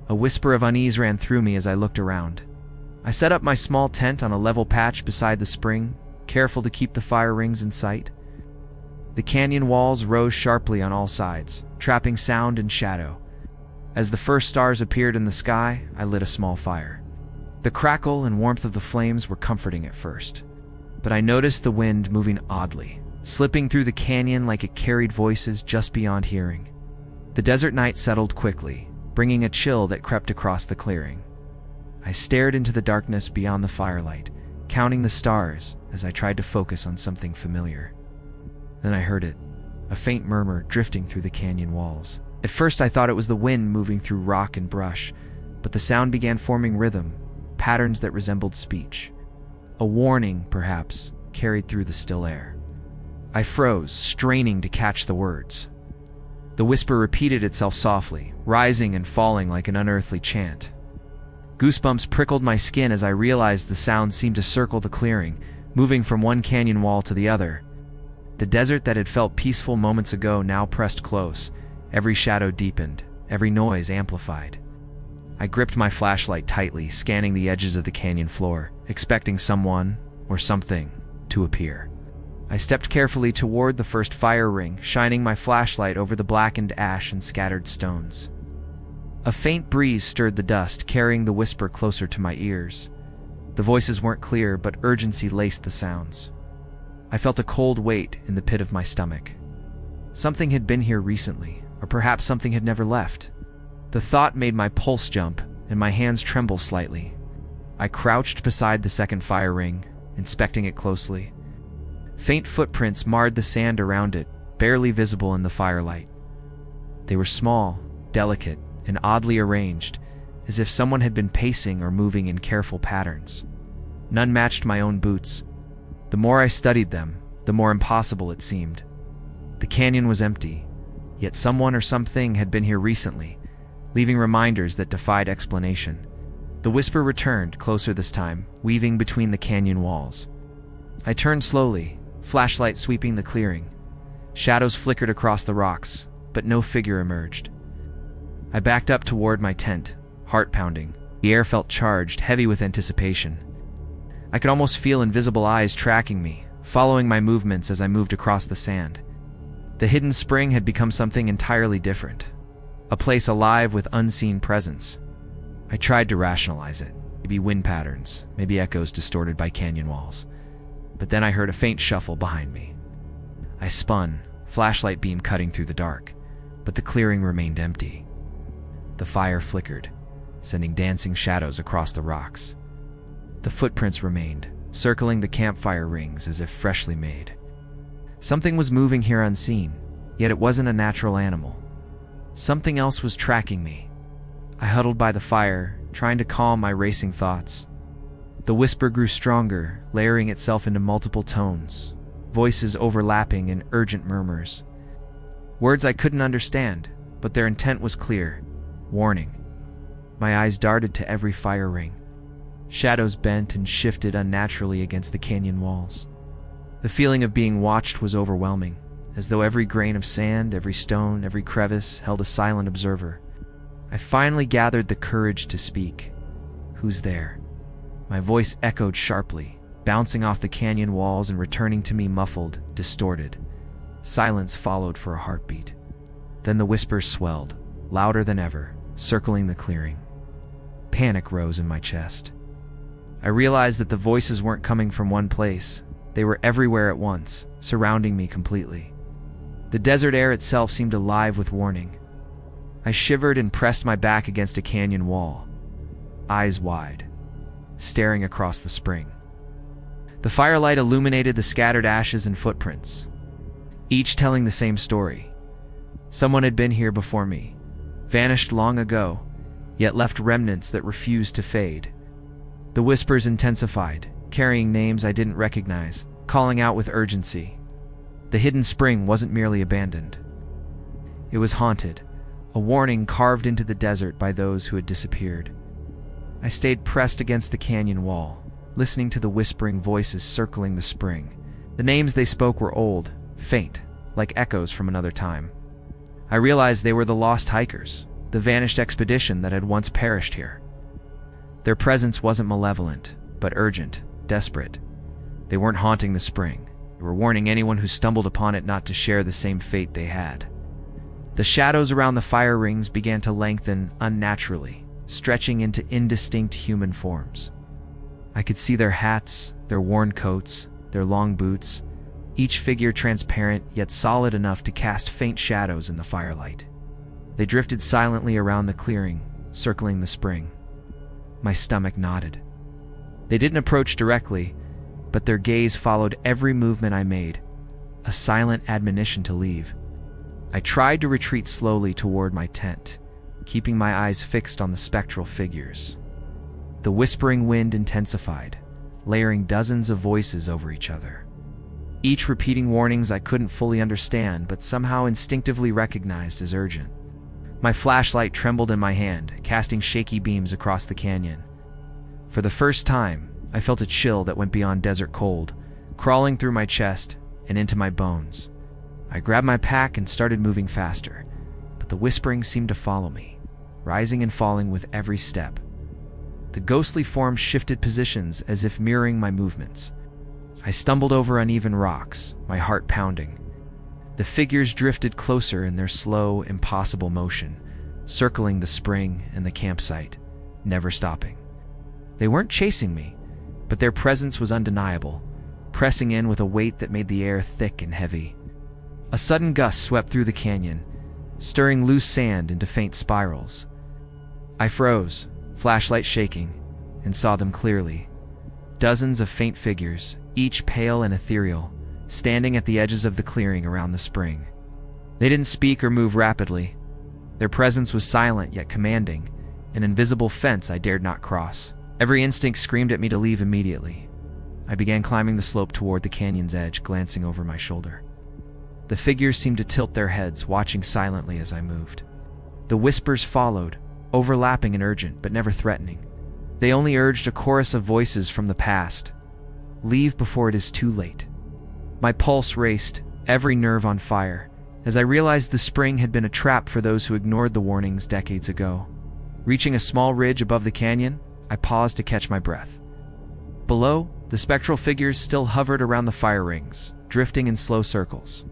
A whisper of unease ran through me as I looked around. I set up my small tent on a level patch beside the spring, careful to keep the fire rings in sight. The canyon walls rose sharply on all sides, trapping sound and shadow. As the first stars appeared in the sky, I lit a small fire. The crackle and warmth of the flames were comforting at first, but I noticed the wind moving oddly, slipping through the canyon like it carried voices just beyond hearing. The desert night settled quickly, bringing a chill that crept across the clearing. I stared into the darkness beyond the firelight, counting the stars as I tried to focus on something familiar. Then I heard it, a faint murmur drifting through the canyon walls. At first I thought it was the wind moving through rock and brush, but the sound began forming rhythm, patterns that resembled speech. A warning, perhaps, carried through the still air. I froze, straining to catch the words. The whisper repeated itself softly, rising and falling like an unearthly chant. Goosebumps prickled my skin as I realized the sound seemed to circle the clearing, moving from one canyon wall to the other. The desert that had felt peaceful moments ago now pressed close. Every shadow deepened, every noise amplified. I gripped my flashlight tightly, scanning the edges of the canyon floor, expecting someone, or something, to appear. I stepped carefully toward the first fire ring, shining my flashlight over the blackened ash and scattered stones. A faint breeze stirred the dust, carrying the whisper closer to my ears. The voices weren't clear, but urgency laced the sounds. I felt a cold weight in the pit of my stomach. Something had been here recently, or perhaps something had never left. The thought made my pulse jump, and my hands tremble slightly. I crouched beside the second fire ring, inspecting it closely. Faint footprints marred the sand around it, barely visible in the firelight. They were small, delicate, and oddly arranged, as if someone had been pacing or moving in careful patterns. None matched my own boots. The more I studied them, the more impossible it seemed. The canyon was empty, yet someone or something had been here recently, leaving reminders that defied explanation. The whisper returned, closer this time, weaving between the canyon walls. I turned slowly, flashlight sweeping the clearing. Shadows flickered across the rocks, but no figure emerged. I backed up toward my tent, heart pounding. The air felt charged, heavy with anticipation. I could almost feel invisible eyes tracking me, following my movements as I moved across the sand. The hidden spring had become something entirely different, a place alive with unseen presence. I tried to rationalize it, maybe wind patterns, maybe echoes distorted by canyon walls. But then I heard a faint shuffle behind me. I spun, flashlight beam cutting through the dark, but the clearing remained empty. The fire flickered, sending dancing shadows across the rocks. The footprints remained, circling the campfire rings as if freshly made. Something was moving here unseen, yet it wasn't a natural animal. Something else was tracking me. I huddled by the fire, trying to calm my racing thoughts. The whisper grew stronger, layering itself into multiple tones, voices overlapping in urgent murmurs. Words I couldn't understand, but their intent was clear. Warning. My eyes darted to every fire ring. Shadows bent and shifted unnaturally against the canyon walls. The feeling of being watched was overwhelming, as though every grain of sand, every stone, every crevice held a silent observer. I finally gathered the courage to speak. "Who's there?" My voice echoed sharply, bouncing off the canyon walls and returning to me muffled, distorted. Silence followed for a heartbeat. Then the whispers swelled, louder than ever, circling the clearing. Panic rose in my chest. I realized that the voices weren't coming from one place. They were everywhere at once, surrounding me completely. The desert air itself seemed alive with warning. I shivered and pressed my back against a canyon wall, eyes wide, staring across the spring. The firelight illuminated the scattered ashes and footprints, each telling the same story. Someone had been here before me, vanished long ago, yet left remnants that refused to fade. The whispers intensified, carrying names I didn't recognize, calling out with urgency. The hidden spring wasn't merely abandoned. It was haunted, a warning carved into the desert by those who had disappeared. I stayed pressed against the canyon wall, listening to the whispering voices circling the spring. The names they spoke were old, faint, like echoes from another time. I realized they were the lost hikers, the vanished expedition that had once perished here. Their presence wasn't malevolent, but urgent, desperate. They weren't haunting the spring. They were warning anyone who stumbled upon it not to share the same fate they had. The shadows around the fire rings began to lengthen unnaturally, stretching into indistinct human forms. I could see their hats, their worn coats, their long boots, each figure transparent yet solid enough to cast faint shadows in the firelight. They drifted silently around the clearing, circling the spring. My stomach knotted. They didn't approach directly, but their gaze followed every movement I made, a silent admonition to leave. I tried to retreat slowly toward my tent, keeping my eyes fixed on the spectral figures. The whispering wind intensified, layering dozens of voices over each other, each repeating warnings I couldn't fully understand but somehow instinctively recognized as urgent. My flashlight trembled in my hand, casting shaky beams across the canyon. For the first time, I felt a chill that went beyond desert cold, crawling through my chest and into my bones. I grabbed my pack and started moving faster, but the whispering seemed to follow me, rising and falling with every step. The ghostly forms shifted positions as if mirroring my movements. I stumbled over uneven rocks, my heart pounding. The figures drifted closer in their slow, impossible motion, circling the spring and the campsite, never stopping. They weren't chasing me, but their presence was undeniable, pressing in with a weight that made the air thick and heavy. A sudden gust swept through the canyon, stirring loose sand into faint spirals. I froze, flashlight shaking, and saw them clearly. Dozens of faint figures, each pale and ethereal, standing at the edges of the clearing around the spring. They didn't speak or move rapidly. Their presence was silent yet commanding, an invisible fence I dared not cross. Every instinct screamed at me to leave immediately. I began climbing the slope toward the canyon's edge, glancing over my shoulder. The figures seemed to tilt their heads, watching silently as I moved. The whispers followed, overlapping and urgent, but never threatening. They only urged a chorus of voices from the past. Leave before it is too late. My pulse raced, every nerve on fire, as I realized the spring had been a trap for those who ignored the warnings decades ago. Reaching a small ridge above the canyon, I paused to catch my breath. Below, the spectral figures still hovered around the fire rings, drifting in slow circles.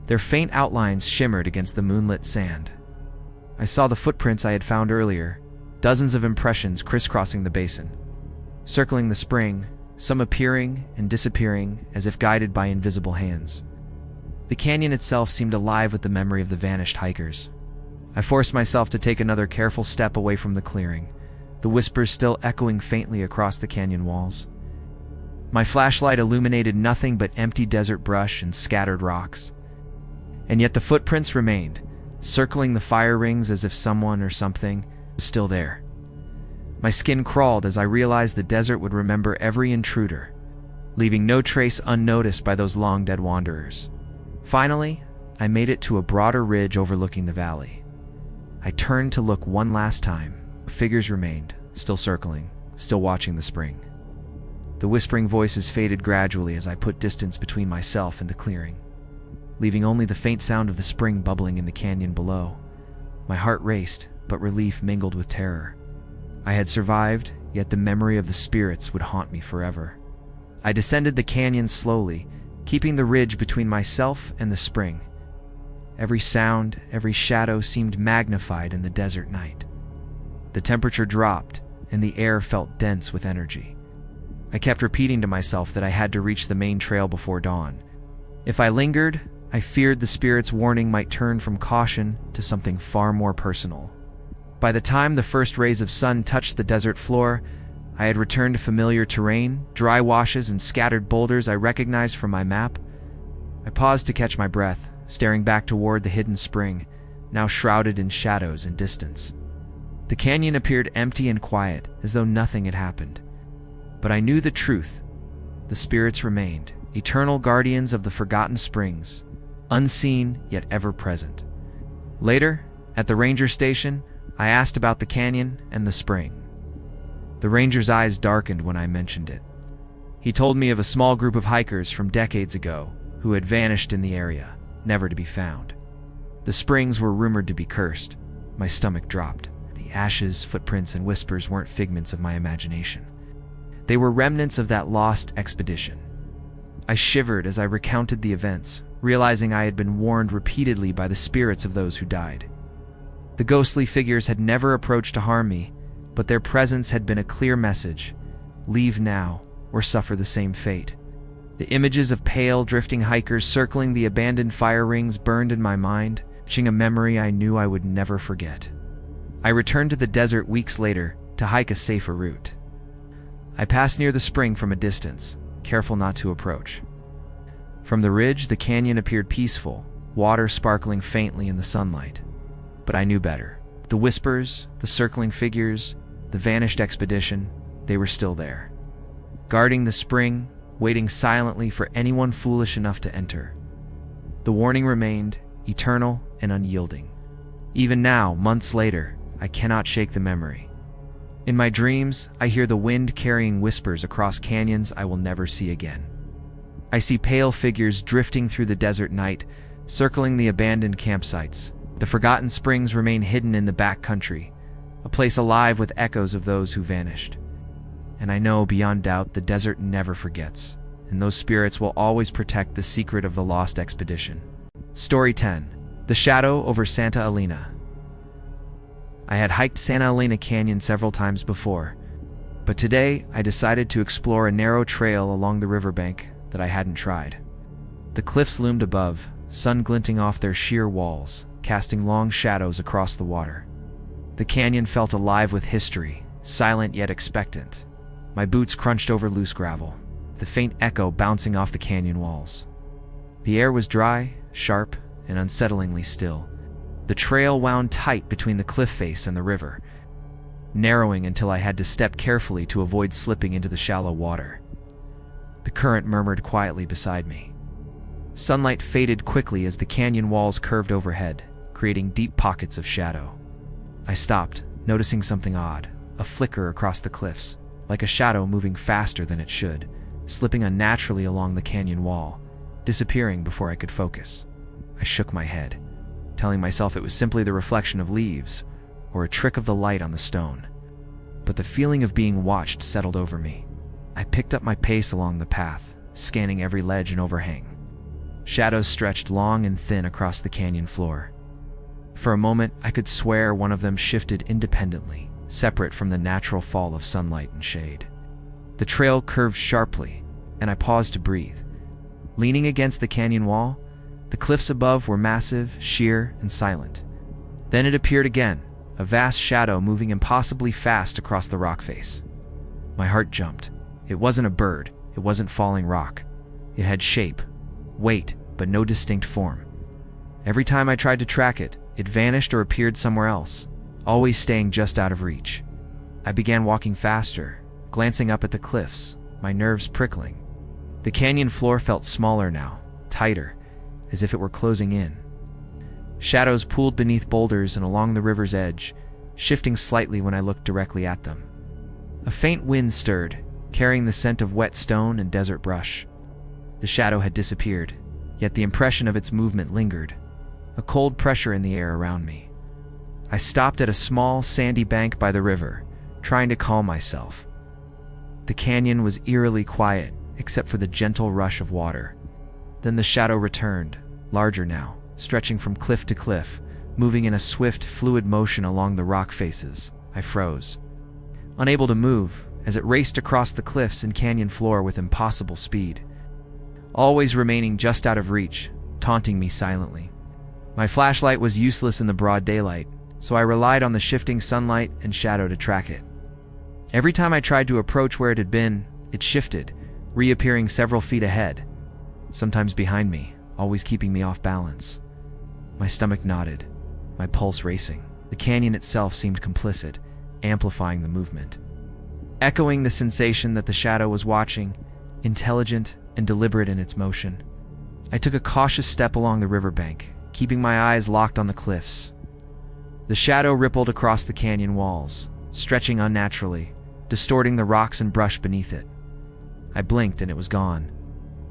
Their faint outlines shimmered against the moonlit sand. I saw the footprints I had found earlier, dozens of impressions crisscrossing the basin, circling the spring, some appearing and disappearing as if guided by invisible hands. The canyon itself seemed alive with the memory of the vanished hikers. I forced myself to take another careful step away from the clearing, the whispers still echoing faintly across the canyon walls. My flashlight illuminated nothing but empty desert brush and scattered rocks. And yet the footprints remained, circling the fire rings as if someone or something was still there. My skin crawled as I realized the desert would remember every intruder, leaving no trace unnoticed by those long-dead wanderers. Finally, I made it to a broader ridge overlooking the valley. I turned to look one last time. Figures remained, still circling, still watching the spring. The whispering voices faded gradually as I put distance between myself and the clearing, leaving only the faint sound of the spring bubbling in the canyon below. My heart raced, but relief mingled with terror. I had survived, yet the memory of the spirits would haunt me forever. I descended the canyon slowly, keeping the ridge between myself and the spring. Every sound, every shadow seemed magnified in the desert night. The temperature dropped, and the air felt dense with energy. I kept repeating to myself that I had to reach the main trail before dawn. If I lingered, I feared the spirits' warning might turn from caution to something far more personal. By the time the first rays of sun touched the desert floor, I had returned to familiar terrain, dry washes, and scattered boulders I recognized from my map. I paused to catch my breath, staring back toward the hidden spring, now shrouded in shadows and distance. The canyon appeared empty and quiet, as though nothing had happened. But I knew the truth. The spirits remained, eternal guardians of the forgotten springs, unseen yet ever present. Later, at the ranger station, I asked about the canyon and the spring. The ranger's eyes darkened when I mentioned it. He told me of a small group of hikers from decades ago who had vanished in the area, never to be found. The springs were rumored to be cursed. My stomach dropped. The ashes, footprints, and whispers weren't figments of my imagination. They were remnants of that lost expedition. I shivered as I recounted the events, realizing I had been warned repeatedly by the spirits of those who died. The ghostly figures had never approached to harm me, but their presence had been a clear message: leave now, or suffer the same fate. The images of pale, drifting hikers circling the abandoned fire rings burned in my mind, etching a memory I knew I would never forget. I returned to the desert weeks later to hike a safer route. I passed near the spring from a distance, careful not to approach. From the ridge, the canyon appeared peaceful, water sparkling faintly in the sunlight. But I knew better. The whispers, the circling figures, the vanished expedition, they were still there, guarding the spring, waiting silently for anyone foolish enough to enter. The warning remained, eternal and unyielding. Even now, months later, I cannot shake the memory. In my dreams, I hear the wind carrying whispers across canyons I will never see again. I see pale figures drifting through the desert night, circling the abandoned campsites. The forgotten springs remain hidden in the backcountry, a place alive with echoes of those who vanished. And I know beyond doubt the desert never forgets, and those spirits will always protect the secret of the lost expedition. Story 10. The Shadow over Santa Elena. I had hiked Santa Elena Canyon several times before, but today I decided to explore a narrow trail along the riverbank that I hadn't tried. The cliffs loomed above, sun glinting off their sheer walls, casting long shadows across the water. The canyon felt alive with history, silent yet expectant. My boots crunched over loose gravel, the faint echo bouncing off the canyon walls. The air was dry, sharp, and unsettlingly still. The trail wound tight between the cliff face and the river, narrowing until I had to step carefully to avoid slipping into the shallow water. The current murmured quietly beside me. Sunlight faded quickly as the canyon walls curved overhead, creating deep pockets of shadow. I stopped, noticing something odd, a flicker across the cliffs, like a shadow moving faster than it should, slipping unnaturally along the canyon wall, disappearing before I could focus. I shook my head, telling myself it was simply the reflection of leaves, or a trick of the light on the stone. But the feeling of being watched settled over me. I picked up my pace along the path, scanning every ledge and overhang. Shadows stretched long and thin across the canyon floor. For a moment, I could swear one of them shifted independently, separate from the natural fall of sunlight and shade. The trail curved sharply, and I paused to breathe. Leaning against the canyon wall, the cliffs above were massive, sheer, and silent. Then it appeared again, a vast shadow moving impossibly fast across the rock face. My heart jumped. It wasn't a bird, it wasn't falling rock. It had shape, weight, but no distinct form. Every time I tried to track it, it vanished or appeared somewhere else, always staying just out of reach. I began walking faster, glancing up at the cliffs, my nerves prickling. The canyon floor felt smaller now, tighter, as if it were closing in, Shadows pooled beneath boulders and along the river's edge, shifting slightly when I looked directly at them. A faint wind stirred, carrying the scent of wet stone and desert brush. The shadow had disappeared, yet the impression of its movement lingered, a cold pressure in the air around me. I stopped at a small, sandy bank by the river, trying to calm myself. The canyon was eerily quiet, except for the gentle rush of water. Then the shadow returned, larger now, stretching from cliff to cliff, moving in a swift, fluid motion along the rock faces. I froze, unable to move, as it raced across the cliffs and canyon floor with impossible speed, always remaining just out of reach, taunting me silently. My flashlight was useless in the broad daylight, so I relied on the shifting sunlight and shadow to track it. Every time I tried to approach where it had been, it shifted, reappearing several feet ahead, sometimes behind me, always keeping me off balance. My stomach knotted, my pulse racing. The canyon itself seemed complicit, amplifying the movement, echoing the sensation that the shadow was watching, intelligent and deliberate in its motion. I took a cautious step along the riverbank, keeping my eyes locked on the cliffs. The shadow rippled across the canyon walls, stretching unnaturally, distorting the rocks and brush beneath it. I blinked and it was gone.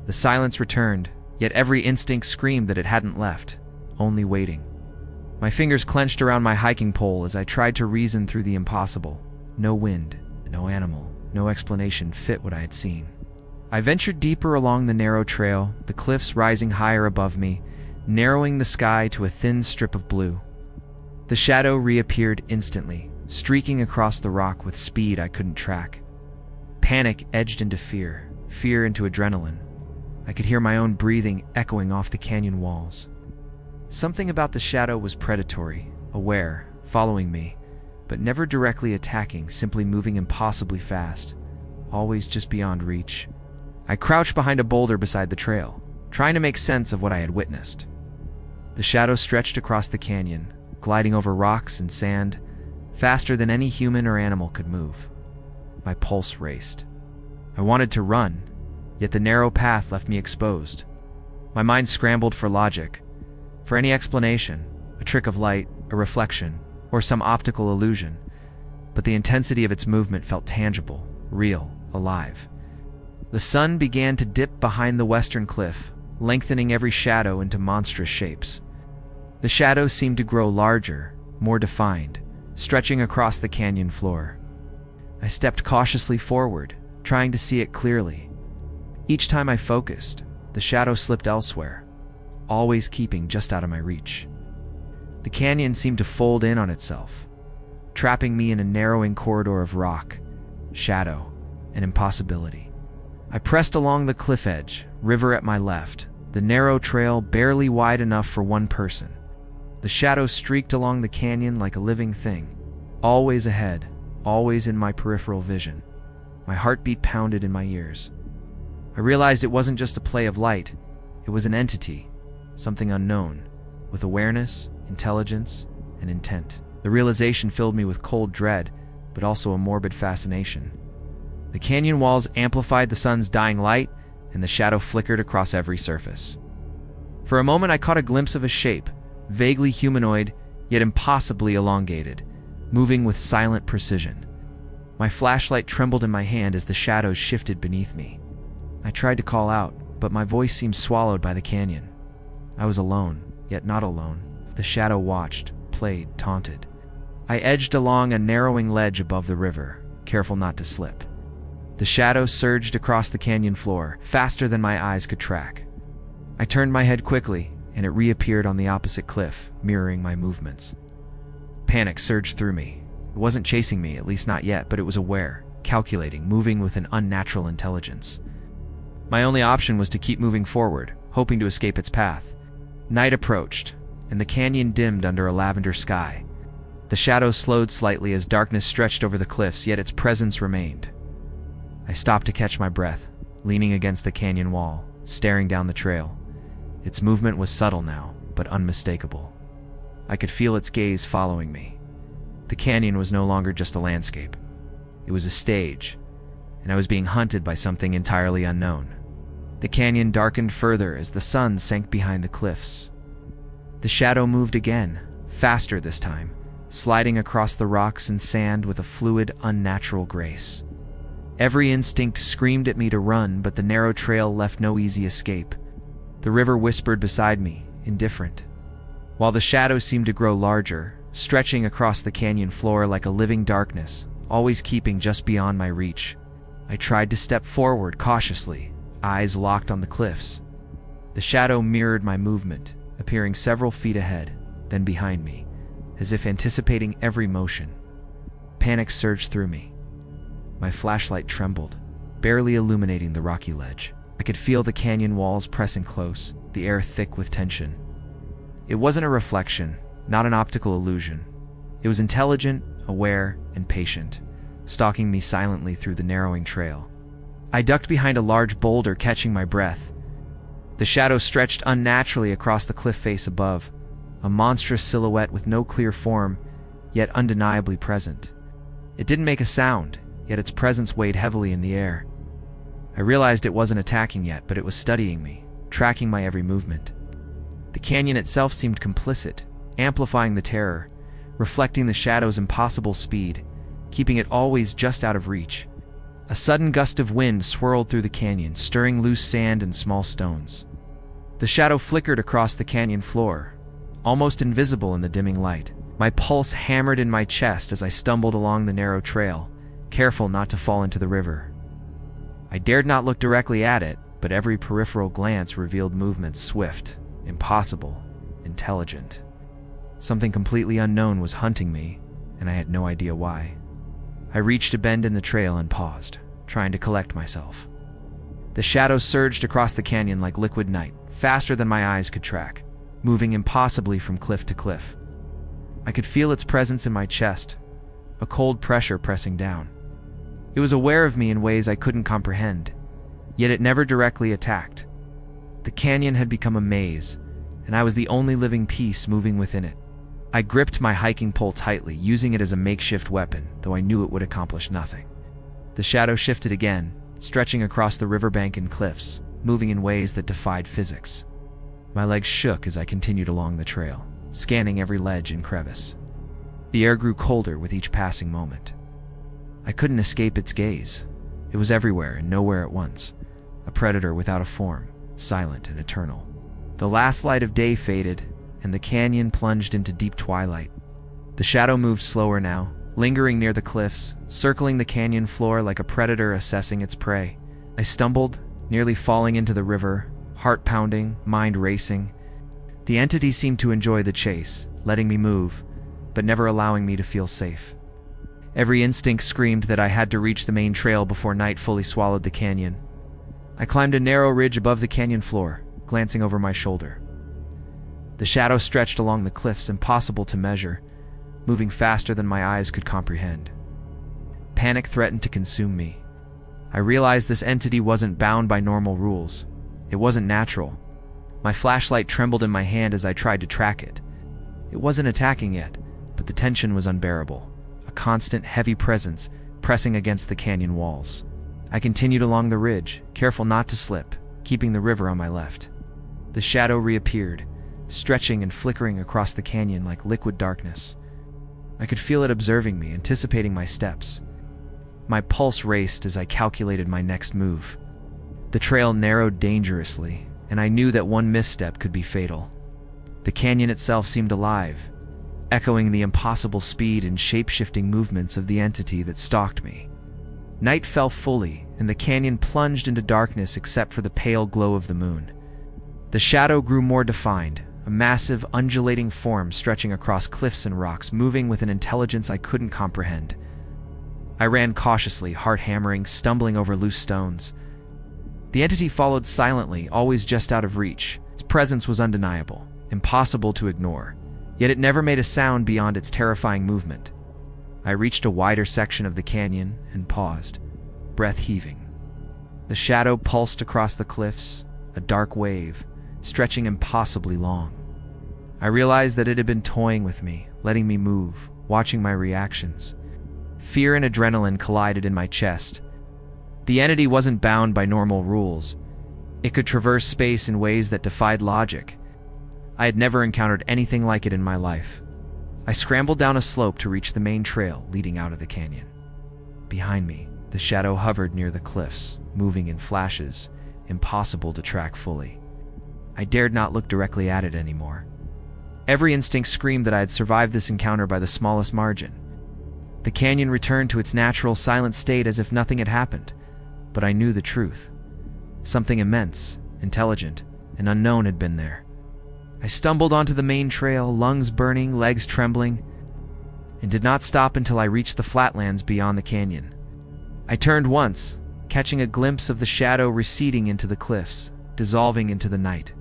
The silence returned, yet every instinct screamed that it hadn't left, only waiting. My fingers clenched around my hiking pole as I tried to reason through the impossible. No wind, no animal, no explanation fit what I had seen. I ventured deeper along the narrow trail, the cliffs rising higher above me, narrowing the sky to a thin strip of blue. The shadow reappeared instantly, streaking across the rock with speed I couldn't track. Panic edged into fear, fear into adrenaline. I could hear my own breathing echoing off the canyon walls. Something about the shadow was predatory, aware, following me, but never directly attacking, simply moving impossibly fast, always just beyond reach. I crouched behind a boulder beside the trail, trying to make sense of what I had witnessed. The shadow stretched across the canyon, gliding over rocks and sand, faster than any human or animal could move. My pulse raced. I wanted to run, yet the narrow path left me exposed. My mind scrambled for logic, for any explanation, a trick of light, a reflection, or some optical illusion, but the intensity of its movement felt tangible, real, alive. The sun began to dip behind the western cliff, lengthening every shadow into monstrous shapes. The shadows seemed to grow larger, more defined, stretching across the canyon floor. I stepped cautiously forward, trying to see it clearly. Each time I focused, the shadow slipped elsewhere, always keeping just out of my reach. The canyon seemed to fold in on itself, trapping me in a narrowing corridor of rock, shadow, and impossibility. I pressed along the cliff edge, river at my left, the narrow trail barely wide enough for one person. The shadow streaked along the canyon like a living thing, always ahead, always in my peripheral vision. My heartbeat pounded in my ears. I realized it wasn't just a play of light, it was an entity, something unknown, with awareness, intelligence, and intent. The realization filled me with cold dread, but also a morbid fascination. The canyon walls amplified the sun's dying light, and the shadow flickered across every surface. For a moment I caught a glimpse of a shape, vaguely humanoid, yet impossibly elongated, moving with silent precision. My flashlight trembled in my hand as the shadows shifted beneath me. I tried to call out, but my voice seemed swallowed by the canyon. I was alone, yet not alone. The shadow watched, played, taunted. I edged along a narrowing ledge above the river, careful not to slip. The shadow surged across the canyon floor, faster than my eyes could track. I turned my head quickly, and it reappeared on the opposite cliff, mirroring my movements. Panic surged through me. It wasn't chasing me, at least not yet, but it was aware, calculating, moving with an unnatural intelligence. My only option was to keep moving forward, hoping to escape its path. Night approached, and the canyon dimmed under a lavender sky. The shadow slowed slightly as darkness stretched over the cliffs, yet its presence remained. I stopped to catch my breath, leaning against the canyon wall, staring down the trail. Its movement was subtle now, but unmistakable. I could feel its gaze following me. The canyon was no longer just a landscape. It was a stage, and I was being hunted by something entirely unknown. The canyon darkened further as the sun sank behind the cliffs. The shadow moved again, faster this time, sliding across the rocks and sand with a fluid, unnatural grace. Every instinct screamed at me to run, but the narrow trail left no easy escape. The river whispered beside me, indifferent, while the shadow seemed to grow larger, stretching across the canyon floor like a living darkness, always keeping just beyond my reach. I tried to step forward cautiously, eyes locked on the cliffs. The shadow mirrored my movement, appearing several feet ahead, then behind me, as if anticipating every motion. Panic surged through me. My flashlight trembled, barely illuminating the rocky ledge. I could feel the canyon walls pressing close, the air thick with tension. It wasn't a reflection, not an optical illusion. It was intelligent, aware, and patient, stalking me silently through the narrowing trail. I ducked behind a large boulder, catching my breath. The shadow stretched unnaturally across the cliff face above, a monstrous silhouette with no clear form, yet undeniably present. It didn't make a sound, yet its presence weighed heavily in the air. I realized it wasn't attacking yet, but it was studying me, tracking my every movement. The canyon itself seemed complicit, amplifying the terror, reflecting the shadow's impossible speed, keeping it always just out of reach. A sudden gust of wind swirled through the canyon, stirring loose sand and small stones. The shadow flickered across the canyon floor, almost invisible in the dimming light. My pulse hammered in my chest as I stumbled along the narrow trail, careful not to fall into the river. I dared not look directly at it, but every peripheral glance revealed movements swift, impossible, intelligent. Something completely unknown was hunting me, and I had no idea why. I reached a bend in the trail and paused, trying to collect myself. The shadow surged across the canyon like liquid night, faster than my eyes could track, moving impossibly from cliff to cliff. I could feel its presence in my chest, a cold pressure pressing down. It was aware of me in ways I couldn't comprehend, yet it never directly attacked. The canyon had become a maze, and I was the only living piece moving within it. I gripped my hiking pole tightly, using it as a makeshift weapon, though I knew it would accomplish nothing. The shadow shifted again, stretching across the riverbank and cliffs, moving in ways that defied physics. My legs shook as I continued along the trail, scanning every ledge and crevice. The air grew colder with each passing moment. I couldn't escape its gaze. It was everywhere and nowhere at once, a predator without a form, silent and eternal. The last light of day faded, and the canyon plunged into deep twilight. The shadow moved slower now, lingering near the cliffs, circling the canyon floor like a predator assessing its prey. I stumbled, nearly falling into the river, heart pounding, mind racing. The entity seemed to enjoy the chase, letting me move, but never allowing me to feel safe. Every instinct screamed that I had to reach the main trail before night fully swallowed the canyon. I climbed a narrow ridge above the canyon floor, glancing over my shoulder. The shadow stretched along the cliffs, impossible to measure, moving faster than my eyes could comprehend. Panic threatened to consume me. I realized this entity wasn't bound by normal rules. It wasn't natural. My flashlight trembled in my hand as I tried to track it. It wasn't attacking yet, but the tension was unbearable, a constant, heavy presence pressing against the canyon walls. I continued along the ridge, careful not to slip, keeping the river on my left. The shadow reappeared, stretching and flickering across the canyon like liquid darkness. I could feel it observing me, anticipating my steps. My pulse raced as I calculated my next move. The trail narrowed dangerously, and I knew that one misstep could be fatal. The canyon itself seemed alive, echoing the impossible speed and shape-shifting movements of the entity that stalked me. Night fell fully, and the canyon plunged into darkness except for the pale glow of the moon. The shadow grew more defined, a massive, undulating form stretching across cliffs and rocks, moving with an intelligence I couldn't comprehend. I ran cautiously, heart hammering, stumbling over loose stones. The entity followed silently, always just out of reach. Its presence was undeniable, impossible to ignore, yet it never made a sound beyond its terrifying movement. I reached a wider section of the canyon and paused, breath heaving. The shadow pulsed across the cliffs, a dark wave, stretching impossibly long. I realized that it had been toying with me, letting me move, watching my reactions. Fear and adrenaline collided in my chest. The entity wasn't bound by normal rules. It could traverse space in ways that defied logic. I had never encountered anything like it in my life. I scrambled down a slope to reach the main trail leading out of the canyon. Behind me, the shadow hovered near the cliffs, moving in flashes, impossible to track fully. I dared not look directly at it anymore. Every instinct screamed that I had survived this encounter by the smallest margin. The canyon returned to its natural silent state as if nothing had happened, but I knew the truth. Something immense, intelligent, and unknown had been there. I stumbled onto the main trail, lungs burning, legs trembling, and did not stop until I reached the flatlands beyond the canyon. I turned once, catching a glimpse of the shadow receding into the cliffs, dissolving into the night.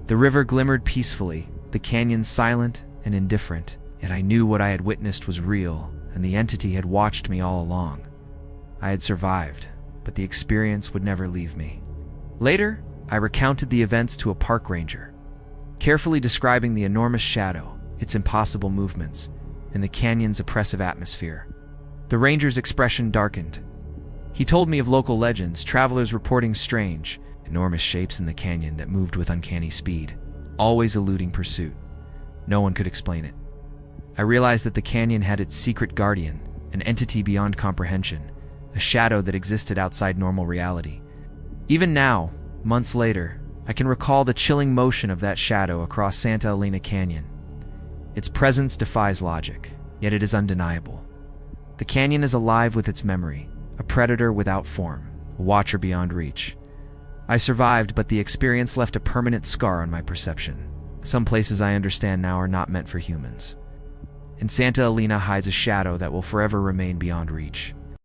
The river glimmered peacefully, the canyon silent and indifferent, yet I knew what I had witnessed was real, and the entity had watched me all along. I had survived, but the experience would never leave me. Later, I recounted the events to a park ranger, carefully describing the enormous shadow, its impossible movements, and the canyon's oppressive atmosphere. The ranger's expression darkened. He told me of local legends, travelers reporting strange, enormous shapes in the canyon that moved with uncanny speed, always eluding pursuit. No one could explain it. I realized that the canyon had its secret guardian, an entity beyond comprehension, a shadow that existed outside normal reality. Even now, months later, I can recall the chilling motion of that shadow across Santa Elena Canyon. Its presence defies logic, yet it is undeniable. The canyon is alive with its memory, a predator without form, a watcher beyond reach. I survived, but the experience left a permanent scar on my perception. Some places I understand now are not meant for humans. And Santa Elena hides a shadow that will forever remain beyond reach.